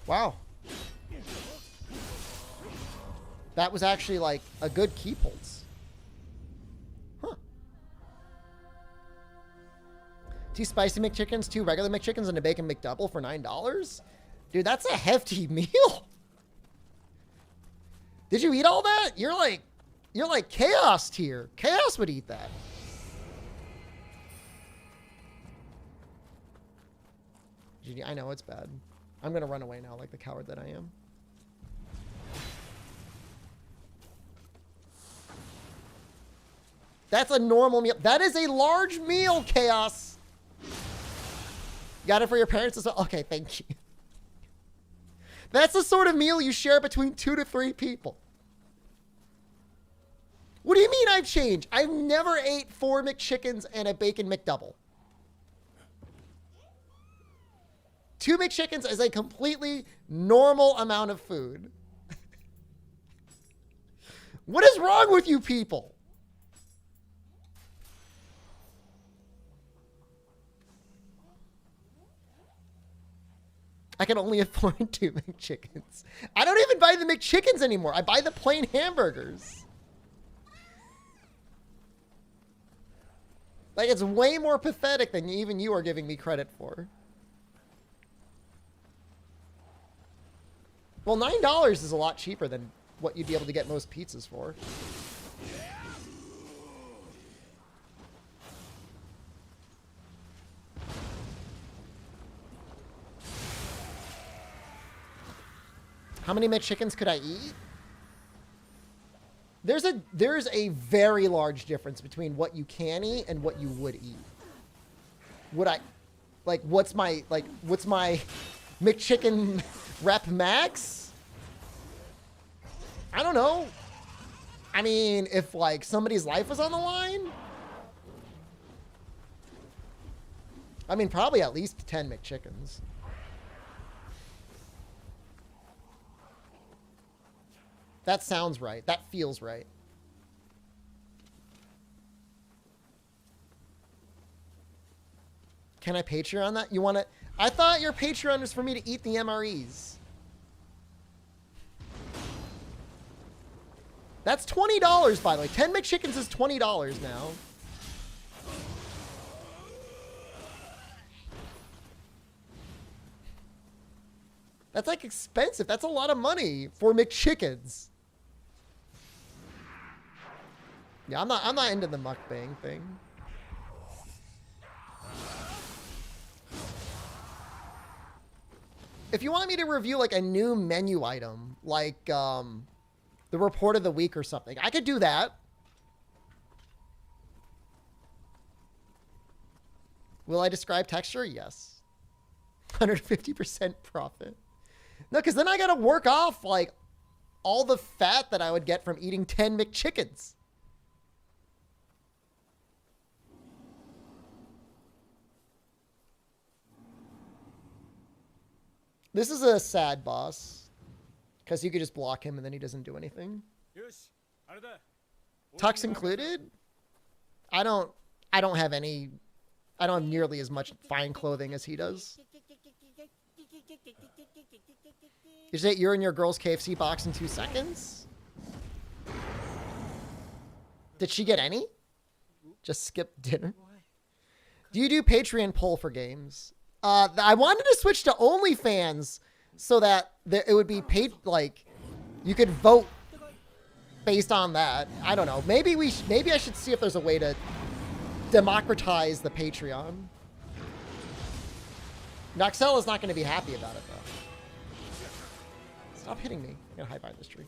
Wow. That was actually like a good key pulse. Huh. 2 spicy McChickens, 2 regular McChickens, and a bacon McDouble for $9? Dude, that's a hefty meal. Did you eat all that? You're like Chaos tier. Chaos would eat that. I know it's bad. I'm going to run away now like the coward that I am. That's a normal meal. That is a large meal, Chaos. Got it for your parents as well? Okay, thank you. That's the sort of meal you share between 2 to 3 people. What do you mean I've changed? I've never ate 4 McChickens and a bacon McDouble. 2 McChickens is a completely normal amount of food. What is wrong with you people? I can only afford 2 McChickens. I don't even buy the McChickens anymore. I buy the plain hamburgers. Like, it's way more pathetic than even you are giving me credit for. Well, $9 is a lot cheaper than what you'd be able to get most pizzas for. How many McChickens could I eat? There's a very large difference between what you can eat and what you would eat. Would I, like, what's my McChicken rep max? I don't know. I mean, if like somebody's life was on the line, I mean, probably at least 10 McChickens. That sounds right. That feels right. Can I Patreon that? You want to? I thought your Patreon was for me to eat the MREs. That's $20, by the way. 10 McChickens is $20 now. That's like expensive. That's a lot of money for McChickens. Yeah, I'm not into the mukbang thing. If you want me to review like a new menu item, like the The report of the week or something. I could do that. Will I describe texture? Yes. 150% profit. No, because then I got to work off, like, all the fat that I would get from eating 10 McChickens. This is a sad boss. Because you could just block him and then he doesn't do anything. Tux included? I don't have any... I don't have nearly as much fine clothing as he does. You say you're in your girl's KFC box in 2 seconds? Did she get any? Just skip dinner? Do you do Patreon poll for games? I wanted to switch to OnlyFans so that it would be paid, like, you could vote based on that. I don't know. Maybe I should see if there's a way to democratize the Patreon. Noxel is not going to be happy about it, though. Stop hitting me. I'm going to hide behind this tree.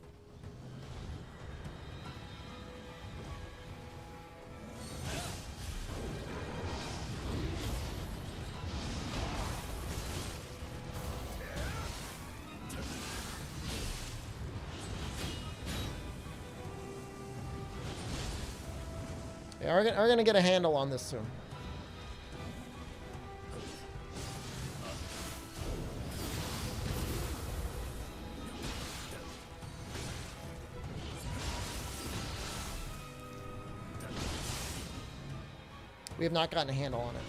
Yeah, we're going to get a handle on this soon. We have not gotten a handle on it.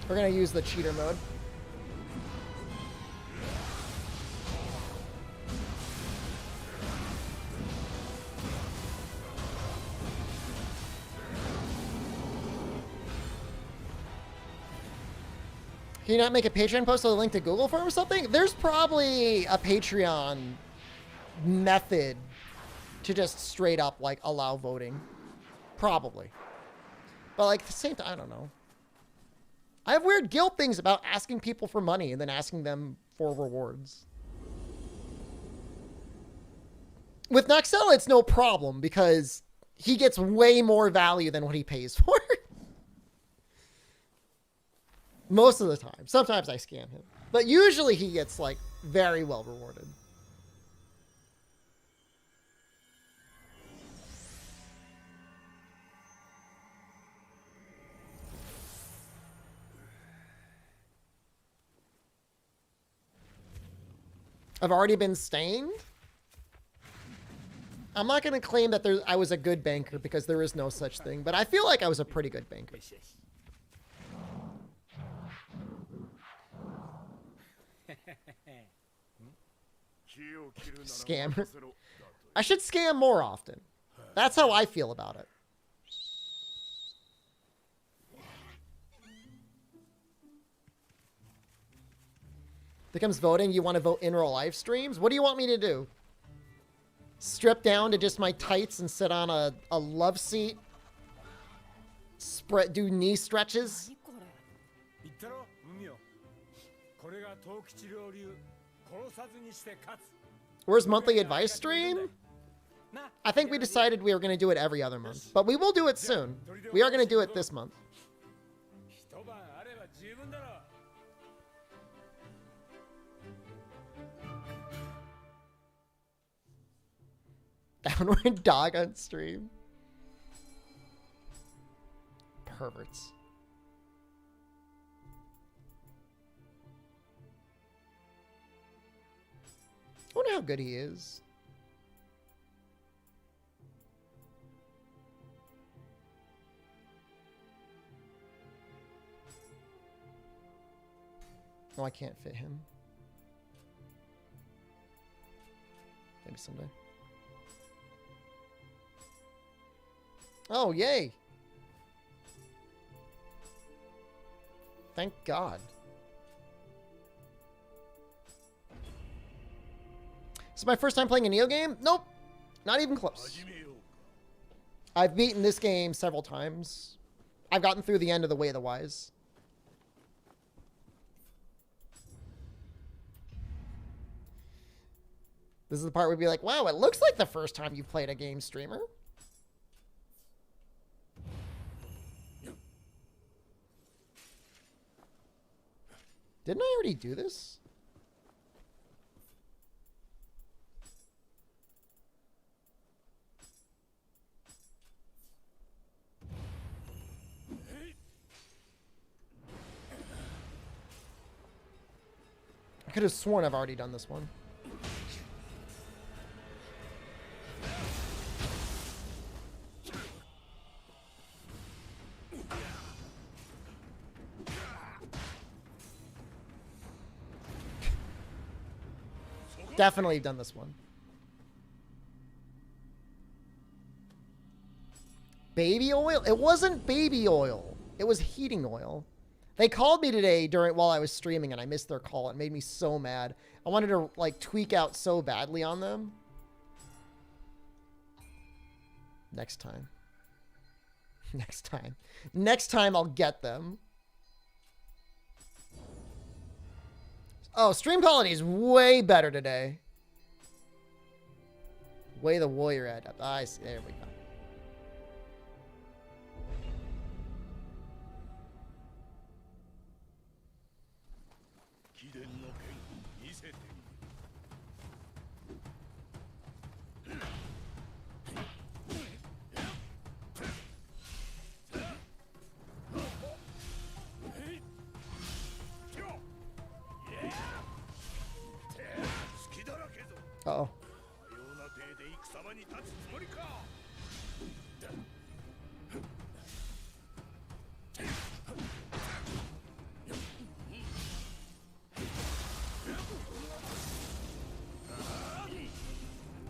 We're going to use the cheater mode. Can you not make a Patreon post with a link to Google form or something? There's probably a Patreon method to just straight up, like, allow voting. Probably. But, like, at the same time, I don't know. I have weird guilt things about asking people for money and then asking them for rewards. With Noxel, it's no problem because he gets way more value than what he pays for. Most of the time. Sometimes I scam him. But usually he gets, like, very well rewarded. I've already been stained? I'm not going to claim that I was a good banker because there is no such thing, but I feel like I was a pretty good banker. Scammer. I should scam more often. That's how I feel about it. Becomes voting. You want to vote in real live streams? What do you want me to do? Strip down to just my tights and sit on a love seat? Do knee stretches? Where's monthly advice stream? I think we decided we were going to do it every other month. But we will do it soon. We are going to do it this month. Downward dog on stream. Perverts. I wonder how good he is. Oh, I can't fit him. Maybe someday. Oh, yay. Thank God. This is my first time playing a Nioh game? Nope. Not even close. I've beaten this game several times. I've gotten through the end of The Way of the Wise. This is the part where we'd be like, wow, it looks like the first time you've played a game, streamer. Didn't I already do this? I could have sworn I've already done this one. Definitely done this one. Baby oil? It wasn't baby oil. It was heating oil. They called me today while I was streaming and I missed their call. It made me so mad. I wanted to like tweak out so badly on them. Next time. Next time. Next time I'll get them. Oh, stream quality is way better today. Way the warrior adept. I see. There we go. Uh-oh.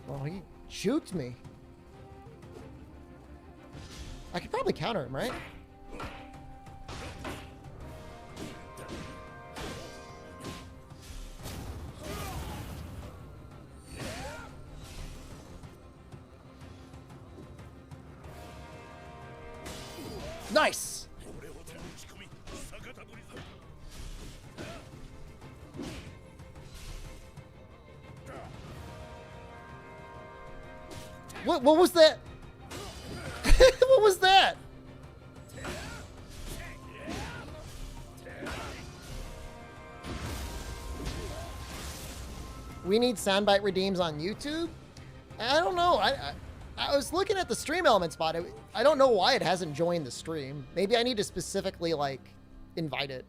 Well, he shoots me. I could probably counter him, right? Nice! What was that? What was that? We need soundbite redeems on YouTube? I don't know. I was looking at the stream element spot. I don't know why it hasn't joined the stream. Maybe I need to specifically, like, invite it.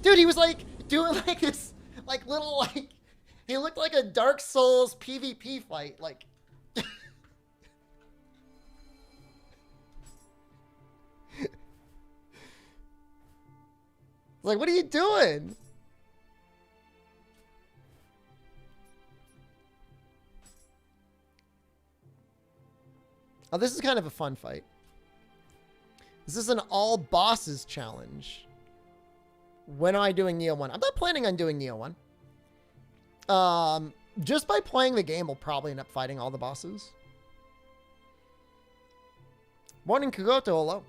Dude, he was, like, doing, like, this, like, little, like, he looked like a Dark Souls PvP fight. Like, like, what are you doing? Oh, this is kind of a fun fight. This is an all bosses challenge. When am I doing Nioh 1? I'm not planning on doing Nioh 1. Just by playing the game, we'll probably end up fighting all the bosses. Morning, Kugoto, hello.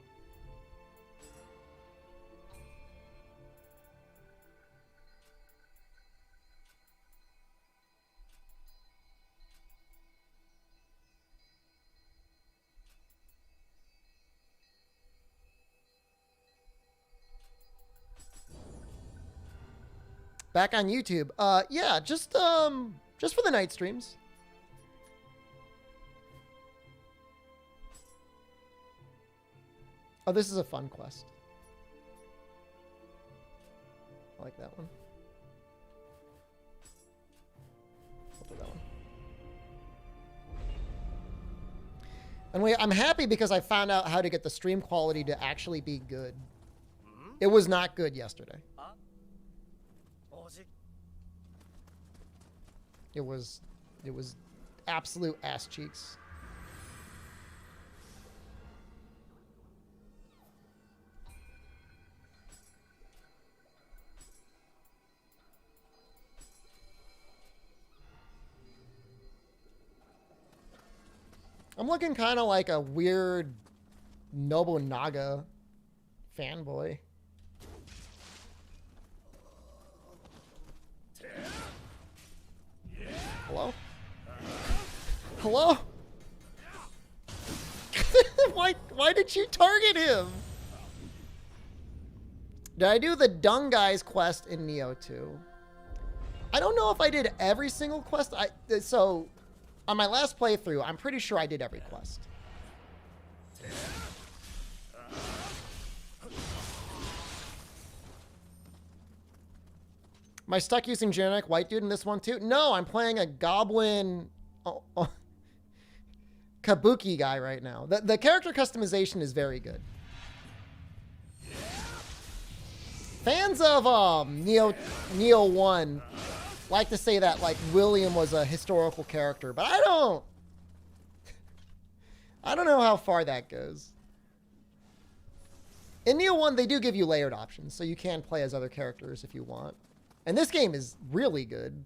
Back on YouTube. Yeah, just for the night streams. Oh, this is a fun quest. I like that one. I'll do that one. And I'm happy because I found out how to get the stream quality to actually be good. It was not good yesterday. It was absolute ass cheeks. I'm looking kind of like a weird Nobunaga fanboy. Hello? Hello? Why did you target him? Did I do the Dung Guys quest in Nioh 2? I don't know if I did every single quest. So, on my last playthrough, I'm pretty sure I did every quest. Am I stuck using generic white dude in this one too? No, I'm playing a goblin kabuki guy right now. The character customization is very good. Fans of Nioh 1 like to say that like William was a historical character, but I don't know how far that goes. In Nioh 1, they do give you layered options, so you can play as other characters if you want. And this game is really good.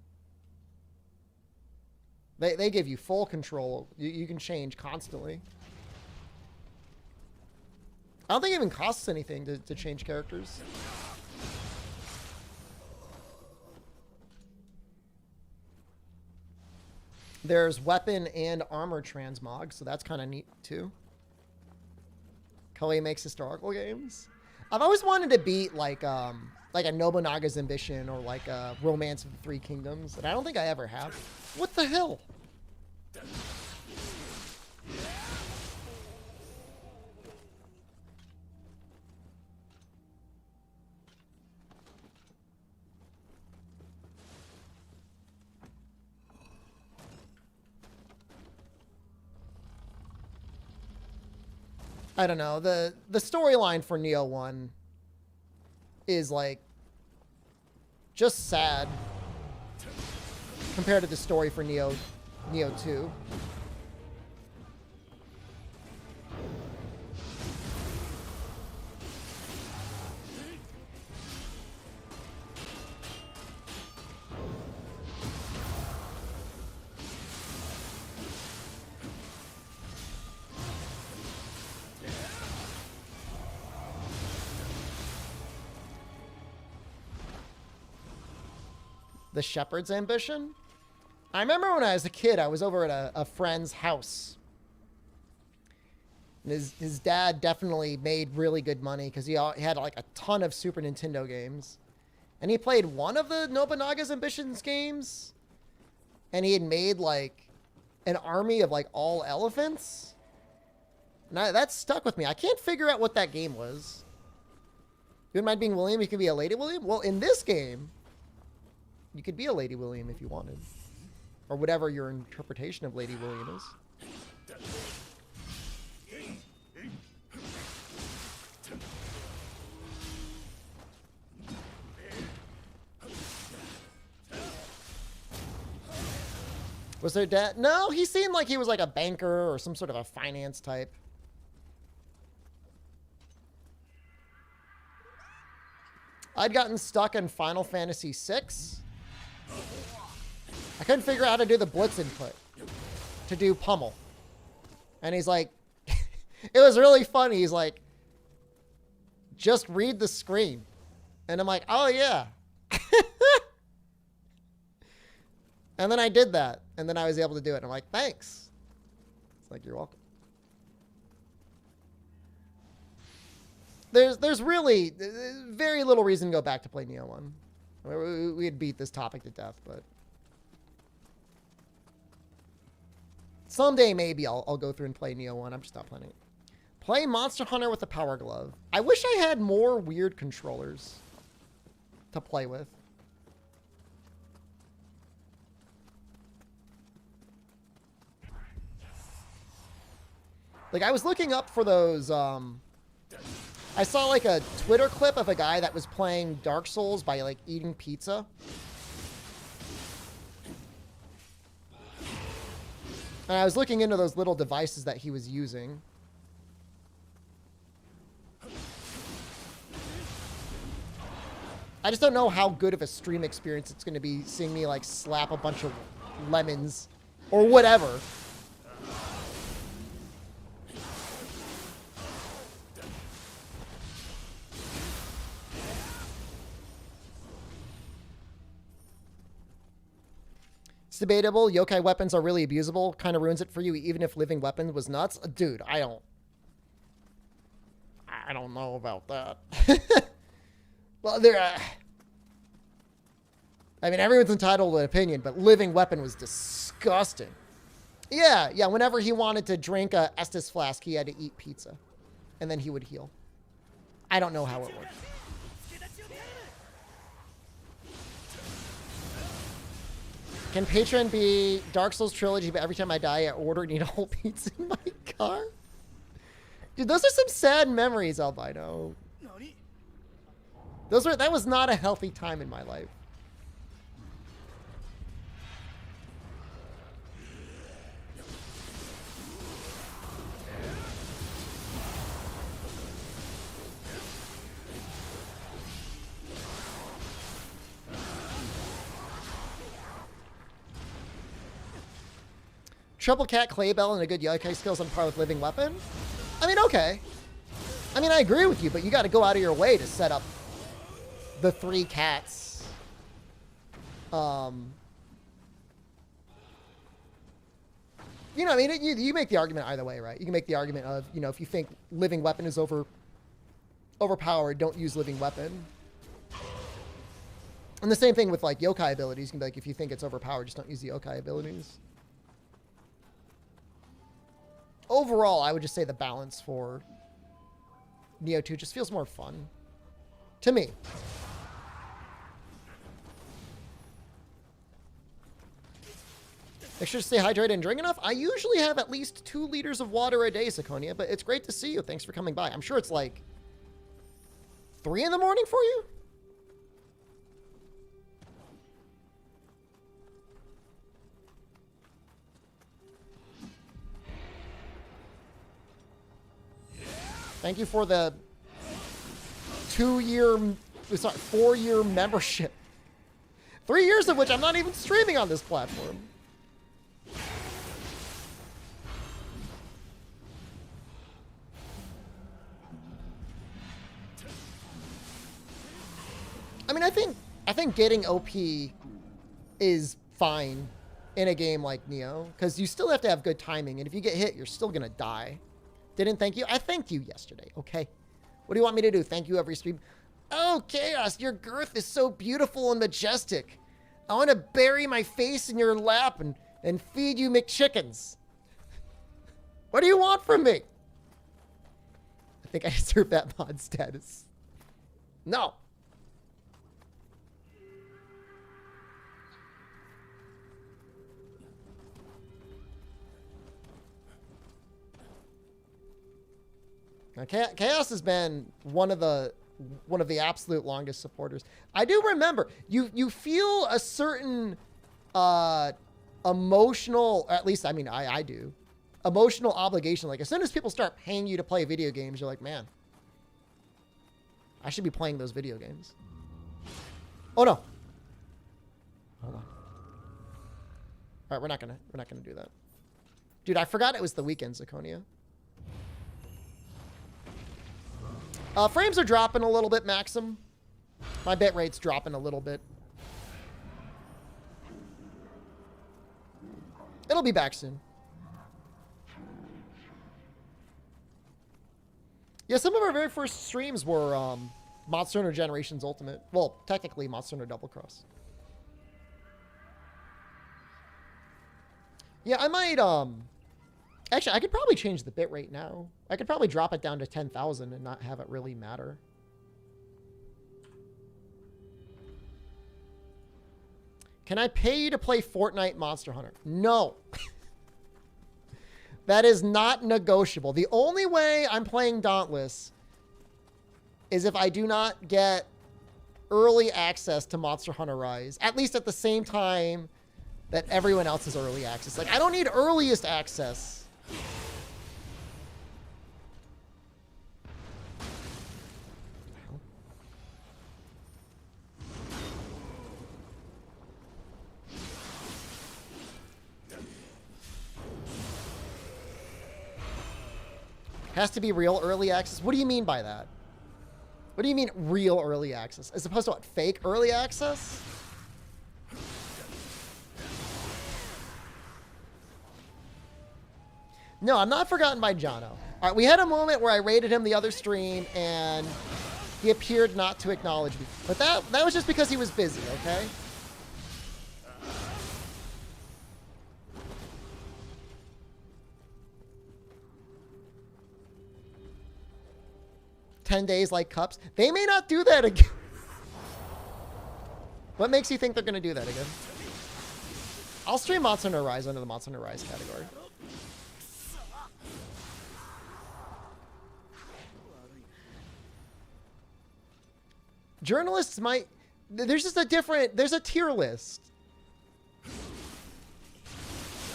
They give you full control. You can change constantly. I don't think it even costs anything to change characters. There's weapon and armor transmog, so that's kind of neat too. Koei makes historical games. I've always wanted to beat like a Nobunaga's Ambition or like a Romance of the Three Kingdoms, and I don't think I ever have. What the hell? I don't know. The storyline for Nioh 1 is like just sad compared to the story for Nioh 2. The Shepherd's Ambition? I remember when I was a kid, I was over at a friend's house. And his dad definitely made really good money because he had like a ton of Super Nintendo games. And he played one of the Nobunaga's Ambitions games. And he had made like an army of like all elephants. And that stuck with me. I can't figure out what that game was. You wouldn't mind being William? You could be a Lady William? Well, in this game, you could be a Lady William if you wanted. Or whatever your interpretation of Lady William is. Was their dad? No, he seemed like he was like a banker or some sort of a finance type. I'd gotten stuck in Final Fantasy VI. I couldn't figure out how to do the blitz input to do pummel. And he's like, it was really funny. He's like, just read the screen. And I'm like, oh yeah. And then I did that. And then I was able to do it. And I'm like, thanks. It's like, you're welcome. There's really very little reason to go back to play Nioh 1. We had beat this topic to death, but someday maybe I'll go through and play Nioh 1. I'm just not playing it. Play Monster Hunter with a Power Glove. I wish I had more weird controllers to play with. Like, I was looking up for those, I saw, like, a Twitter clip of a guy that was playing Dark Souls by, like, eating pizza. And I was looking into those little devices that he was using. I just don't know how good of a stream experience it's going to be seeing me, like, slap a bunch of lemons or whatever It's debatable. Yokai weapons are really abusable. Kind of ruins it for you, even if living weapon was nuts. Dude, I don't know about that. Well, I mean, everyone's entitled to an opinion, but living weapon was disgusting. Yeah. Whenever he wanted to drink a Estus flask, he had to eat pizza, and then he would heal. I don't know how it worked. Can Patreon be Dark Souls trilogy, but every time I die, I order and eat a whole pizza in my car? Dude, those are some sad memories, Albino. That was not a healthy time in my life. Triple Cat Claybell and a good Yokai skills on par with living weapon? I mean, okay. I mean, I agree with you, but you got to go out of your way to set up the 3 cats. You know, I mean, you make the argument either way, right? You can make the argument of, you know, if you think living weapon is overpowered, don't use living weapon. And the same thing with, like, yokai abilities. You can be like, if you think it's overpowered, just don't use the yokai abilities. Overall, I would just say the balance for Nioh 2 just feels more fun. To me. Make sure to stay hydrated and drink enough. I usually have at least 2 liters of water a day, Sakonia, but it's great to see you. Thanks for coming by. I'm sure it's like 3 in the morning for you? Thank you for the 4-year membership. 3 years of which I'm not even streaming on this platform. I mean, I think getting OP is fine in a game like Nioh, because you still have to have good timing, and if you get hit, you're still gonna die. Didn't thank you? I thanked you yesterday, okay? What do you want me to do? Thank you every stream? Oh, Chaos, your girth is so beautiful and majestic. I want to bury my face in your lap and feed you McChickens. What do you want from me? I think I deserve that mod status. No. Now, Chaos has been one of the absolute longest supporters. I do remember you feel a certain emotional, at least I mean I do, emotional obligation. Like as soon as people start paying you to play video games, you're like, man, I should be playing those video games. Oh no. Hold on. All right, we're not gonna do that, dude. I forgot it was the weekend, Zaconia. Frames are dropping a little bit, Maxim. My bit rate's dropping a little bit. It'll be back soon. Yeah, some of our very first streams were Monster Hunter Generations Ultimate. Well, technically Monster Hunter Double Cross. Yeah, I might actually, I could probably change the bitrate now. I could probably drop it down to 10,000 and not have it really matter. Can I pay you to play Fortnite Monster Hunter? No. That is not negotiable. The only way I'm playing Dauntless is if I do not get early access to Monster Hunter Rise, at least at the same time that everyone else has early access. Like, I don't need earliest access. Has to be real early access? What do you mean by that? What do you mean real early access? As opposed to what, fake early access? No, I'm not forgotten by Jono. All right, we had a moment where I raided him the other stream, and he appeared not to acknowledge me. But that was just because he was busy, okay? "10 days like cups." They may not do that again. What makes you think they're going to do that again? I'll stream Monster Hunter Rise under the Monster Hunter Rise category. Journalists might... There's just a different... There's a tier list.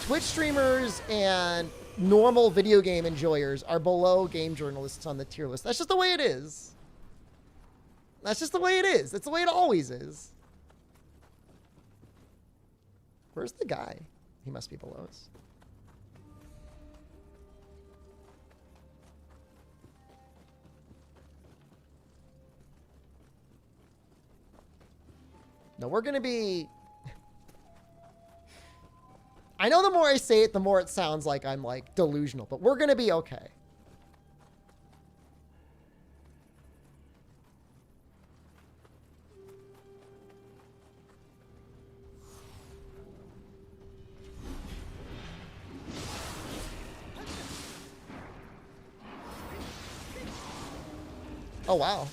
Twitch streamers and normal video game enjoyers are below game journalists on the tier list. That's just the way it is. That's just the way it is. That's the way it always is. Where's the guy? He must be below us. No, we're going to be... I know the more I say it, the more it sounds like I'm, like, delusional. But we're going to be okay. Oh, wow.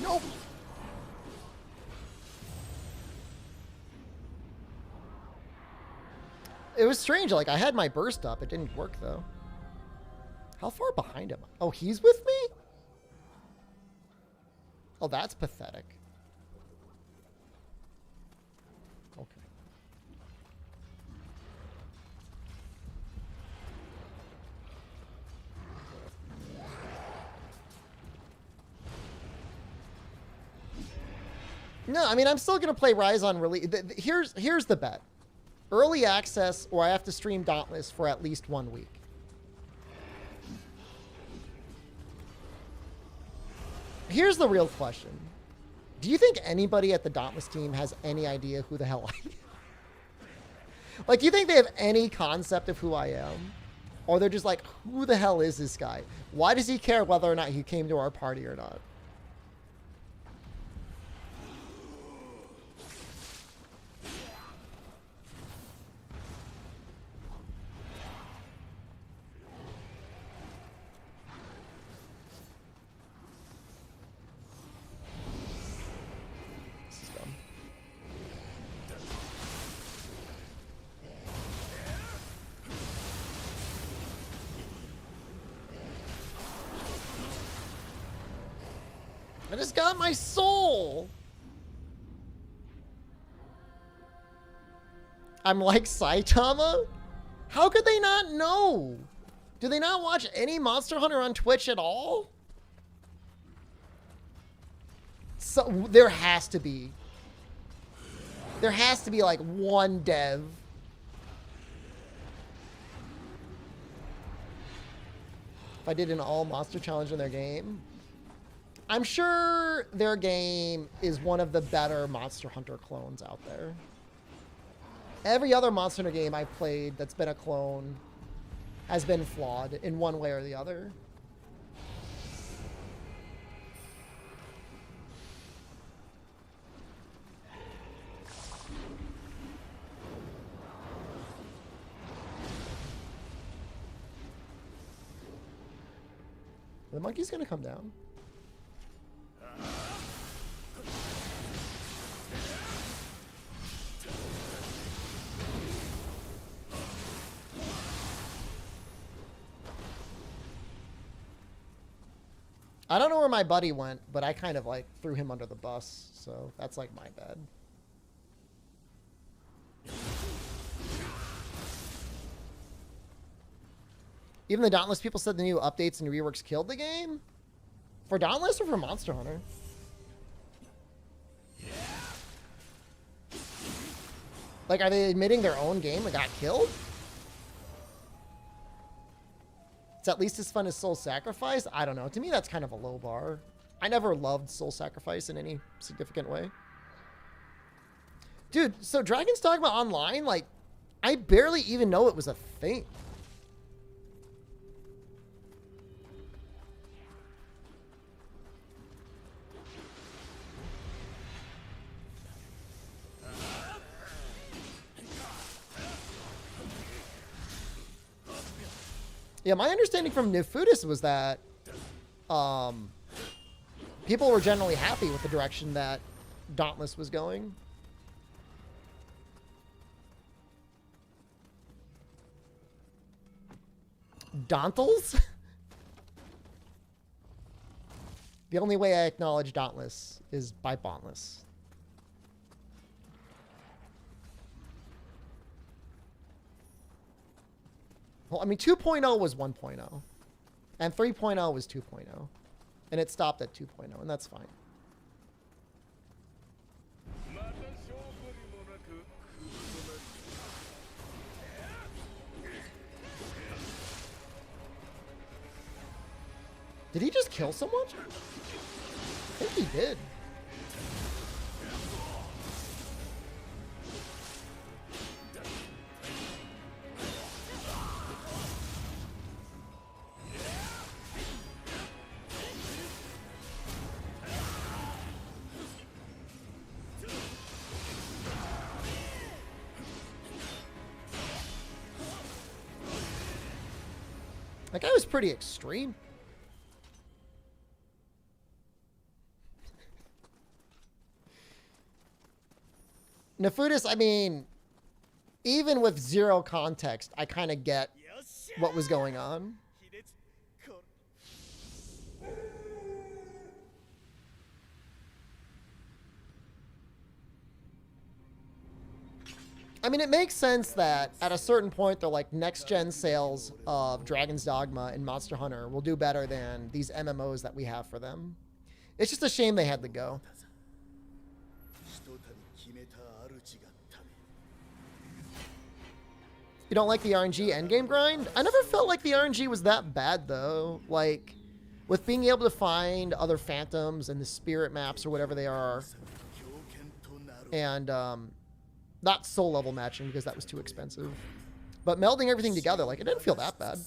Nope. It was strange. Like, I had my burst up. It didn't work, though. How far behind him? Oh, he's with me? Oh, that's pathetic. Okay. No, I mean, I'm still going to play Rise on release. Here's the bet. Early access, or I have to stream Dauntless for at least 1 week. Here's the real question. Do you think anybody at the Dauntless team has any idea who the hell I am? Like, do you think they have any concept of who I am? Or they're just like, who the hell is this guy? Why does he care whether or not he came to our party or not? I just got my soul. I'm like Saitama? How could they not know? Do they not watch any Monster Hunter on Twitch at all? So there has to be. There has to be like one dev. If I did an all monster challenge in their game. I'm sure their game is one of the better Monster Hunter clones out there. Every other Monster Hunter game I've played that's been a clone has been flawed in one way or the other. The monkey's gonna come down. I don't know where my buddy went, but I kind of like threw him under the bus, so that's like my bad. Even the Dauntless people said the new updates and reworks killed the game? For Dauntless or for Monster Hunter? Like, are they admitting their own game that got killed? It's at least as fun as Soul Sacrifice. I don't know. To me, that's kind of a low bar. I never loved Soul Sacrifice in any significant way. Dude, so Dragon's Dogma Online, like, I barely even know it was a thing. Yeah, my understanding from Nefudis was that people were generally happy with the direction that Dauntless was going. Dauntles? The only way I acknowledge Dauntless is by Dauntless. Well, I mean, 2.0 was 1.0. And 3.0 was 2.0. And it stopped at 2.0, and that's fine. Did he just kill someone? I think he did. That guy was pretty extreme. Nefudis, I mean, even with zero context, I kind of get what was going on. I mean, it makes sense that at a certain point, they're like, next-gen sales of Dragon's Dogma and Monster Hunter will do better than these MMOs that we have for them. It's just a shame they had to go. You don't like the RNG endgame grind? I never felt like the RNG was that bad, though. Like, with being able to find other phantoms and the spirit maps or whatever they are, and not soul level matching because that was too expensive, but melding everything together, like, it didn't feel that bad.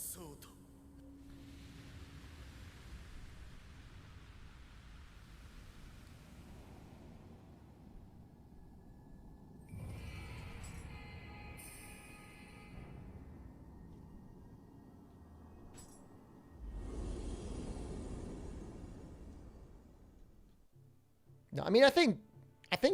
No, I mean, I think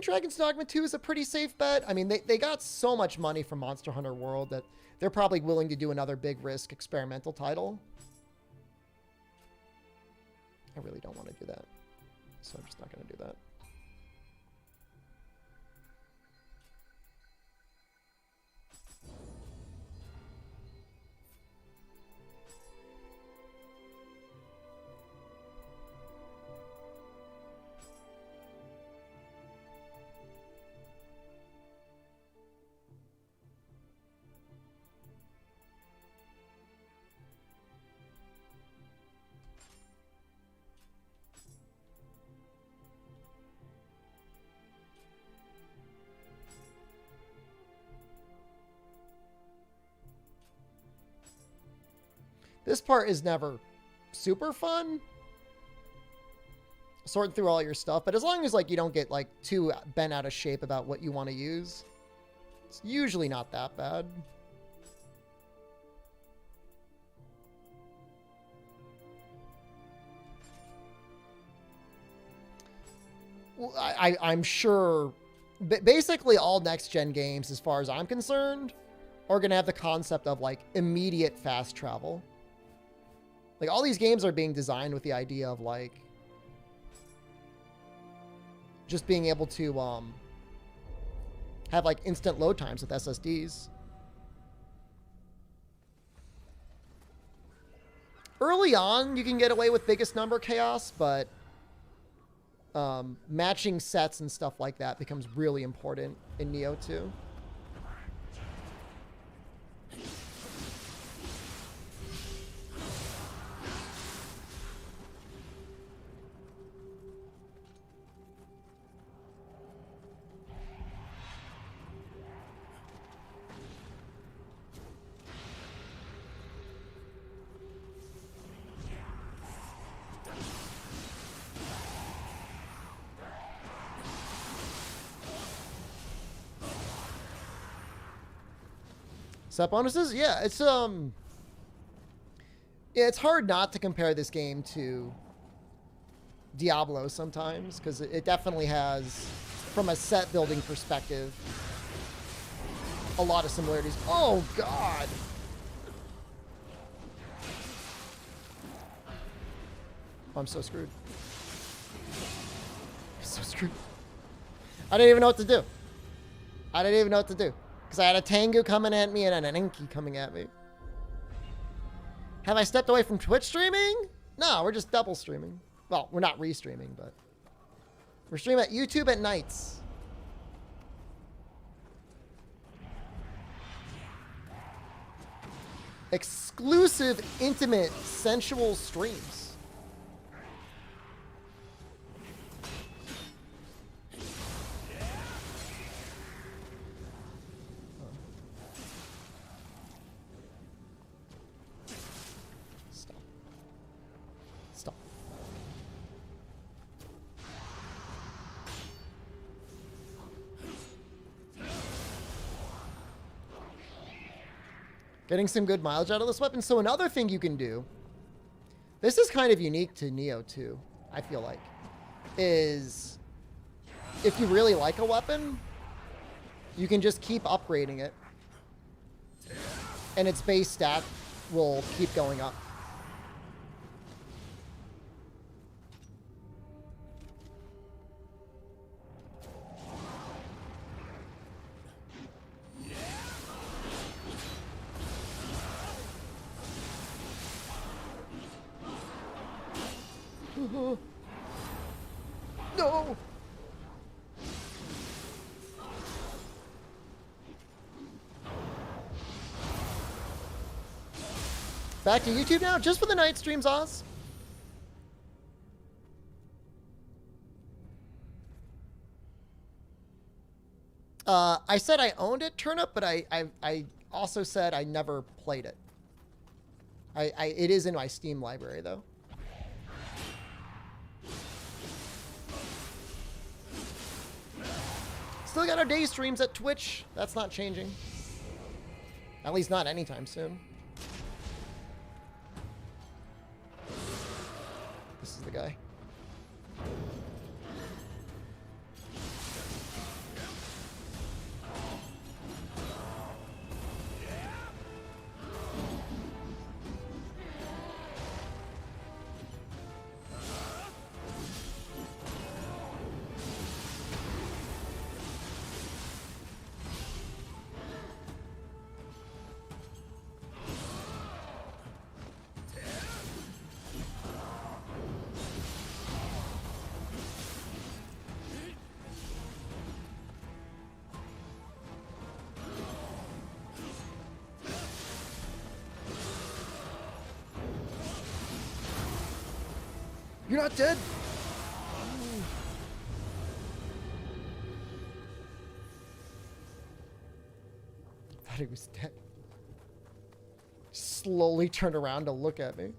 Dragon's Dogma 2 is a pretty safe bet. I mean, they got so much money from Monster Hunter World that they're probably willing to do another big risk experimental title. I really don't want to do that, so I'm just not going to do that. This part is never super fun, sorting through all your stuff, but as long as, like, you don't get, like, too bent out of shape about what you want to use, it's usually not that bad. Well, I'm sure basically all next-gen games, as far as I'm concerned, are going to have the concept of, like, immediate fast travel. Like, all these games are being designed with the idea of, like, just being able to have, like, instant load times with SSDs. Early on, you can get away with biggest number chaos, but matching sets and stuff like that becomes really important in Nioh 2. Set bonuses? Yeah, it's hard not to compare this game to Diablo sometimes, because it definitely has, from a set building perspective, a lot of similarities. Oh, God. Oh, I'm so screwed. I'm so screwed. I didn't even know what to do. I didn't even know what to do. Because I had a Tengu coming at me and an Enki coming at me. Have I stepped away from Twitch streaming? No, we're just double streaming. Well, we're not restreaming, but we're streaming at YouTube at nights. Exclusive, intimate, sensual streams. Stop. Getting some good mileage out of this weapon. So another thing you can do, this is kind of unique to Nioh too, I feel like, is if you really like a weapon, you can just keep upgrading it and its base stat will keep going up. No! Back to YouTube now, just for the night streams, Oz. I said I owned it, Turnip, but I also said I never played it. It is in my Steam library, though. Still got our day streams at Twitch. That's not changing. At least not anytime soon. This is the guy. You're not dead? I thought he was dead. Slowly turned around to look at me.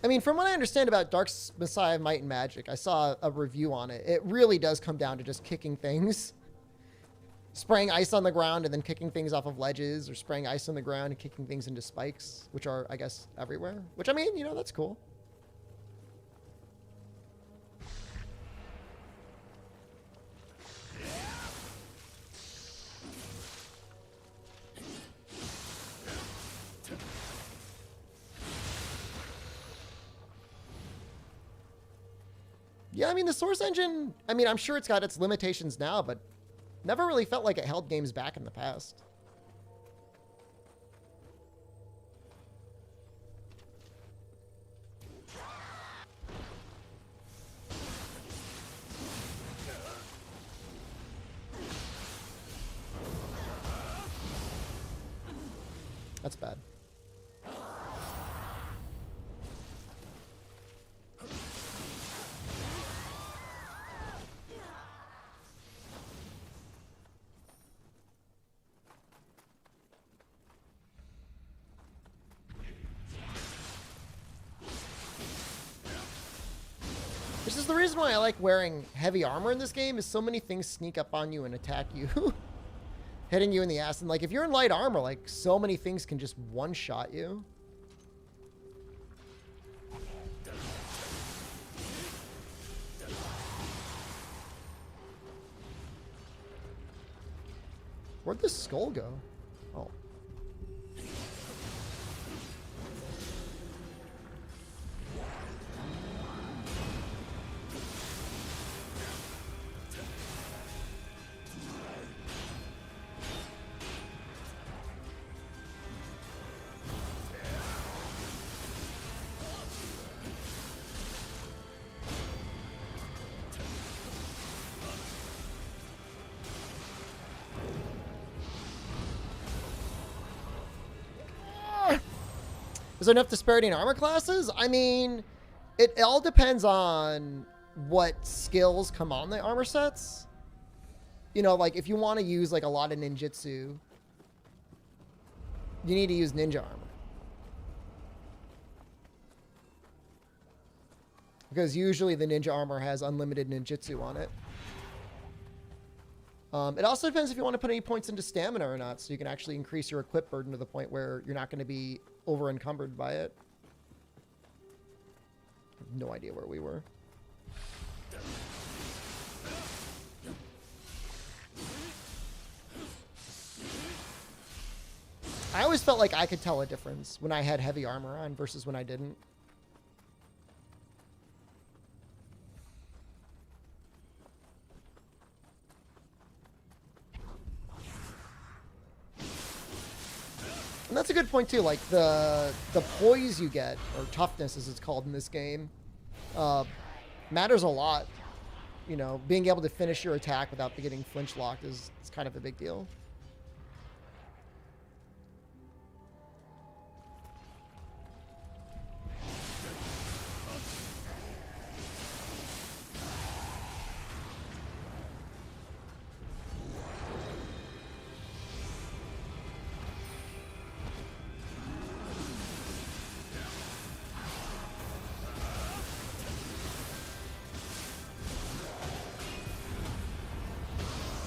I mean, from what I understand about Dark Messiah Might and Magic, I saw a review on it. It really does come down to just kicking things. Spraying ice on the ground and then kicking things off of ledges, or spraying ice on the ground and kicking things into spikes, which are, I guess, everywhere. Which, I mean, you know, that's cool. Yeah, I mean, the Source engine, I mean, I'm sure it's got its limitations now, but never really felt like it held games back in the past. That's bad. Which is the reason why I like wearing heavy armor in this game, is so many things sneak up on you and attack you. Hitting you in the ass. And like, if you're in light armor, like, so many things can just one-shot you. Where'd this skull go? Oh. Is there enough disparity in armor classes? I mean, it all depends on what skills come on the armor sets. You know, like, if you want to use, like, a lot of ninjutsu, you need to use ninja armor. Because usually the ninja armor has unlimited ninjutsu on it. It also depends if you want to put any points into stamina or not, so you can actually increase your equip burden to the point where you're not going to be over encumbered by it. I have no idea where we were. I always felt like I could tell a difference when I had heavy armor on versus when I didn't. And that's a good point too. Like the poise you get, or toughness as it's called in this game, matters a lot. You know, being able to finish your attack without getting flinch locked is kind of a big deal.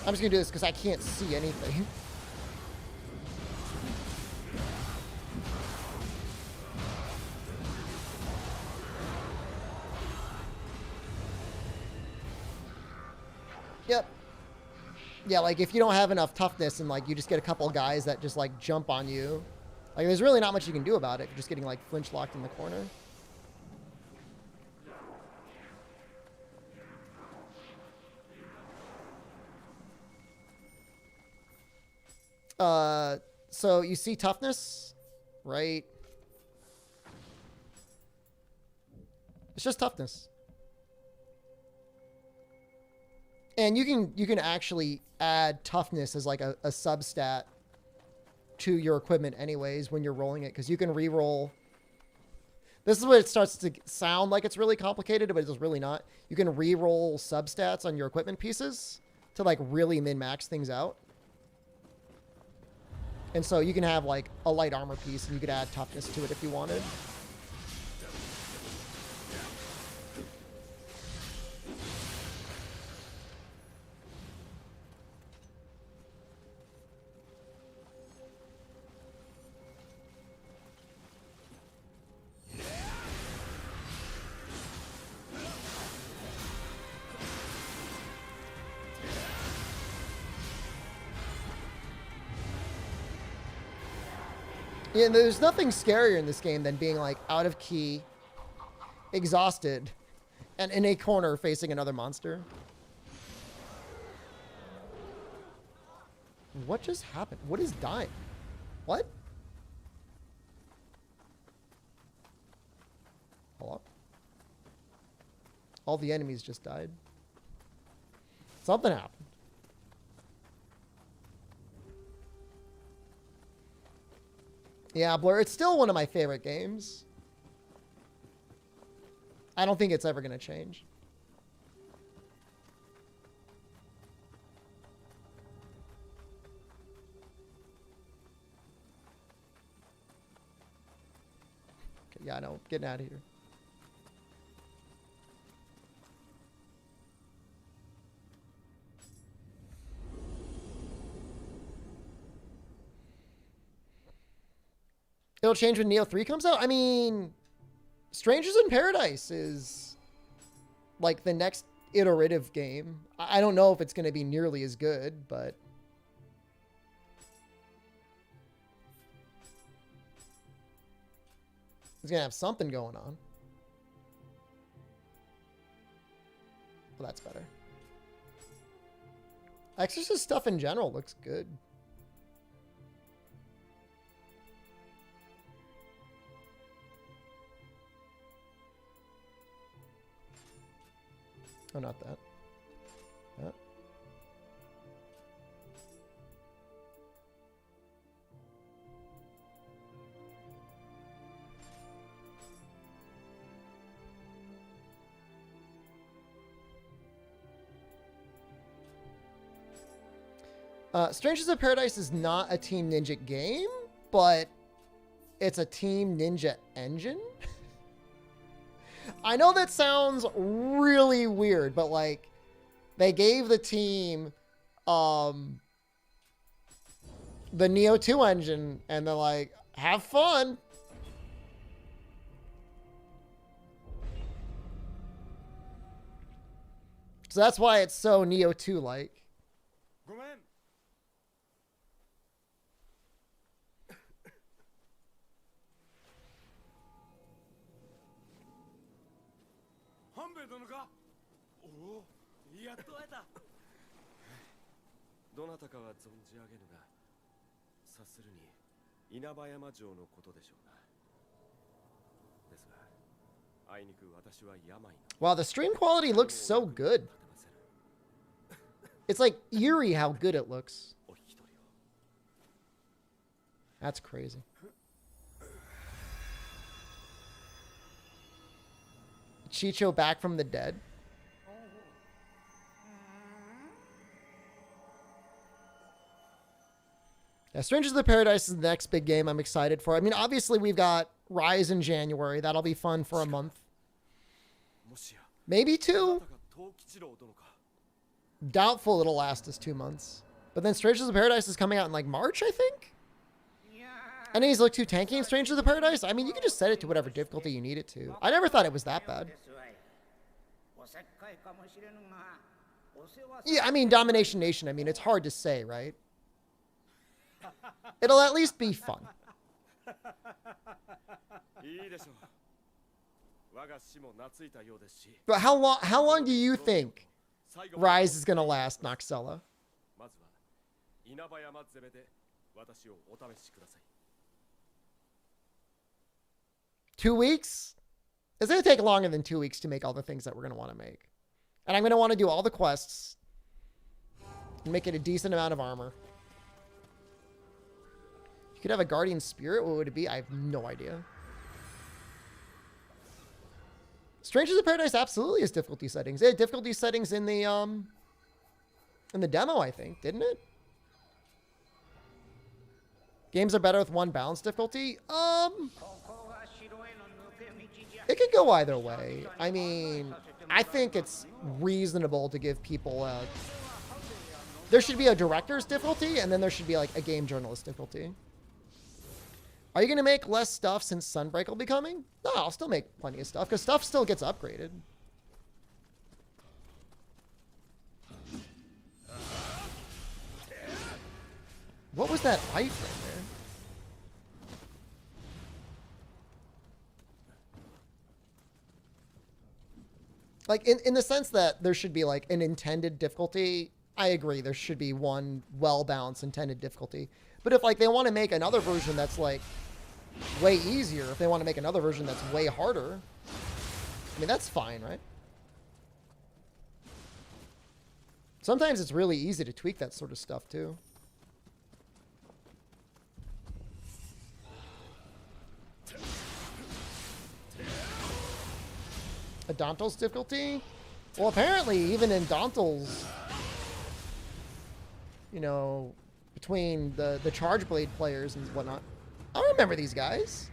I'm just going to do this because I can't see anything. Yep. Yeah, like if you don't have enough toughness and like you just get a couple guys that just like jump on you, like there's really not much you can do about it. You're just getting like flinch locked in the corner. So you see toughness, right? It's just toughness. And you can actually add toughness as like a substat to your equipment anyways when you're rolling it, because you can re-roll. This is where it starts to sound like it's really complicated, but it's really not. You can re-roll substats on your equipment pieces to like really min-max things out. And so you can have like a light armor piece and you could add toughness to it if you wanted. Yeah, there's nothing scarier in this game than being like out of key, exhausted, and in a corner facing another monster. What just happened? What is dying? What? Hello? All the enemies just died. Something happened. Yeah, Blur, it's still one of my favorite games. I don't think it's ever going to change. Okay, yeah, I know. Getting out of here. It'll change when Nioh 3 comes out? I mean, Strangers in Paradise is like the next iterative game. I don't know if it's going to be nearly as good, but it's going to have something going on. Well, that's better. Exorcist stuff in general looks good. Oh, not that. That. Strangers in Paradise is not a Team Ninja game, but it's a Team Ninja engine. I know that sounds really weird, but like they gave the team the Nioh 2 engine and they're like, have fun. So that's why it's so Nioh 2 like. Wow, the stream quality looks so good. It's like eerie how good it looks. That's crazy. Chicho back from the dead. Yeah, Strangers of Paradise is the next big game I'm excited for. I mean, obviously we've got Rise in January. That'll be fun for a month. Maybe 2. Doubtful it'll last us 2 months. But then Strangers of Paradise is coming out in like March, I think? Enemies look too tanky in Strangers of Paradise? I mean, you can just set it to whatever difficulty you need it to. I never thought it was that bad. Yeah, I mean, Domination Nation, I mean, it's hard to say, right? It'll at least be fun. But how long do you think Rise is going to last, Noxella? 2 weeks? It's going to take longer than 2 weeks to make all the things that we're going to want to make. And I'm going to want to do all the quests and make it a decent amount of armor. You could have a guardian spirit. What would it be? I have no idea. Strangers of Paradise absolutely has difficulty settings. It had difficulty settings in the demo, I think, didn't it? Games are better with one balanced difficulty. It could go either way. I mean, I think it's reasonable to give people there should be a director's difficulty, and then there should be like a game journalist difficulty. Are you going to make less stuff since Sunbreak will be coming? No, I'll still make plenty of stuff, because stuff still gets upgraded. What was that fight right there? Like, in the sense that there should be, like, an intended difficulty, I agree. There should be one well-balanced intended difficulty. But if, like, they want to make another version that's, like, way easier, if they want to make another version that's way harder, I mean, that's fine, right? Sometimes it's really easy to tweak that sort of stuff, too. A Dantel's difficulty? Well, apparently, even in Dantel's, you know, between the Charge Blade players and whatnot, I don't remember these guys.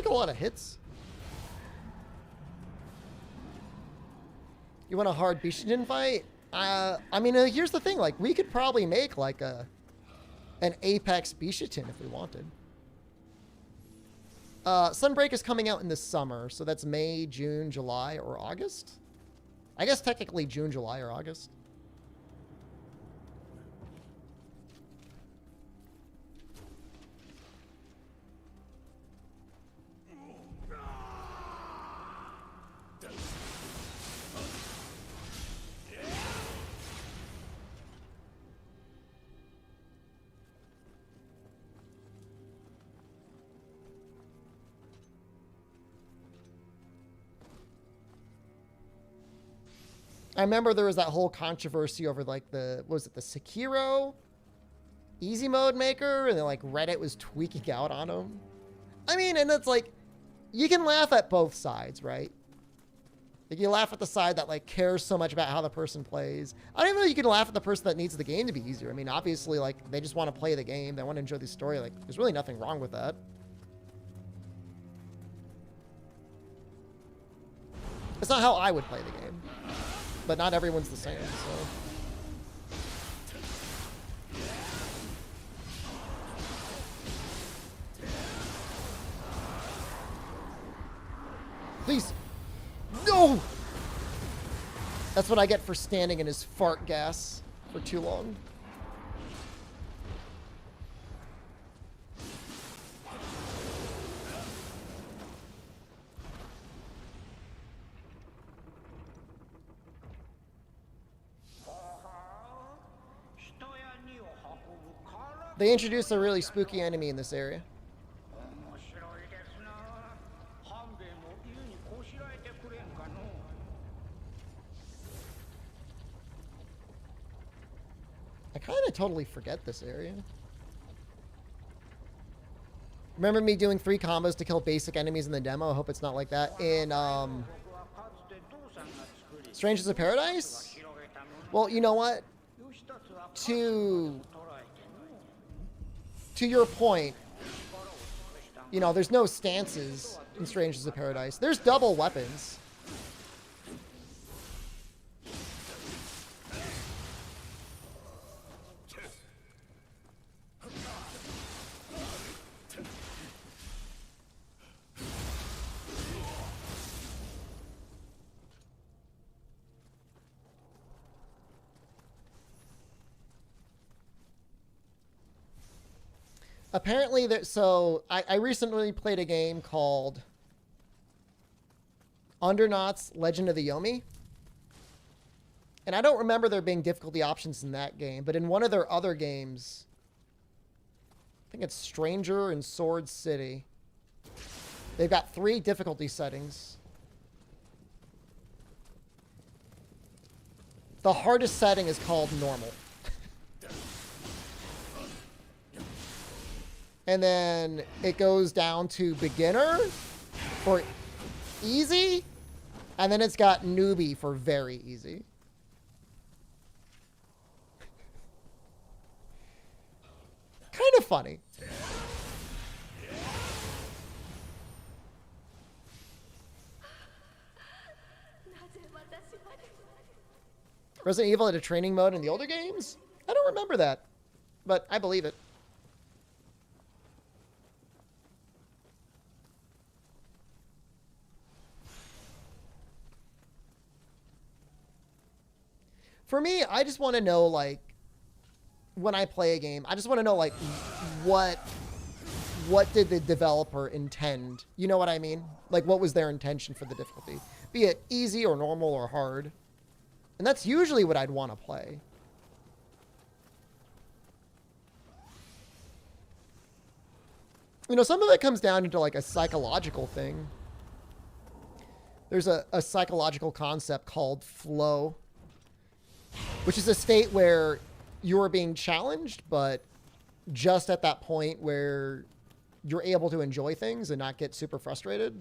took a lot of hits. You want a hard Bishitin fight? I mean, here's the thing. Like, we could probably make, like, an Apex Bishitin if we wanted. Sunbreak is coming out in the summer, so that's May, June, July, or August? I guess technically June, July, or August. I remember there was that whole controversy over, like, what was it the Sekiro easy mode maker? And then, like, Reddit was tweaking out on him. I mean, and it's like, you can laugh at both sides, right? Like, you laugh at the side that, like, cares so much about how the person plays. I don't even know if you can laugh at the person that needs the game to be easier. I mean, obviously, like, they just want to play the game. They want to enjoy the story. Like, there's really nothing wrong with that. It's not how I would play the game. But not everyone's the same, so. Please. No! That's what I get for standing in his fart gas for too long. They introduced a really spooky enemy in this area. I kind of totally forget this area. Remember me doing 3 combos to kill basic enemies in the demo? I hope it's not like that. In Strangers of Paradise? Well, you know what? To your point, you know, there's no stances in Strangers of Paradise. There's double weapons. Apparently, so I recently played a game called Undernaut's Legend of the Yomi. And I don't remember there being difficulty options in that game, but in one of their other games, I think it's Stranger and Sword City, they've got 3 difficulty settings. The hardest setting is called normal. And then it goes down to beginner for easy. And then it's got newbie for very easy. Kind of funny. Resident Evil had a training mode in the older games? I don't remember that, but I believe it. For me, I just want to know, like, when I play a game, I just want to know, like, what did the developer intend? You know what I mean? Like, what was their intention for the difficulty? Be it easy or normal or hard. And that's usually what I'd want to play. You know, some of it comes down into, like, a psychological thing. There's a psychological concept called flow, which is a state where you're being challenged, but just at that point where you're able to enjoy things and not get super frustrated.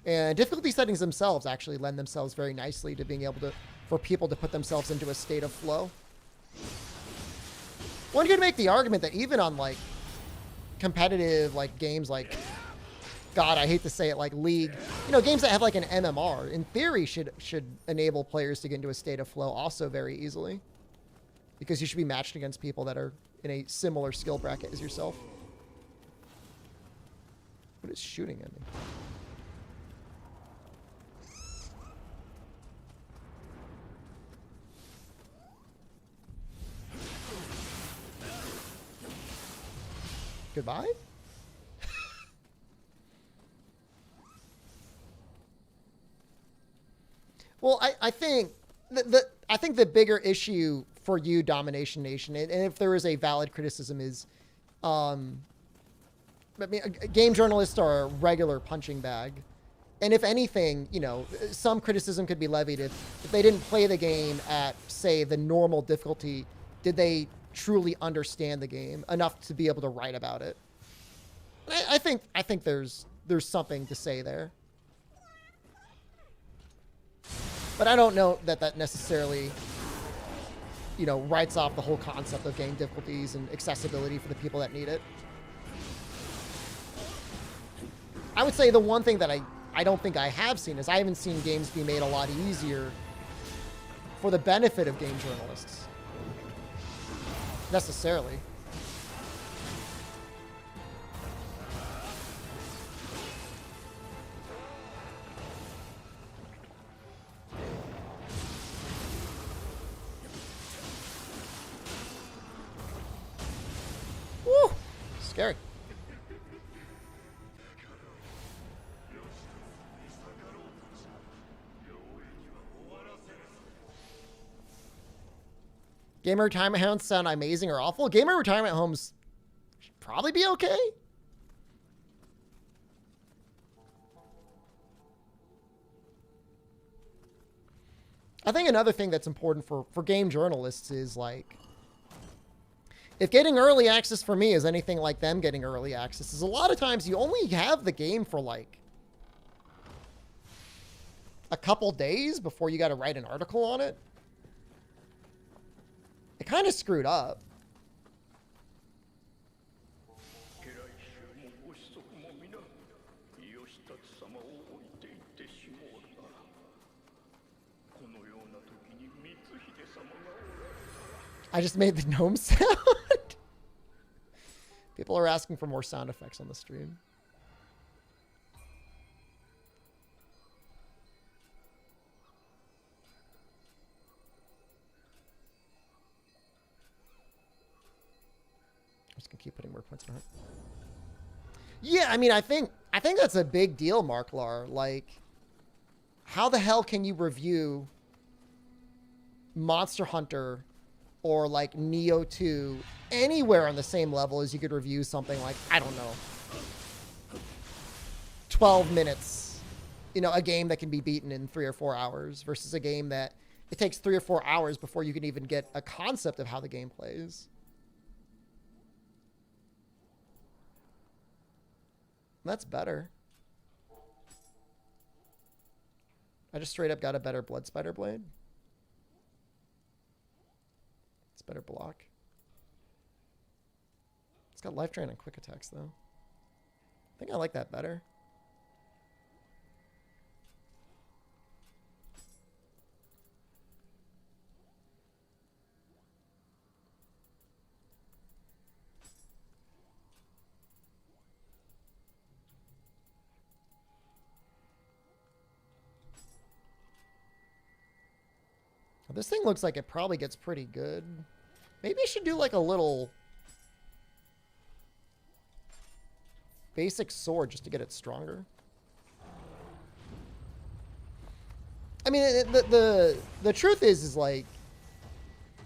And difficulty settings themselves actually lend themselves very nicely to being able to, for people to put themselves into a state of flow. One could make the argument that even on, like, competitive, like, games like God, I hate to say it, like League. You know, games that have like an MMR, in theory, should enable players to get into a state of flow also very easily. Because you should be matched against people that are in a similar skill bracket as yourself. What is shooting at me? Goodbye? Well, I think the bigger issue for you, Domination Nation, and if there is a valid criticism, is, I mean, game journalists are a regular punching bag, and if anything, you know, some criticism could be levied if they didn't play the game at, say, the normal difficulty. Did they truly understand the game enough to be able to write about it? I think there's something to say there. But I don't know that necessarily, you know, writes off the whole concept of game difficulties and accessibility for the people that need it. I would say the one thing that I don't think I have seen is I haven't seen games be made a lot easier for the benefit of game journalists. Necessarily. Woo! Scary. Gamer retirement homes sound amazing or awful? Gamer retirement homes should probably be okay. I think another thing that's important for game journalists is, like, if getting early access for me is anything like them getting early access, is a lot of times you only have the game for, like, a couple days before you got to write an article on it. It kind of screwed up. I just made the gnome sound. People are asking for more sound effects on the stream. I'm just gonna keep putting more points in her. Yeah, I mean, I think that's a big deal, Marklar. Like, how the hell can you review Monster Hunter or like Nioh 2 anywhere on the same level as you could review something like, I don't know, 12 minutes, you know, a game that can be beaten in 3 or 4 hours versus a game that it takes 3 or 4 hours before you can even get a concept of how the game plays. That's better. I just straight up got a better Blood Spider Blade. It's better block. It's got life drain and quick attacks, though. I think I like that better. This thing looks like it probably gets pretty good. Maybe I should do like a little basic sword just to get it stronger. I mean, the truth is like,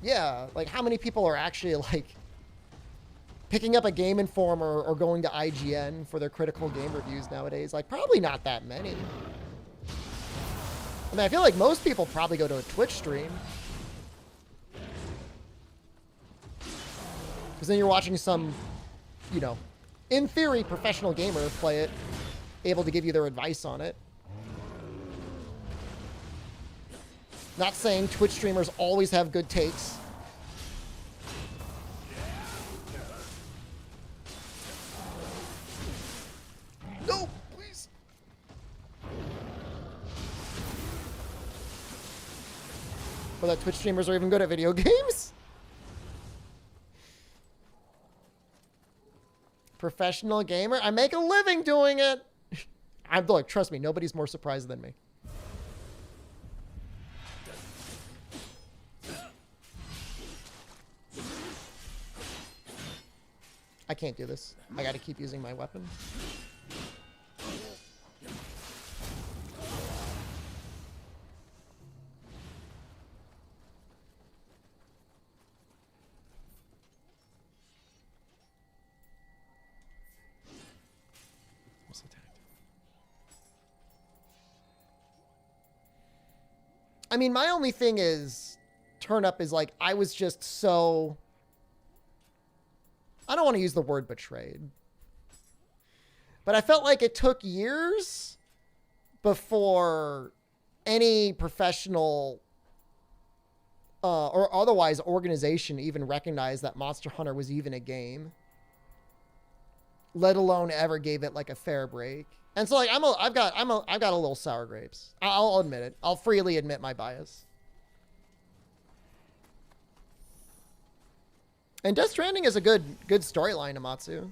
yeah, like how many people are actually like picking up a Game Informer or going to IGN for their critical game reviews nowadays? Like, probably not that many. I mean, I feel like most people probably go to a Twitch stream. Because then you're watching some, you know, in theory, professional gamer play it, able to give you their advice on it. Not saying Twitch streamers always have good takes. No! that Twitch streamers are even good at video games. Professional gamer. I make a living doing it. I'm like, trust me, nobody's more surprised than me. I can't do this. I gotta keep using my weapon. I mean, my only thing is, turn up is like, I was just so, I don't want to use the word betrayed, but I felt like it took years before any professional or otherwise organization even recognized that Monster Hunter was even a game, let alone ever gave it like a fair break. And so like I've got a little sour grapes. I'll admit it. I'll freely admit my bias. And Death Stranding is a good storyline, Amatsu.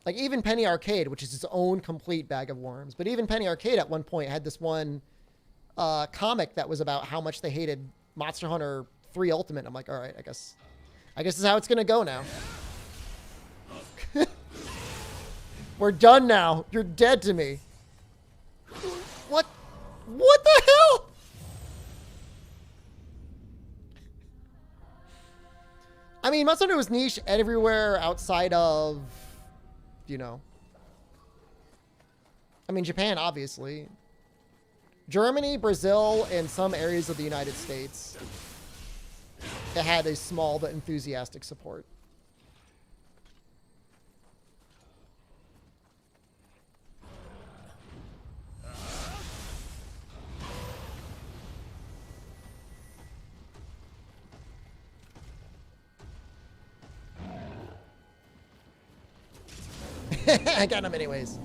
Like even Penny Arcade, which is its own complete bag of worms, but even Penny Arcade at one point had this one comic that was about how much they hated Monster Hunter 3 Ultimate. I'm like, all right, I guess this is how it's gonna go now. We're done now. You're dead to me. What? What the hell? I mean, Monster Hunter was niche everywhere outside of, you know. I mean, Japan, obviously. Germany, Brazil, and some areas of the United States. It had a small but enthusiastic support. I got him anyways.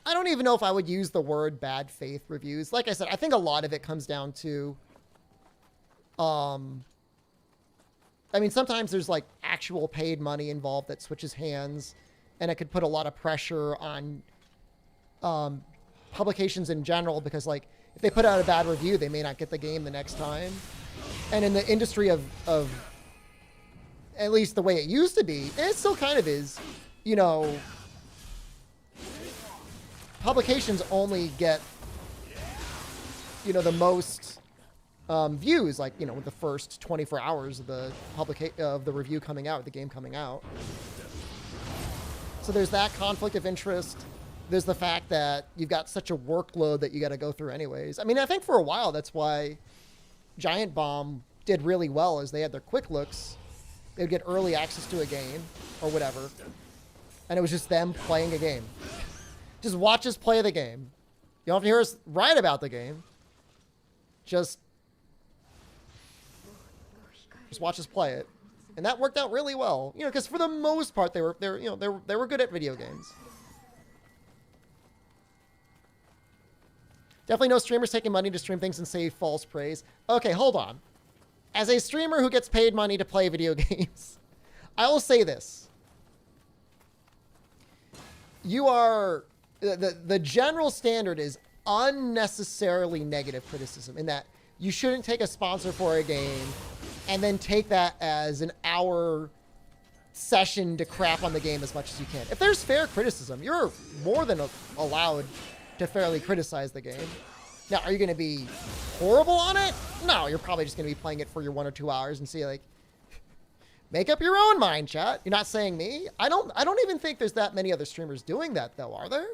I don't even know if I would use the word bad faith reviews. Like I said, I think a lot of it comes down to, I mean, sometimes there's like actual paid money involved that switches hands, and it could put a lot of pressure on publications in general, because like if they put out a bad review, they may not get the game the next time. And in the industry of at least the way it used to be, and it still kind of is, you know, publications only get, you know, the most views, like, you know, with the first 24 hours of the review coming out, the game coming out. So there's that conflict of interest. There's the fact that you've got such a workload that you got to go through anyways. I mean, I think for a while that's why Giant Bomb did really well, is they had their quick looks. They would get early access to a game or whatever, and it was just them playing a game. Just watch us play the game. You don't have to hear us write about the game. Just watch us play it, and that worked out really well. You know, because for the most part, they were good at video games. Definitely no streamers taking money to stream things and save false praise. Okay, hold on. As a streamer who gets paid money to play video games, I will say this: you are. The general standard is unnecessarily negative criticism, in that you shouldn't take a sponsor for a game and then take that as an hour session to crap on the game as much as you can. If there's fair criticism, you're more than allowed to fairly criticize the game. Now, are you going to be horrible on it? No, you're probably just going to be playing it for your 1 or 2 hours and see, like, Make up your own mind, chat. You're not saying me. I don't even think there's that many other streamers doing that, though, are there?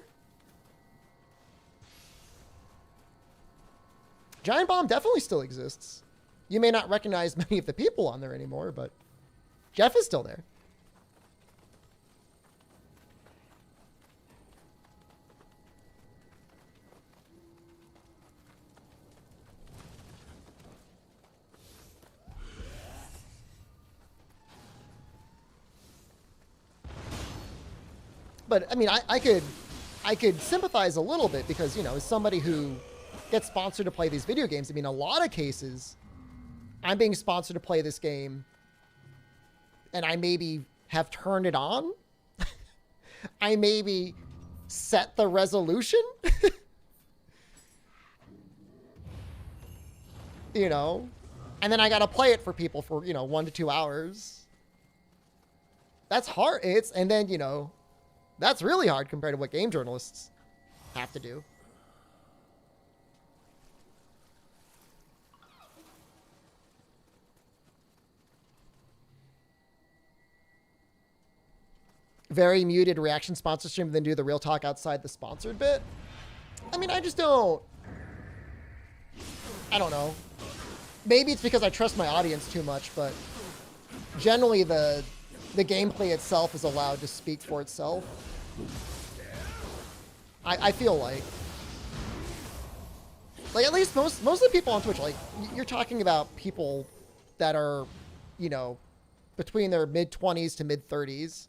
Giant Bomb definitely still exists. You may not recognize many of the people on there anymore, but Jeff is still there. But I mean, I could sympathize a little bit because, you know, as somebody who gets sponsored to play these video games, I mean, a lot of cases, I'm being sponsored to play this game, and I maybe have turned it on. I maybe set the resolution. You know, and then I got to play it for people for, you know, 1 to 2 hours. That's hard. And then, you know, that's really hard compared to what game journalists have to do. Very muted reaction sponsor stream, then do the real talk outside the sponsored bit. I mean, I don't know. Maybe it's because I trust my audience too much, but generally the gameplay itself is allowed to speak for itself. I feel like at least most of the people on Twitch, like, you're talking about people that are, you know, between their mid-20s to mid-30s.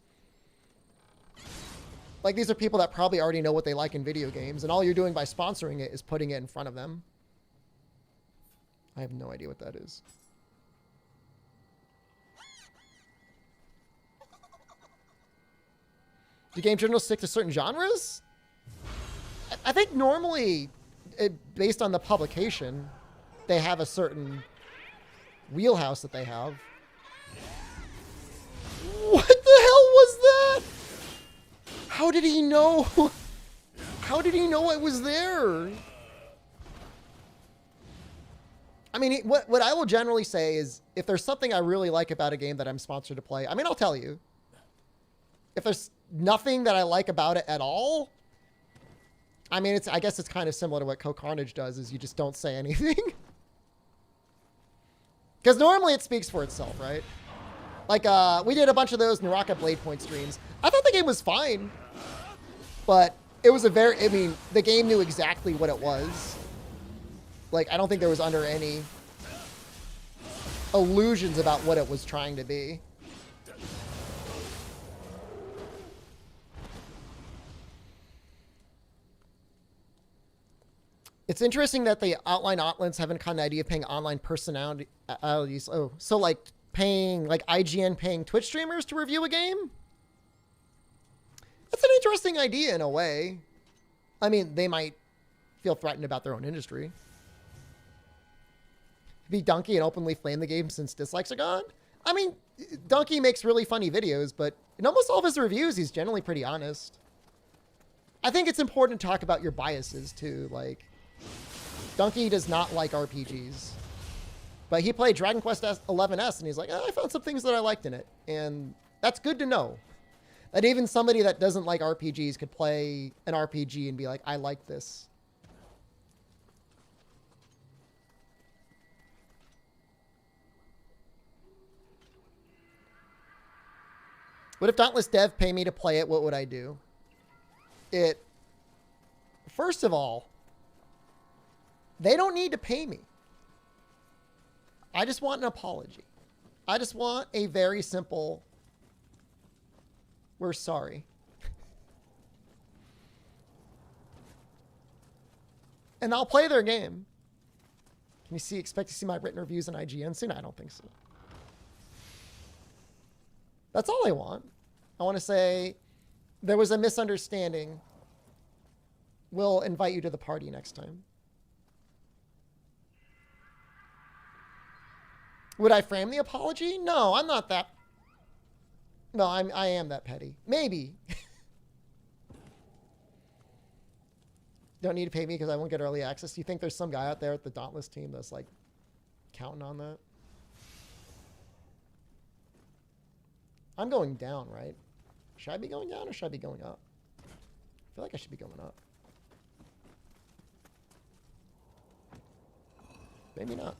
Like, these are people that probably already know what they like in video games, and all you're doing by sponsoring it is putting it in front of them. I have no idea what that is. Do game journals stick to certain genres? I think normally, based on the publication, they have a certain wheelhouse that they have. What the hell was that? How did he know? How did he know it was there? I mean, what I will generally say is, if there's something I really like about a game that I'm sponsored to play, I mean, I'll tell you. If there's nothing that I like about it at all, I mean, I guess it's kind of similar to what Co-Carnage does, is you just don't say anything. Because normally it speaks for itself, right? Like, we did a bunch of those Naraka Blade Point streams. I thought the game was fine. But it was I mean, the game knew exactly what it was. Like, I don't think there was under any illusions about what it was trying to be. It's interesting that the outline outlets haven't kind of idea of paying online personalities. Oh, so like paying, like IGN paying Twitch streamers to review a game? That's an interesting idea in a way. I mean, they might feel threatened about their own industry. Be Donkey and openly flame the game since dislikes are gone? I mean, Donkey makes really funny videos, but in almost all of his reviews, he's generally pretty honest. I think it's important to talk about your biases too. Like, Donkey does not like RPGs, but he played Dragon Quest XI and he's like, I found some things that I liked in it. And that's good to know. That even somebody that doesn't like RPGs could play an RPG and be like, I like this. What if Dauntless Dev pay me to play it? What would I do? First of all, they don't need to pay me. I just want an apology. I just want a very simple, we're sorry. And I'll play their game. Can you expect to see my written reviews on IGN soon? I don't think so. That's all I want. I want to say, there was a misunderstanding. We'll invite you to the party next time. Would I frame the apology? No, I'm not that. No, I am that petty. Maybe. Don't need to pay me because I won't get early access. Do you think there's some guy out there at the Dauntless team that's like counting on that? I'm going down, right? Should I be going down or should I be going up? I feel like I should be going up. Maybe not.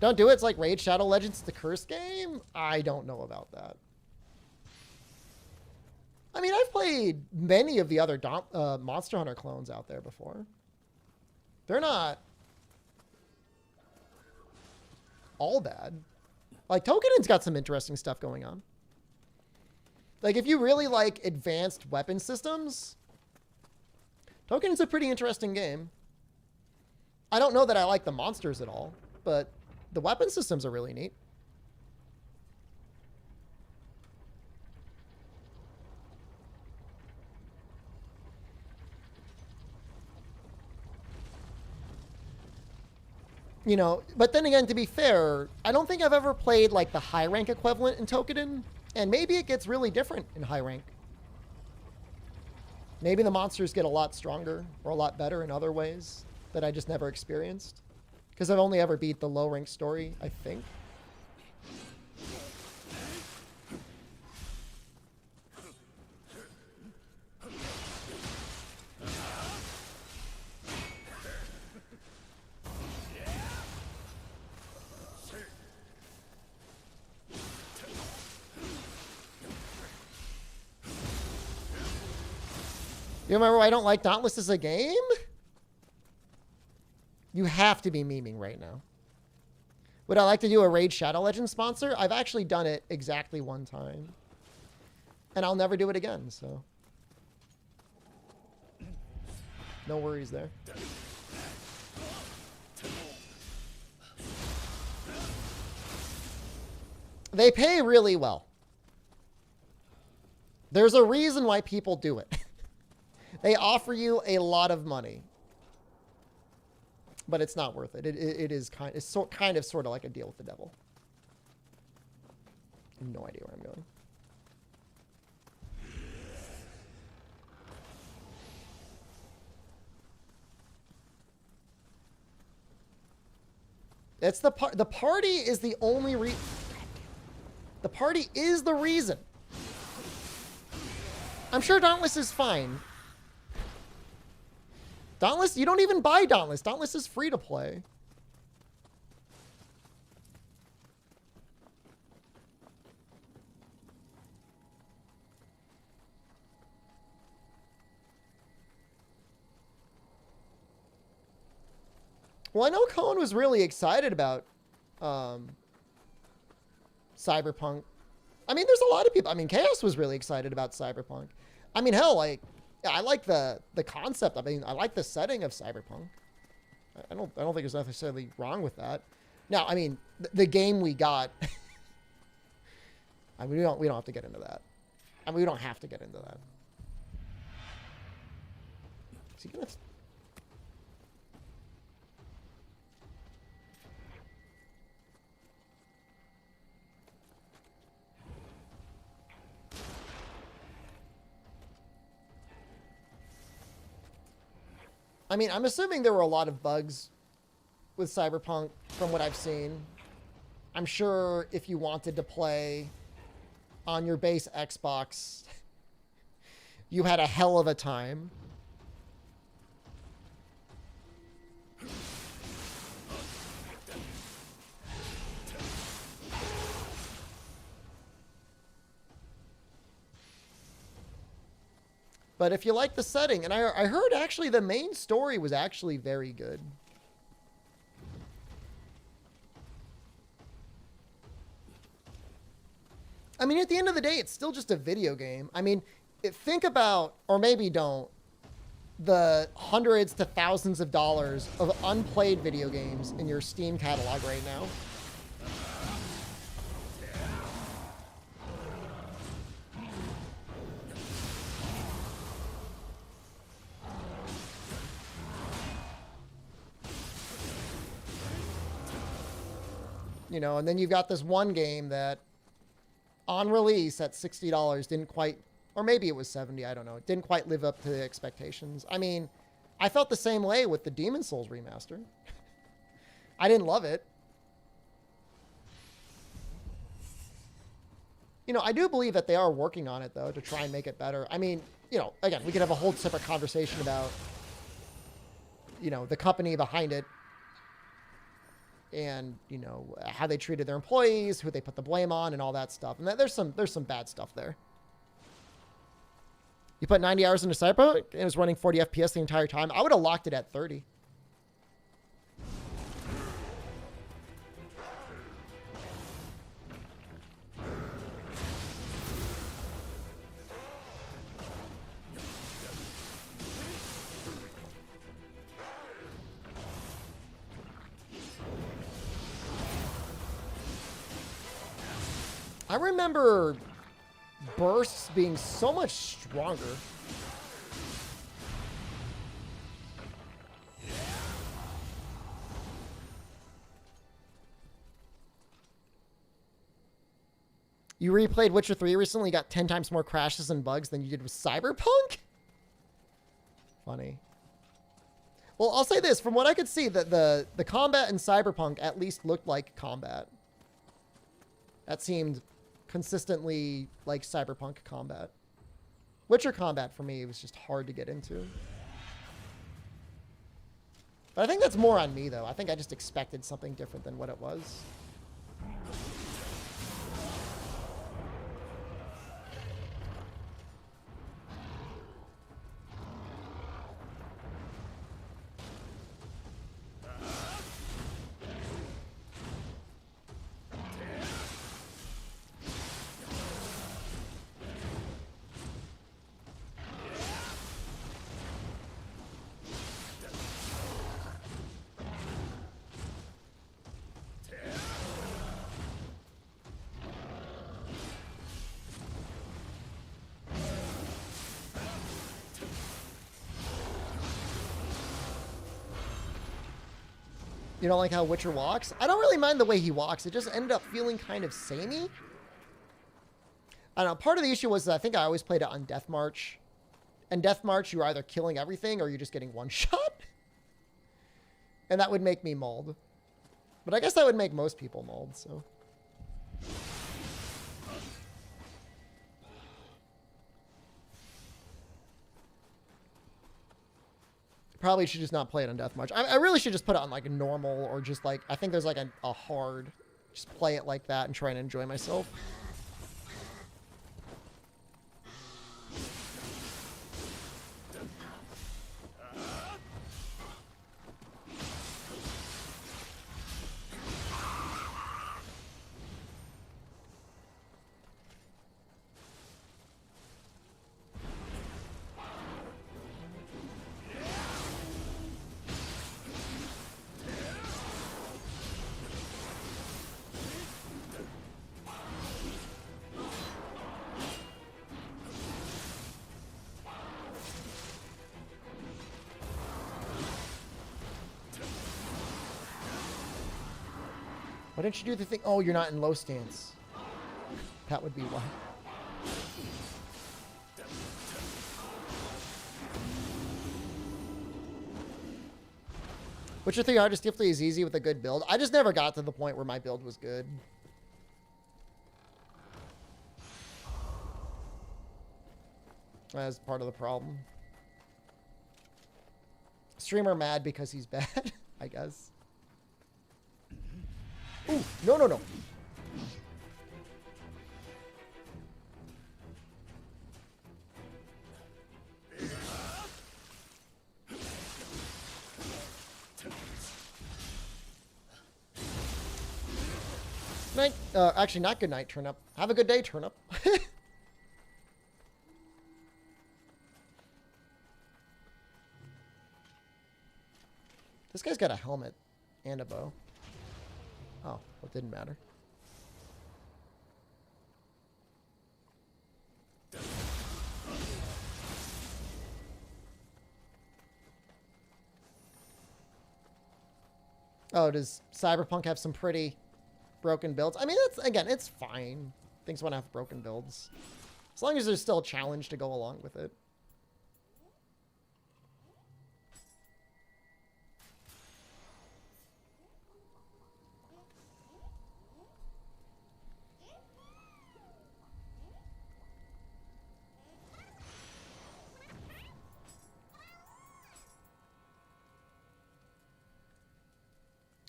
Don't do it. It's like Raid Shadow Legends, the curse game. I don't know about that. I mean, I've played many of the other Monster Hunter clones out there before. They're not all bad. Like, Tokenen's got some interesting stuff going on. Like, if you really like advanced weapon systems, Tokenen's a pretty interesting game. I don't know that I like the monsters at all, but the weapon systems are really neat. You know, but then again, to be fair, I don't think I've ever played like the high rank equivalent in Tokenen, and maybe it gets really different in high rank. Maybe the monsters get a lot stronger or a lot better in other ways that I just never experienced. Because I've only ever beat the low rank story, I think. You remember why I don't like Dauntless as a game? You have to be memeing right now. Would I like to do a Raid Shadow Legends sponsor? I've actually done it exactly one time. And I'll never do it again, so. No worries there. They pay really well. There's a reason why people do it. They offer you a lot of money. But it's not worth it. It is kind of sort of like a deal with the devil. I have no idea where I'm going. It's the party is the only the party is the reason. I'm sure Dauntless is fine. Dauntless, you don't even buy Dauntless. Dauntless is free to play. Well, I know Cohen was really excited about Cyberpunk. I mean, there's a lot of people. I mean, Chaos was really excited about Cyberpunk. I mean, hell, like, I like the concept. I mean, I like the setting of Cyberpunk. I don't think there's necessarily wrong with that. Now, I mean, the game we got. I mean, we don't have to get into that. I mean, we don't have to get into that. Is he gonna? I mean, I'm assuming there were a lot of bugs with Cyberpunk from what I've seen. I'm sure if you wanted to play on your base Xbox, you had a hell of a time. But if you like the setting, and I heard actually the main story was actually very good. I mean, at the end of the day, it's still just a video game. I mean, think about, or maybe don't, the hundreds to thousands of dollars of unplayed video games in your Steam catalog right now. You know, and then you've got this one game that on release at $60 didn't quite, or maybe it was 70, I don't know. It didn't quite live up to the expectations. I mean, I felt the same way with the Demon's Souls remaster. I didn't love it. You know, I do believe that they are working on it, though, to try and make it better. I mean, you know, again, we could have a whole separate conversation about, you know, the company behind it and, you know, how they treated their employees, who they put the blame on, and all that stuff. And there's some bad stuff there. You put 90 hours into Cyberpunk, and it was running 40 FPS the entire time. I would have locked it at 30. I remember bursts being so much stronger. You replayed Witcher 3 recently, got 10 times more crashes and bugs than you did with Cyberpunk? Funny. Well, I'll say this. From what I could see, that the combat in Cyberpunk at least looked like combat. That seemed consistently like Cyberpunk combat. Witcher combat, for me, was just hard to get into. But I think that's more on me, though. I think I just expected something different than what it was. You don't like how Witcher walks? I don't really mind the way he walks. It just ended up feeling kind of samey. I don't know. Part of the issue was that I think I always played it on Death March. And Death March, you're either killing everything or you're just getting one shot. And that would make me mold. But I guess that would make most people mold, so. Probably should just not play it on Death March. I really should just put it on like a normal or just like, I think there's like a hard. Just play it like that and try and enjoy myself. Why didn't you do the thing? Oh, you're not in low stance. That would be why. Witcher 3 hardest definitely is easy with a good build. I just never got to the point where my build was good. That's part of the problem. Streamer mad because he's bad, I guess. Ooh, no, no, no. Night, actually not good night, Turnip. Have a good day, Turnip. This guy's got a helmet and a bow. Oh, well, it didn't matter. Oh, does Cyberpunk have some pretty broken builds? I mean, it's, again, it's fine. Things want to have broken builds. As long as there's still a challenge to go along with it.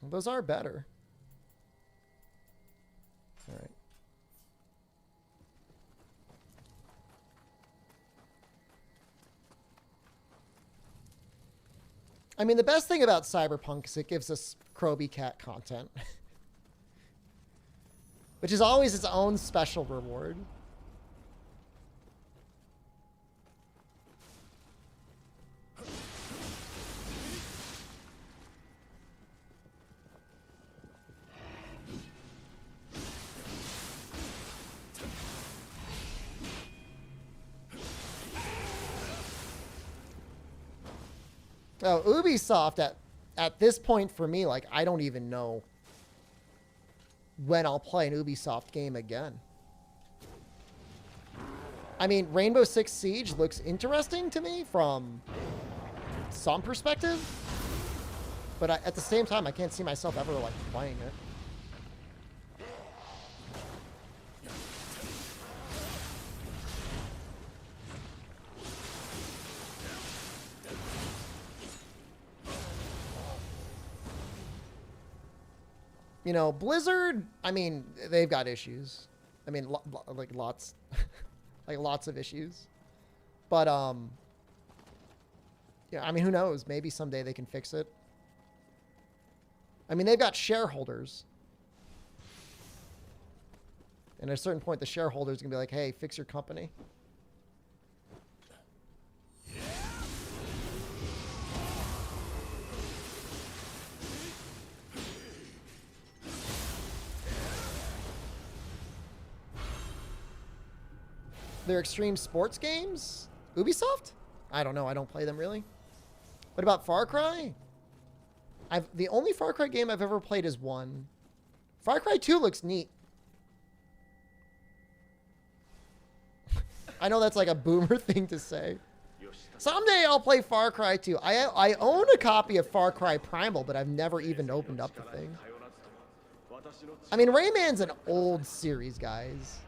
Those are better. All right. I mean, the best thing about Cyberpunk is it gives us Kroby Cat content. Which is always its own special reward. Oh, Ubisoft at this point for me, like, I don't even know when I'll play an Ubisoft game again. I mean, Rainbow Six Siege looks interesting to me from some perspective, but at the same time, I can't see myself ever, like, playing it. You know, Blizzard, I mean, they've got issues. I mean, like lots, like lots of issues. But, yeah, I mean, who knows? Maybe someday they can fix it. I mean, they've got shareholders. And at a certain point, the shareholders are going to be like, hey, fix your company. They're extreme sports games? Ubisoft? I don't know. I don't play them really. What about Far Cry? The only Far Cry game I've ever played is 1. Far Cry 2 looks neat. I know that's like a boomer thing to say. Someday I'll play Far Cry 2. I own a copy of Far Cry Primal, but I've never even opened up the thing. I mean, Rayman's an old series, guys.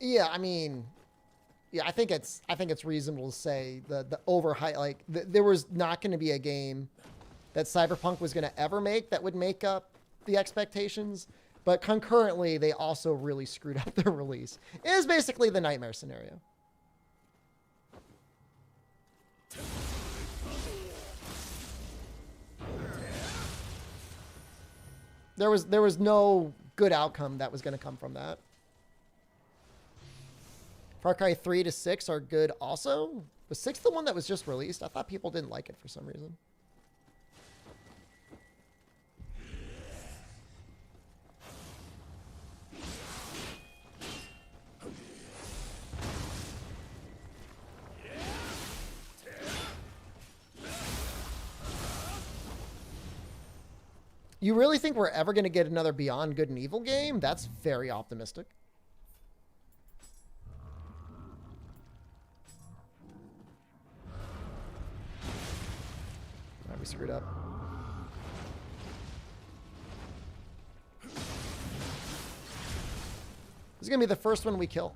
Yeah, I mean, yeah, I think it's reasonable to say the overhype, like there was not going to be a game that Cyberpunk was going to ever make that would make up the expectations, but concurrently they also really screwed up their release. It is basically the nightmare scenario. There was no good outcome that was going to come from that. Far Cry 3 to 6 are good also. Was 6 the one that was just released? I thought people didn't like it for some reason. You really think we're ever going to get another Beyond Good and Evil game? That's very optimistic. We screwed up. This is going to be the first one we kill.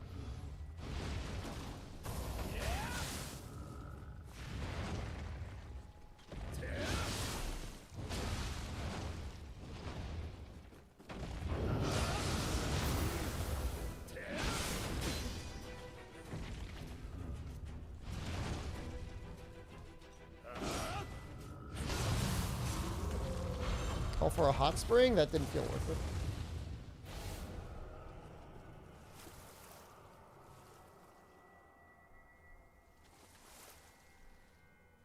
For a hot spring, that didn't feel worth it.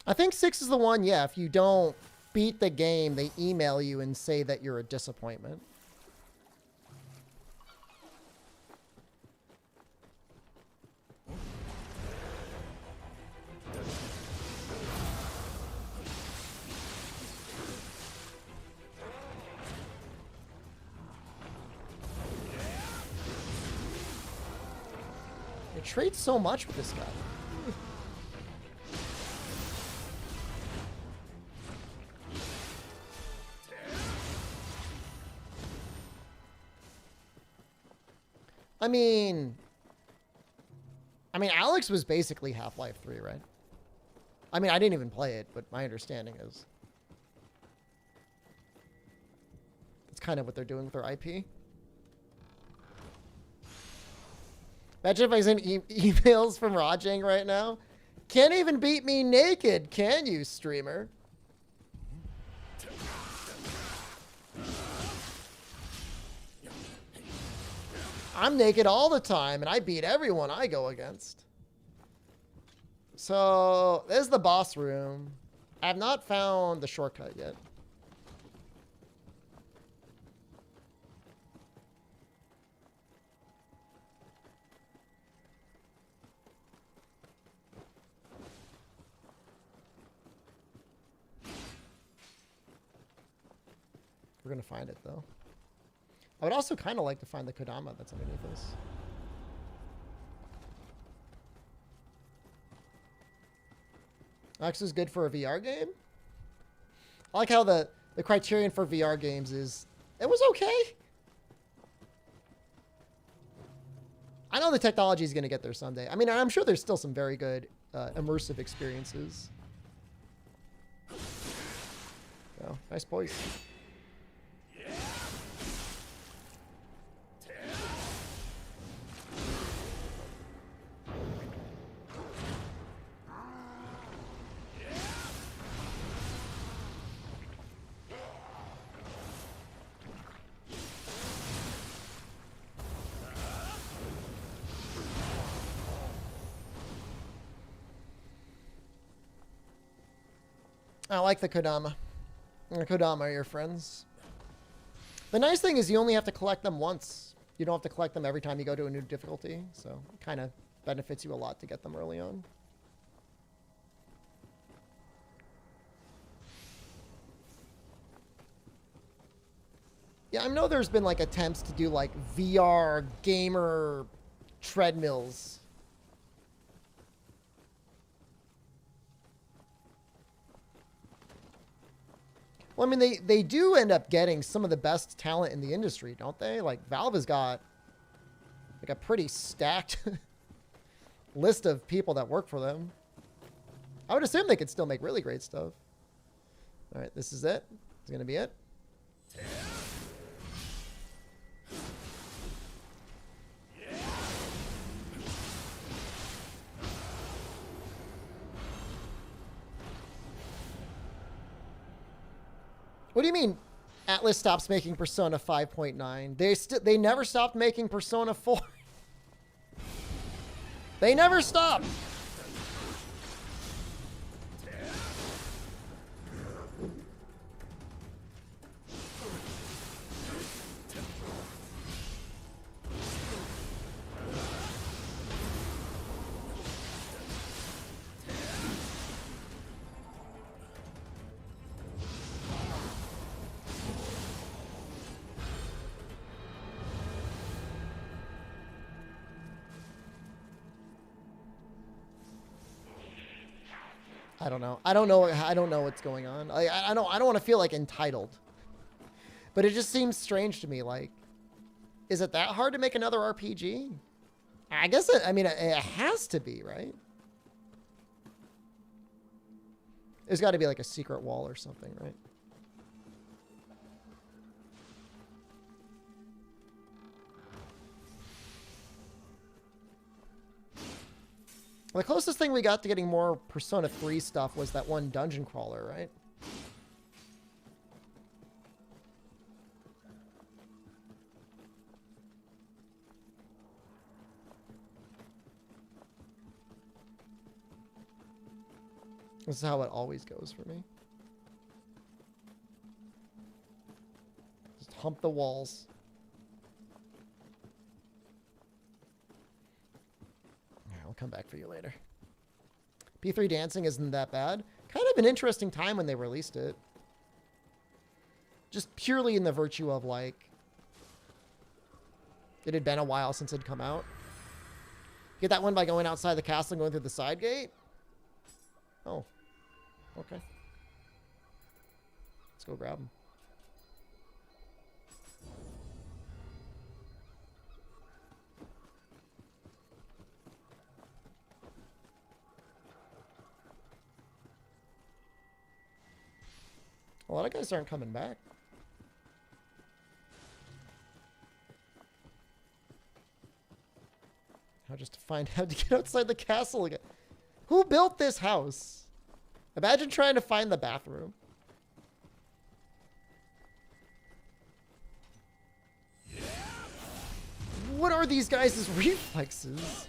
I think 6 is the one, yeah, if you don't beat the game, they email you and say that you're a disappointment. I trade so much with this guy. I mean, Alex was basically Half-Life 3, right? I mean, I didn't even play it, but my understanding is it's kind of what they're doing with their IP. Imagine if I sent emails from Rajang right now. Can't even beat me naked, can you, streamer? I'm naked all the time, and I beat everyone I go against. So, there's the boss room. I have not found the shortcut yet. We're going to find it, though. I would also kind of like to find the Kodama that's underneath this. X is good for a VR game? I like how the criterion for VR games is, it was okay. I know the technology is going to get there someday. I mean, I'm sure there's still some very good immersive experiences. Oh, nice poise. I like the Kodama. The Kodama are your friends. The nice thing is you only have to collect them once. You don't have to collect them every time you go to a new difficulty. So it kind of benefits you a lot to get them early on. Yeah, I know there's been like attempts to do like VR gamer treadmills. Well, I mean, they do end up getting some of the best talent in the industry, don't they? Like, Valve has got, like, a pretty stacked list of people that work for them. I would assume they could still make really great stuff. All right, this is it. It's going to be it. What do you mean Atlas stops making Persona 5.9? They never stopped making Persona 4. They never stopped. I don't know. I don't know what's going on. I don't want to feel like entitled. But it just seems strange to me. Like, is it that hard to make another RPG? I guess it has to be, right? There's got to be like a secret wall or something, right? The closest thing we got to getting more Persona 3 stuff was that one dungeon crawler, right? This is how it always goes for me. Just hump the walls. I'll come back for you later. P3 Dancing isn't that bad. Kind of an interesting time when they released it. Just purely in the virtue of, like, it had been a while since it had come out. Get that one by going outside the castle and going through the side gate? Oh. Okay. Let's go grab him. A lot of guys aren't coming back. Now just to find out to get outside the castle again. Who built this house? Imagine trying to find the bathroom. What are these guys' reflexes?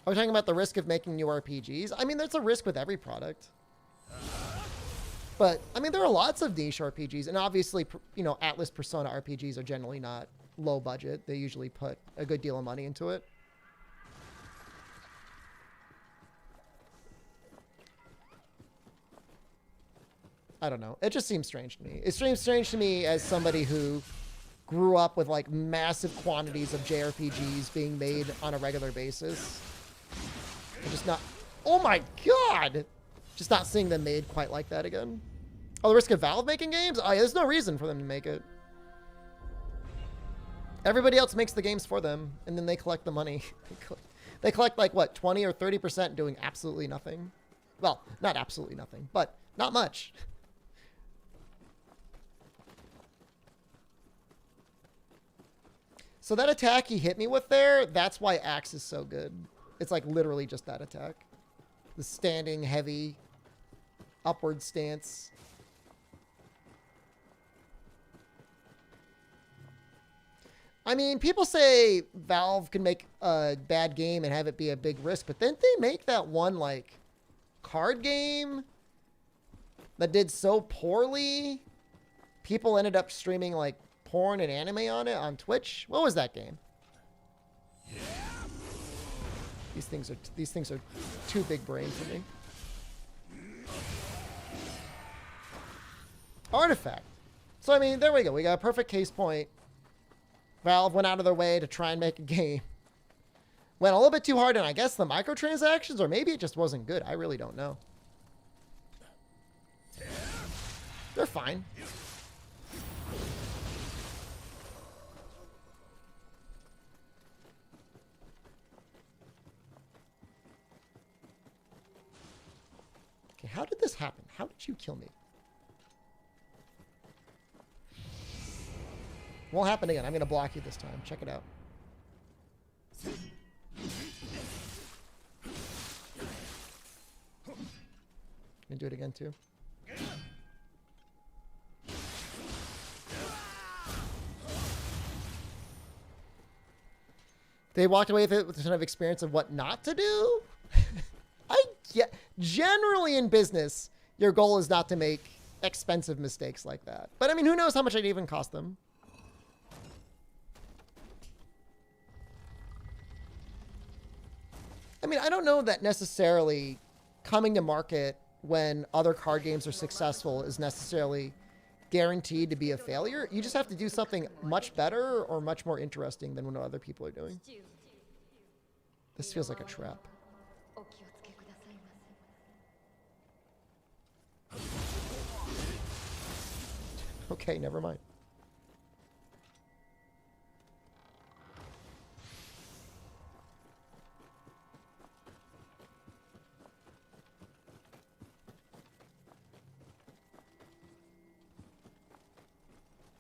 Are we talking about the risk of making new RPGs? I mean, there's a risk with every product. But, I mean, there are lots of niche RPGs. And obviously, you know, Atlas Persona RPGs are generally not low budget. They usually put a good deal of money into it. I don't know. It just seems strange to me. It seems strange to me as somebody who grew up with, like, massive quantities of JRPGs being made on a regular basis. I'm just not... Oh my god! Just not seeing them made quite like that again. Oh, the risk of Valve making games? Oh, yeah, there's no reason for them to make it. Everybody else makes the games for them, and then they collect the money. They collect, like, what, 20 or 30% doing absolutely nothing? Well, not absolutely nothing, but not much. So that attack he hit me with there, that's why Axe is so good. It's like literally just that attack. The standing, heavy, upward stance. I mean, people say Valve can make a bad game and have it be a big risk, but didn't they make that one, like, card game that did so poorly? People ended up streaming, like, porn and anime on it on Twitch. What was that game? These things are too big brain for me. Artifact. So I mean, there we go. We got a perfect case point. Valve went out of their way to try and make a game. Went a little bit too hard on, I guess, the microtransactions, or maybe it just wasn't good. I really don't know. They're fine. How did this happen? How did you kill me? Won't happen again. I'm going to block you this time. Check it out. Gonna do it again too. They walked away with it with a ton of experience of what not to do. Generally in business, your goal is not to make expensive mistakes like that. But I mean, who knows how much it even cost them? I mean, I don't know that necessarily coming to market when other card games are successful is necessarily guaranteed to be a failure. You just have to do something much better or much more interesting than what other people are doing. This feels like a trap. Okay, never mind.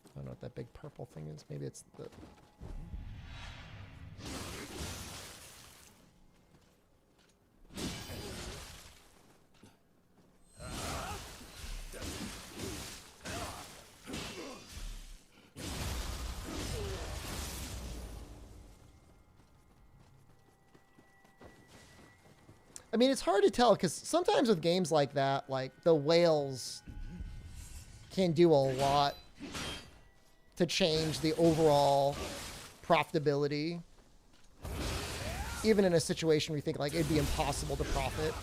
I don't know what that big purple thing is. Maybe it's the... I mean, it's hard to tell because sometimes with games like that, like the whales can do a lot to change the overall profitability. Even in a situation where you think like it'd be impossible to profit.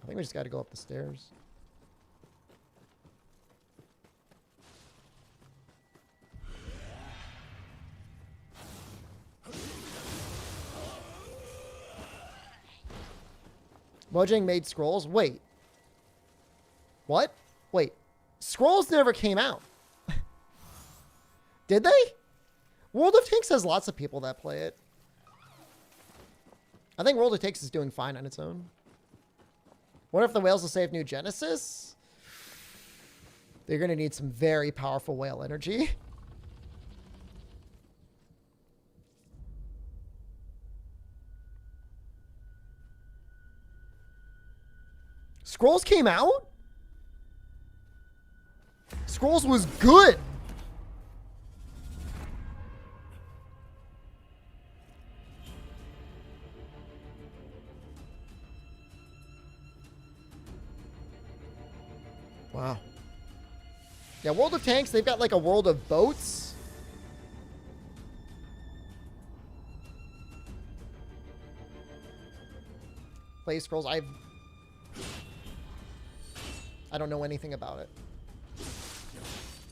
I think we just got to go up the stairs. Mojang made Scrolls? Wait. What? Wait. Scrolls never came out. Did they? World of Tanks has lots of people that play it. I think World of Tanks is doing fine on its own. What if the whales will save New Genesis? They're going to need some very powerful whale energy. Scrolls came out? Scrolls was good. Wow. Yeah, World of Tanks, they've got like a World of Boats. Play Scrolls, I don't know anything about it.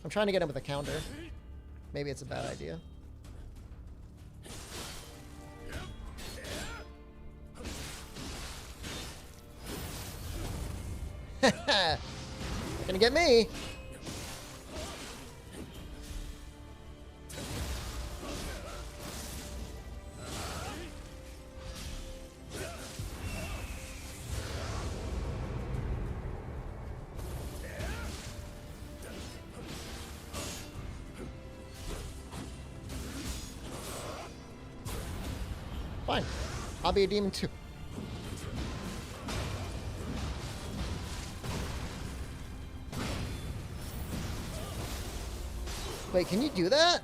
I'm trying to get him with a counter. Maybe it's a bad idea. Not gonna get me. Fine. I'll be a demon too. Wait, can you do that?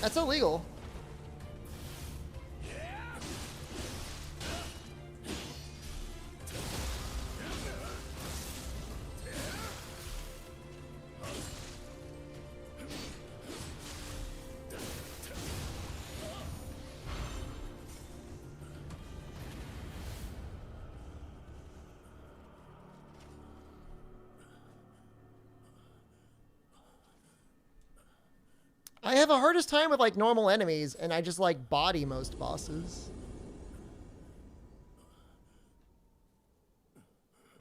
That's illegal. I have a hardest time with like normal enemies, and I just like body most bosses.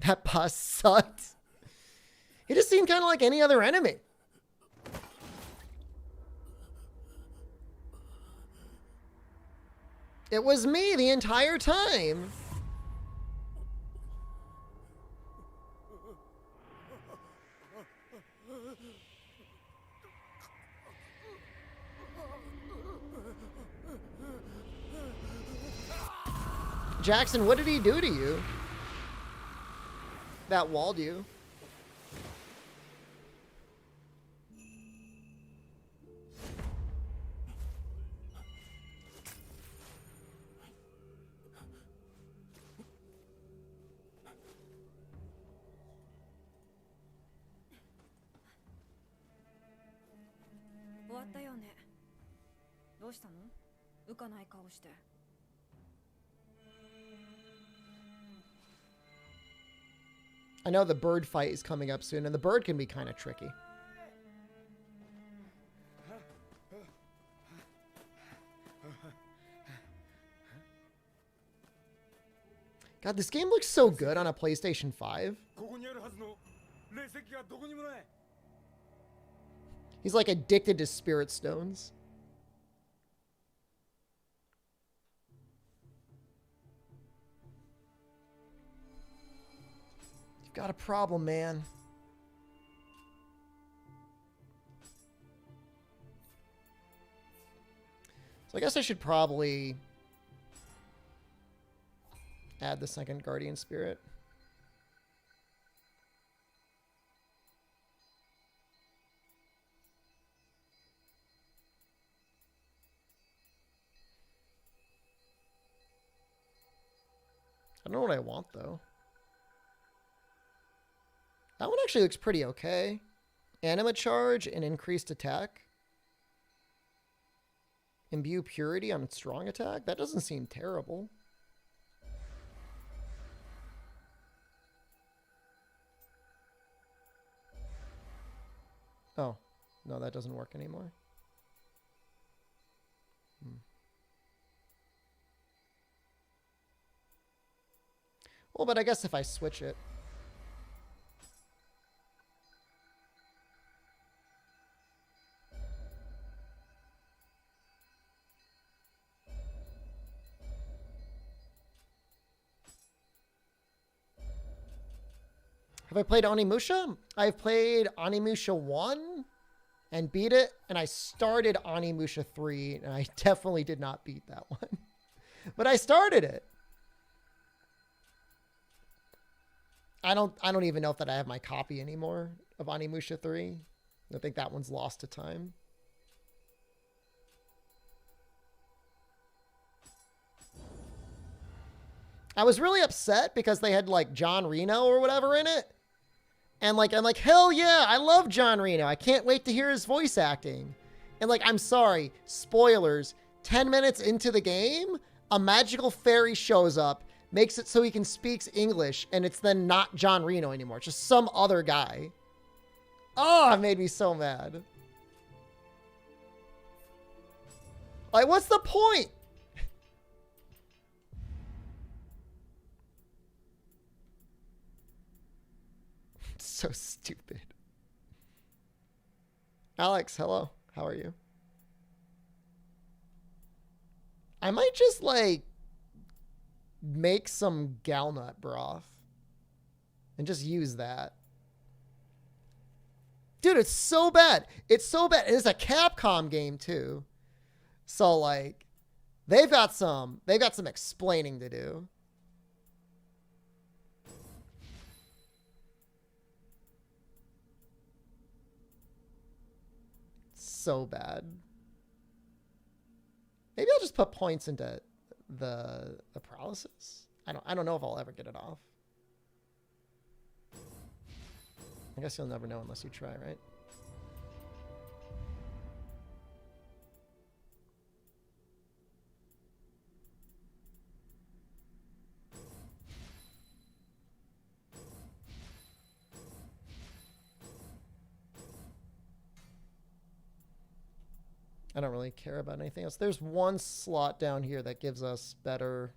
That boss sucked. He just seemed kind of like any other enemy. It was me the entire time. Jackson, what did he do to you? That walled you. I know the bird fight is coming up soon, and the bird can be kind of tricky. God, this game looks so good on a PlayStation 5. He's like addicted to spirit stones. You've got a problem, man. So I guess I should probably add the second guardian spirit. don't know what I want, though. That one actually looks pretty okay. Anima charge and increased attack. Imbue purity on its strong attack. That doesn't seem terrible. Oh, no, that doesn't work anymore. Well, but I guess if I switch it. Have I played Onimusha? I've played Onimusha 1 and beat it, and I started Onimusha 3, and I definitely did not beat that one. But I started it. I don't even know if that I have my copy anymore of Onimusha 3. I think that one's lost to time. I was really upset because they had like John Reno or whatever in it. And like, I'm like, hell yeah, I love John Reno. I can't wait to hear his voice acting. And like, I'm sorry, spoilers, 10 minutes into the game, a magical fairy shows up, makes it so he can speak English, and it's then not John Reno anymore. It's just some other guy. Oh, it made me so mad. Like, what's the point? It's so stupid. Alex, hello. How are you? I might just, like, make some galnut broth and just use that. Dude, it's so bad. It's so bad. And it's a Capcom game too. So like they've got some explaining to do. So bad. Maybe I'll just put points into the paralysis. I don't know if I'll ever get it off. I guess you'll never know unless you try, right? I don't really care about anything else. There's one slot down here that gives us better.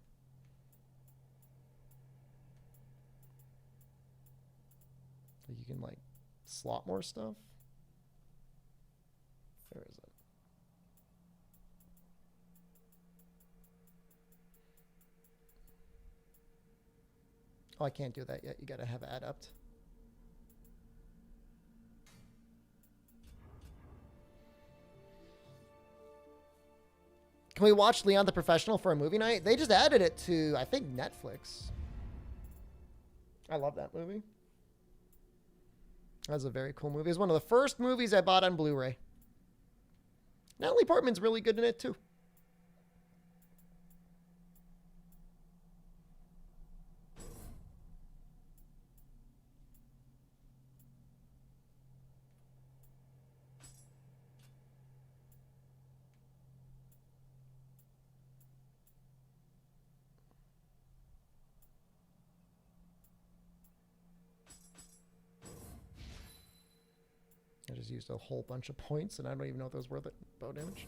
You can like slot more stuff. Where is it? Oh, I can't do that yet. You gotta have adept. Can we watch Leon the Professional for a movie night? They just added it to, I think, Netflix. I love that movie. That's a very cool movie. It's one of the first movies I bought on Blu-ray. Natalie Portman's really good in it, too. I just used a whole bunch of points, and I don't even know if it was worth it. Bow damage.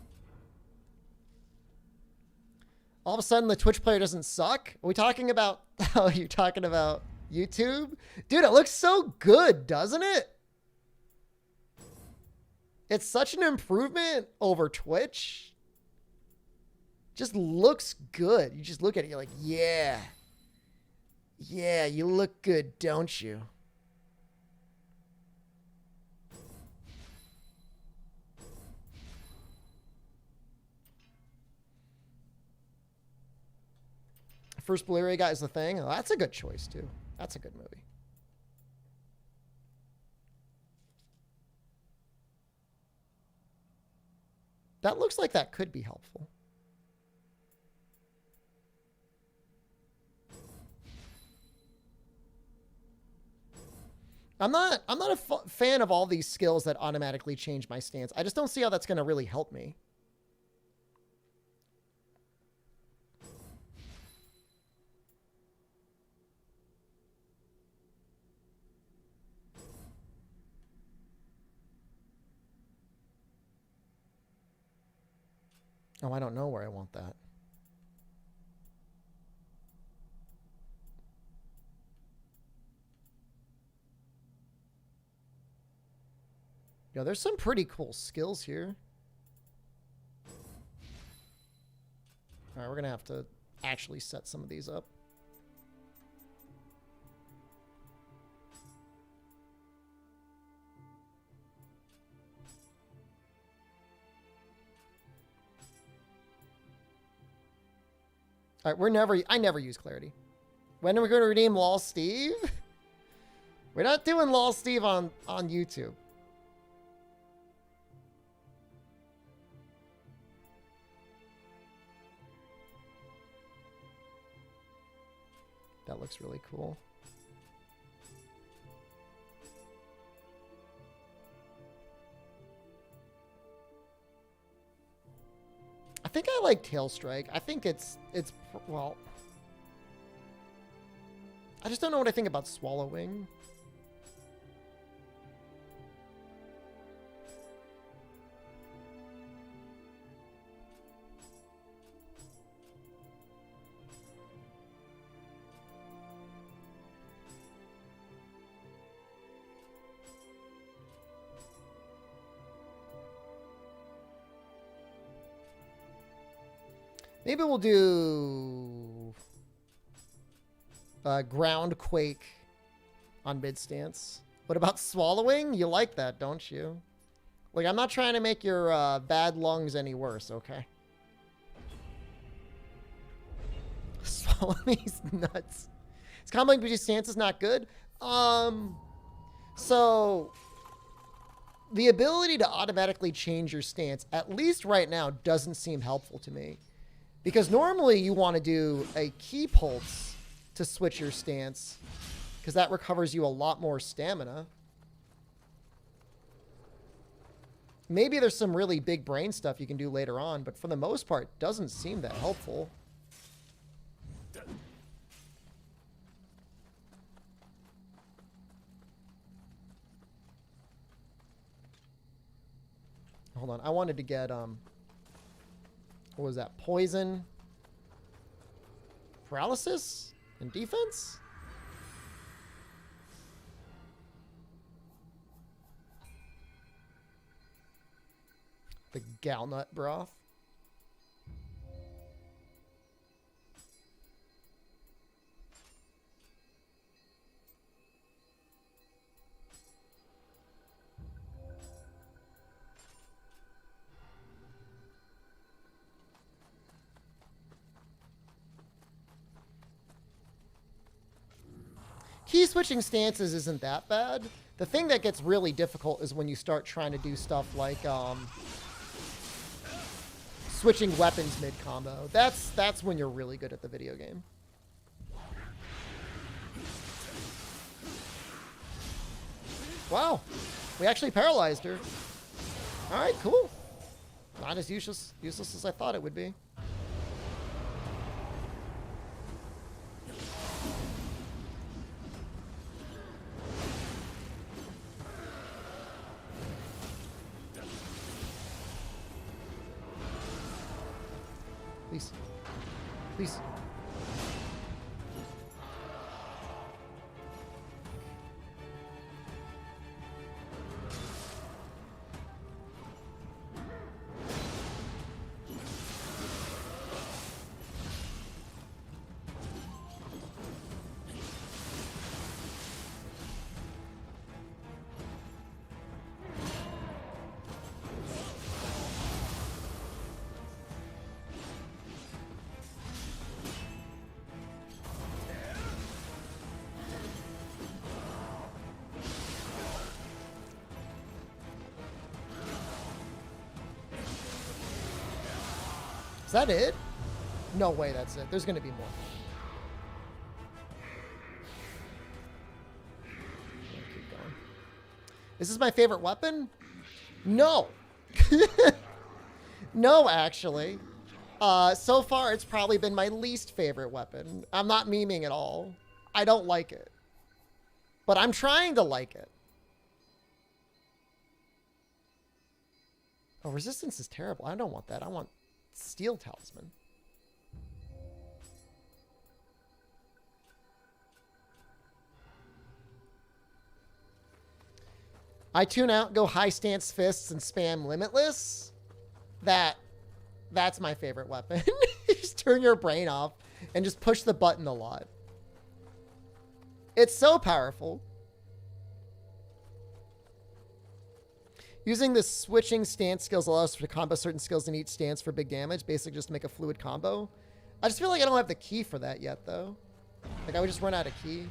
All of a sudden, the Twitch player doesn't suck? Are we talking about... Oh, you're talking about YouTube? Dude, it looks so good, doesn't it? It's such an improvement over Twitch. Just looks good. You just look at it, you're like, yeah. Yeah, you look good, don't you? First Blu-ray guy is The Thing. Oh, that's a good choice, too. That's a good movie. That looks like that could be helpful. I'm not a fan of all these skills that automatically change my stance. I just don't see how that's going to really help me. Oh, I don't know where I want that. Yo, there's some pretty cool skills here. All right, we're going to have to actually set some of these up. All right, I never use clarity. When are we going to redeem Lol Steve? We're not doing Lol Steve on YouTube. That looks really cool. I think I like Tail Strike. I think it's well, I just don't know what I think about Swallowing. Maybe we'll do Ground Quake on mid stance. What about Swallowing? You like that, don't you? Like, I'm not trying to make your bad lungs any worse, okay? Swallowing's nuts. Is comboing between stances not good? So the ability to automatically change your stance, at least right now, doesn't seem helpful to me. Because normally you want to do a key pulse to switch your stance, because that recovers you a lot more stamina. Maybe there's some really big brain stuff you can do later on, but for the most part, it doesn't seem that helpful. Hold on, I wanted to get what was that? Poison, paralysis, and defense? The Galnut broth. Key switching stances isn't that bad. The thing that gets really difficult is when you start trying to do stuff like switching weapons mid-combo. That's when you're really good at the video game. Wow. We actually paralyzed her. Alright, cool. Not as useless as I thought it would be. Please. Please. Is that it? No way that's it. There's going to be more. Keep going. Is this my favorite weapon? No. No, actually. So far, it's probably been my least favorite weapon. I'm not memeing at all. I don't like it. But I'm trying to like it. Oh, resistance is terrible. I don't want that. I want steel talisman. I tune out, go high stance fists, and spam limitless. That's my favorite weapon. Just turn your brain off and just push the button a lot. It's so powerful. Using the switching stance skills allows us to combo certain skills in each stance for big damage. Basically just to make a fluid combo. I just feel like I don't have the key for that yet, though. Like, I would just run out of key.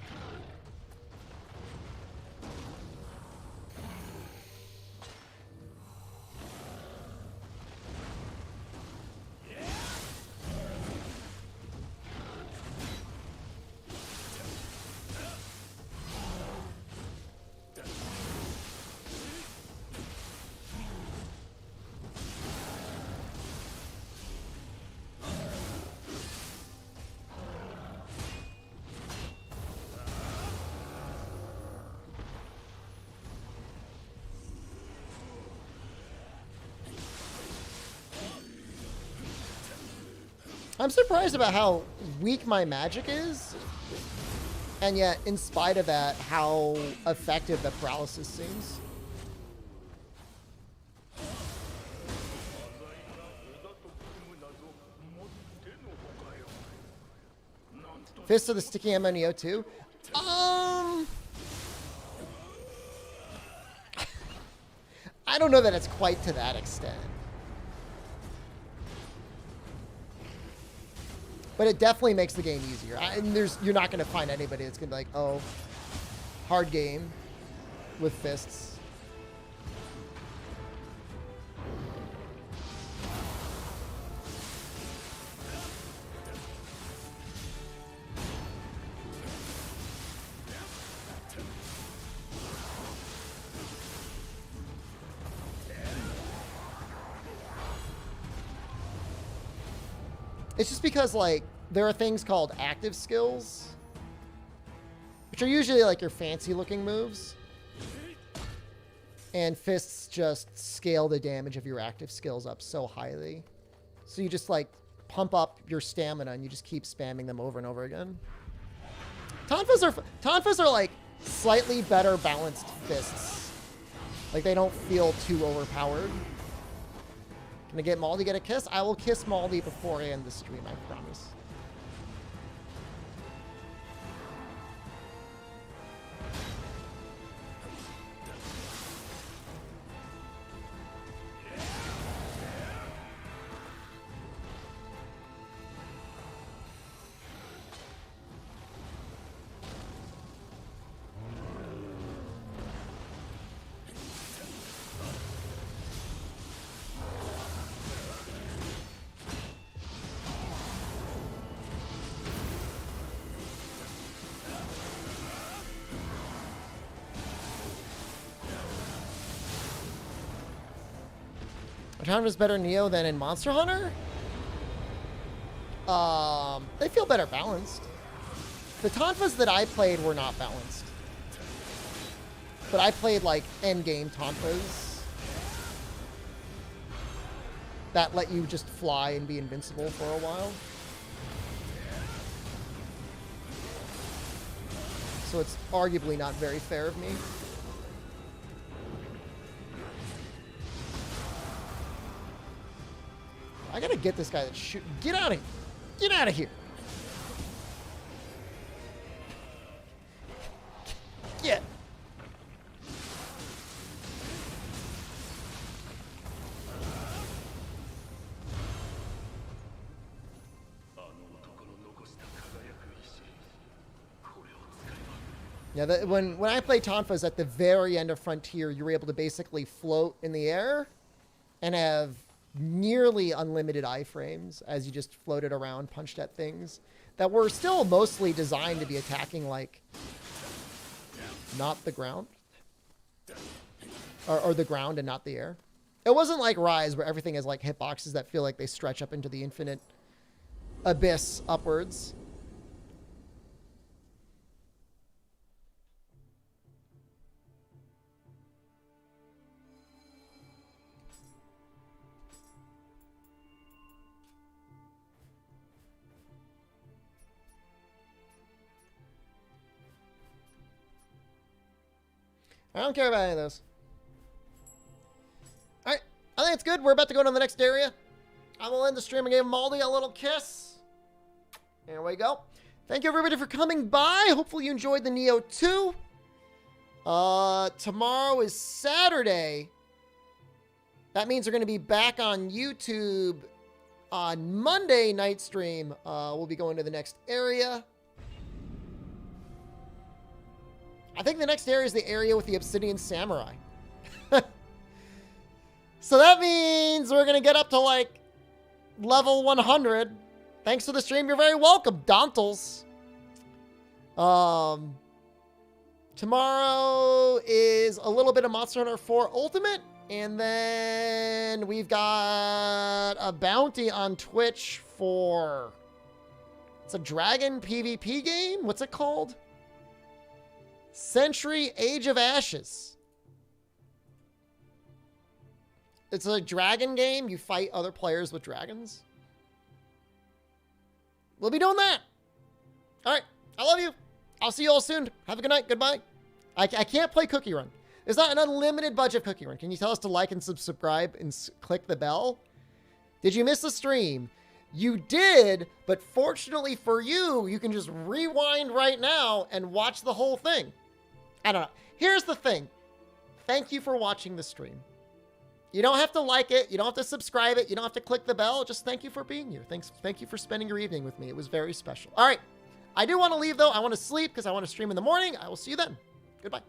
I'm surprised about how weak my magic is, and yet, in spite of that, how effective the paralysis seems. Fist of the Sticky Ammo Nioh 2? I don't know that it's quite to that extent. But it definitely makes the game easier. And you're not going to find anybody that's going to be like, oh, hard game with fists. It's just because, like, there are things called active skills, which are usually, like, your fancy-looking moves. And fists just scale the damage of your active skills up so highly. So you just, like, pump up your stamina and you just keep spamming them over and over again. Tonfas are, like, slightly better balanced fists. Like, they don't feel too overpowered. Can I get Maldi get a kiss? I will kiss Maldi before I end the stream, I promise. Tonfa's better in Nioh than in Monster Hunter? They feel better balanced. The Tonfas that I played were not balanced. But I played, like, endgame Tonfas that let you just fly and be invincible for a while. So it's arguably not very fair of me. I gotta get this guy that's shooting. Get out of here. Get out of here. Get. Yeah, when I play Tonfas at the very end of Frontier, you were able to basically float in the air and have nearly unlimited iframes as you just floated around, punched at things that were still mostly designed to be attacking, like, not the ground. or the ground and not the air. It wasn't like Rise where everything is like hitboxes that feel like they stretch up into the infinite abyss upwards. I don't care about any of those. All right, I think it's good. We're about to go to the next area. I will end the stream and give Maldi a little kiss. There we go. Thank you, everybody, for coming by. Hopefully you enjoyed the Nioh 2. Tomorrow is Saturday. That means we're going to be back on YouTube on Monday night stream. We'll be going to the next area. I think the next area is the area with the Obsidian Samurai. So that means we're going to get up to like level 100. Thanks for the stream. You're very welcome, Dontles. Tomorrow is a little bit of Monster Hunter 4 Ultimate. And then we've got a bounty on Twitch for... It's a dragon PvP game? What's it called? Century Age of Ashes. It's a dragon game. You fight other players with dragons. We'll be doing that. All right. I love you. I'll see you all soon. Have a good night. Goodbye. I can't play Cookie Run. There's not an unlimited budget Cookie Run. Can you tell us to like and subscribe and click the bell? Did you miss the stream? You did, but fortunately for you, you can just rewind right now and watch the whole thing. I don't know. Here's the thing. Thank you for watching the stream. You don't have to like it. You don't have to subscribe it. You don't have to click the bell. Just thank you for being here. Thank you for spending your evening with me. It was very special. All right. I do want to leave, though. I want to sleep because I want to stream in the morning. I will see you then. Goodbye.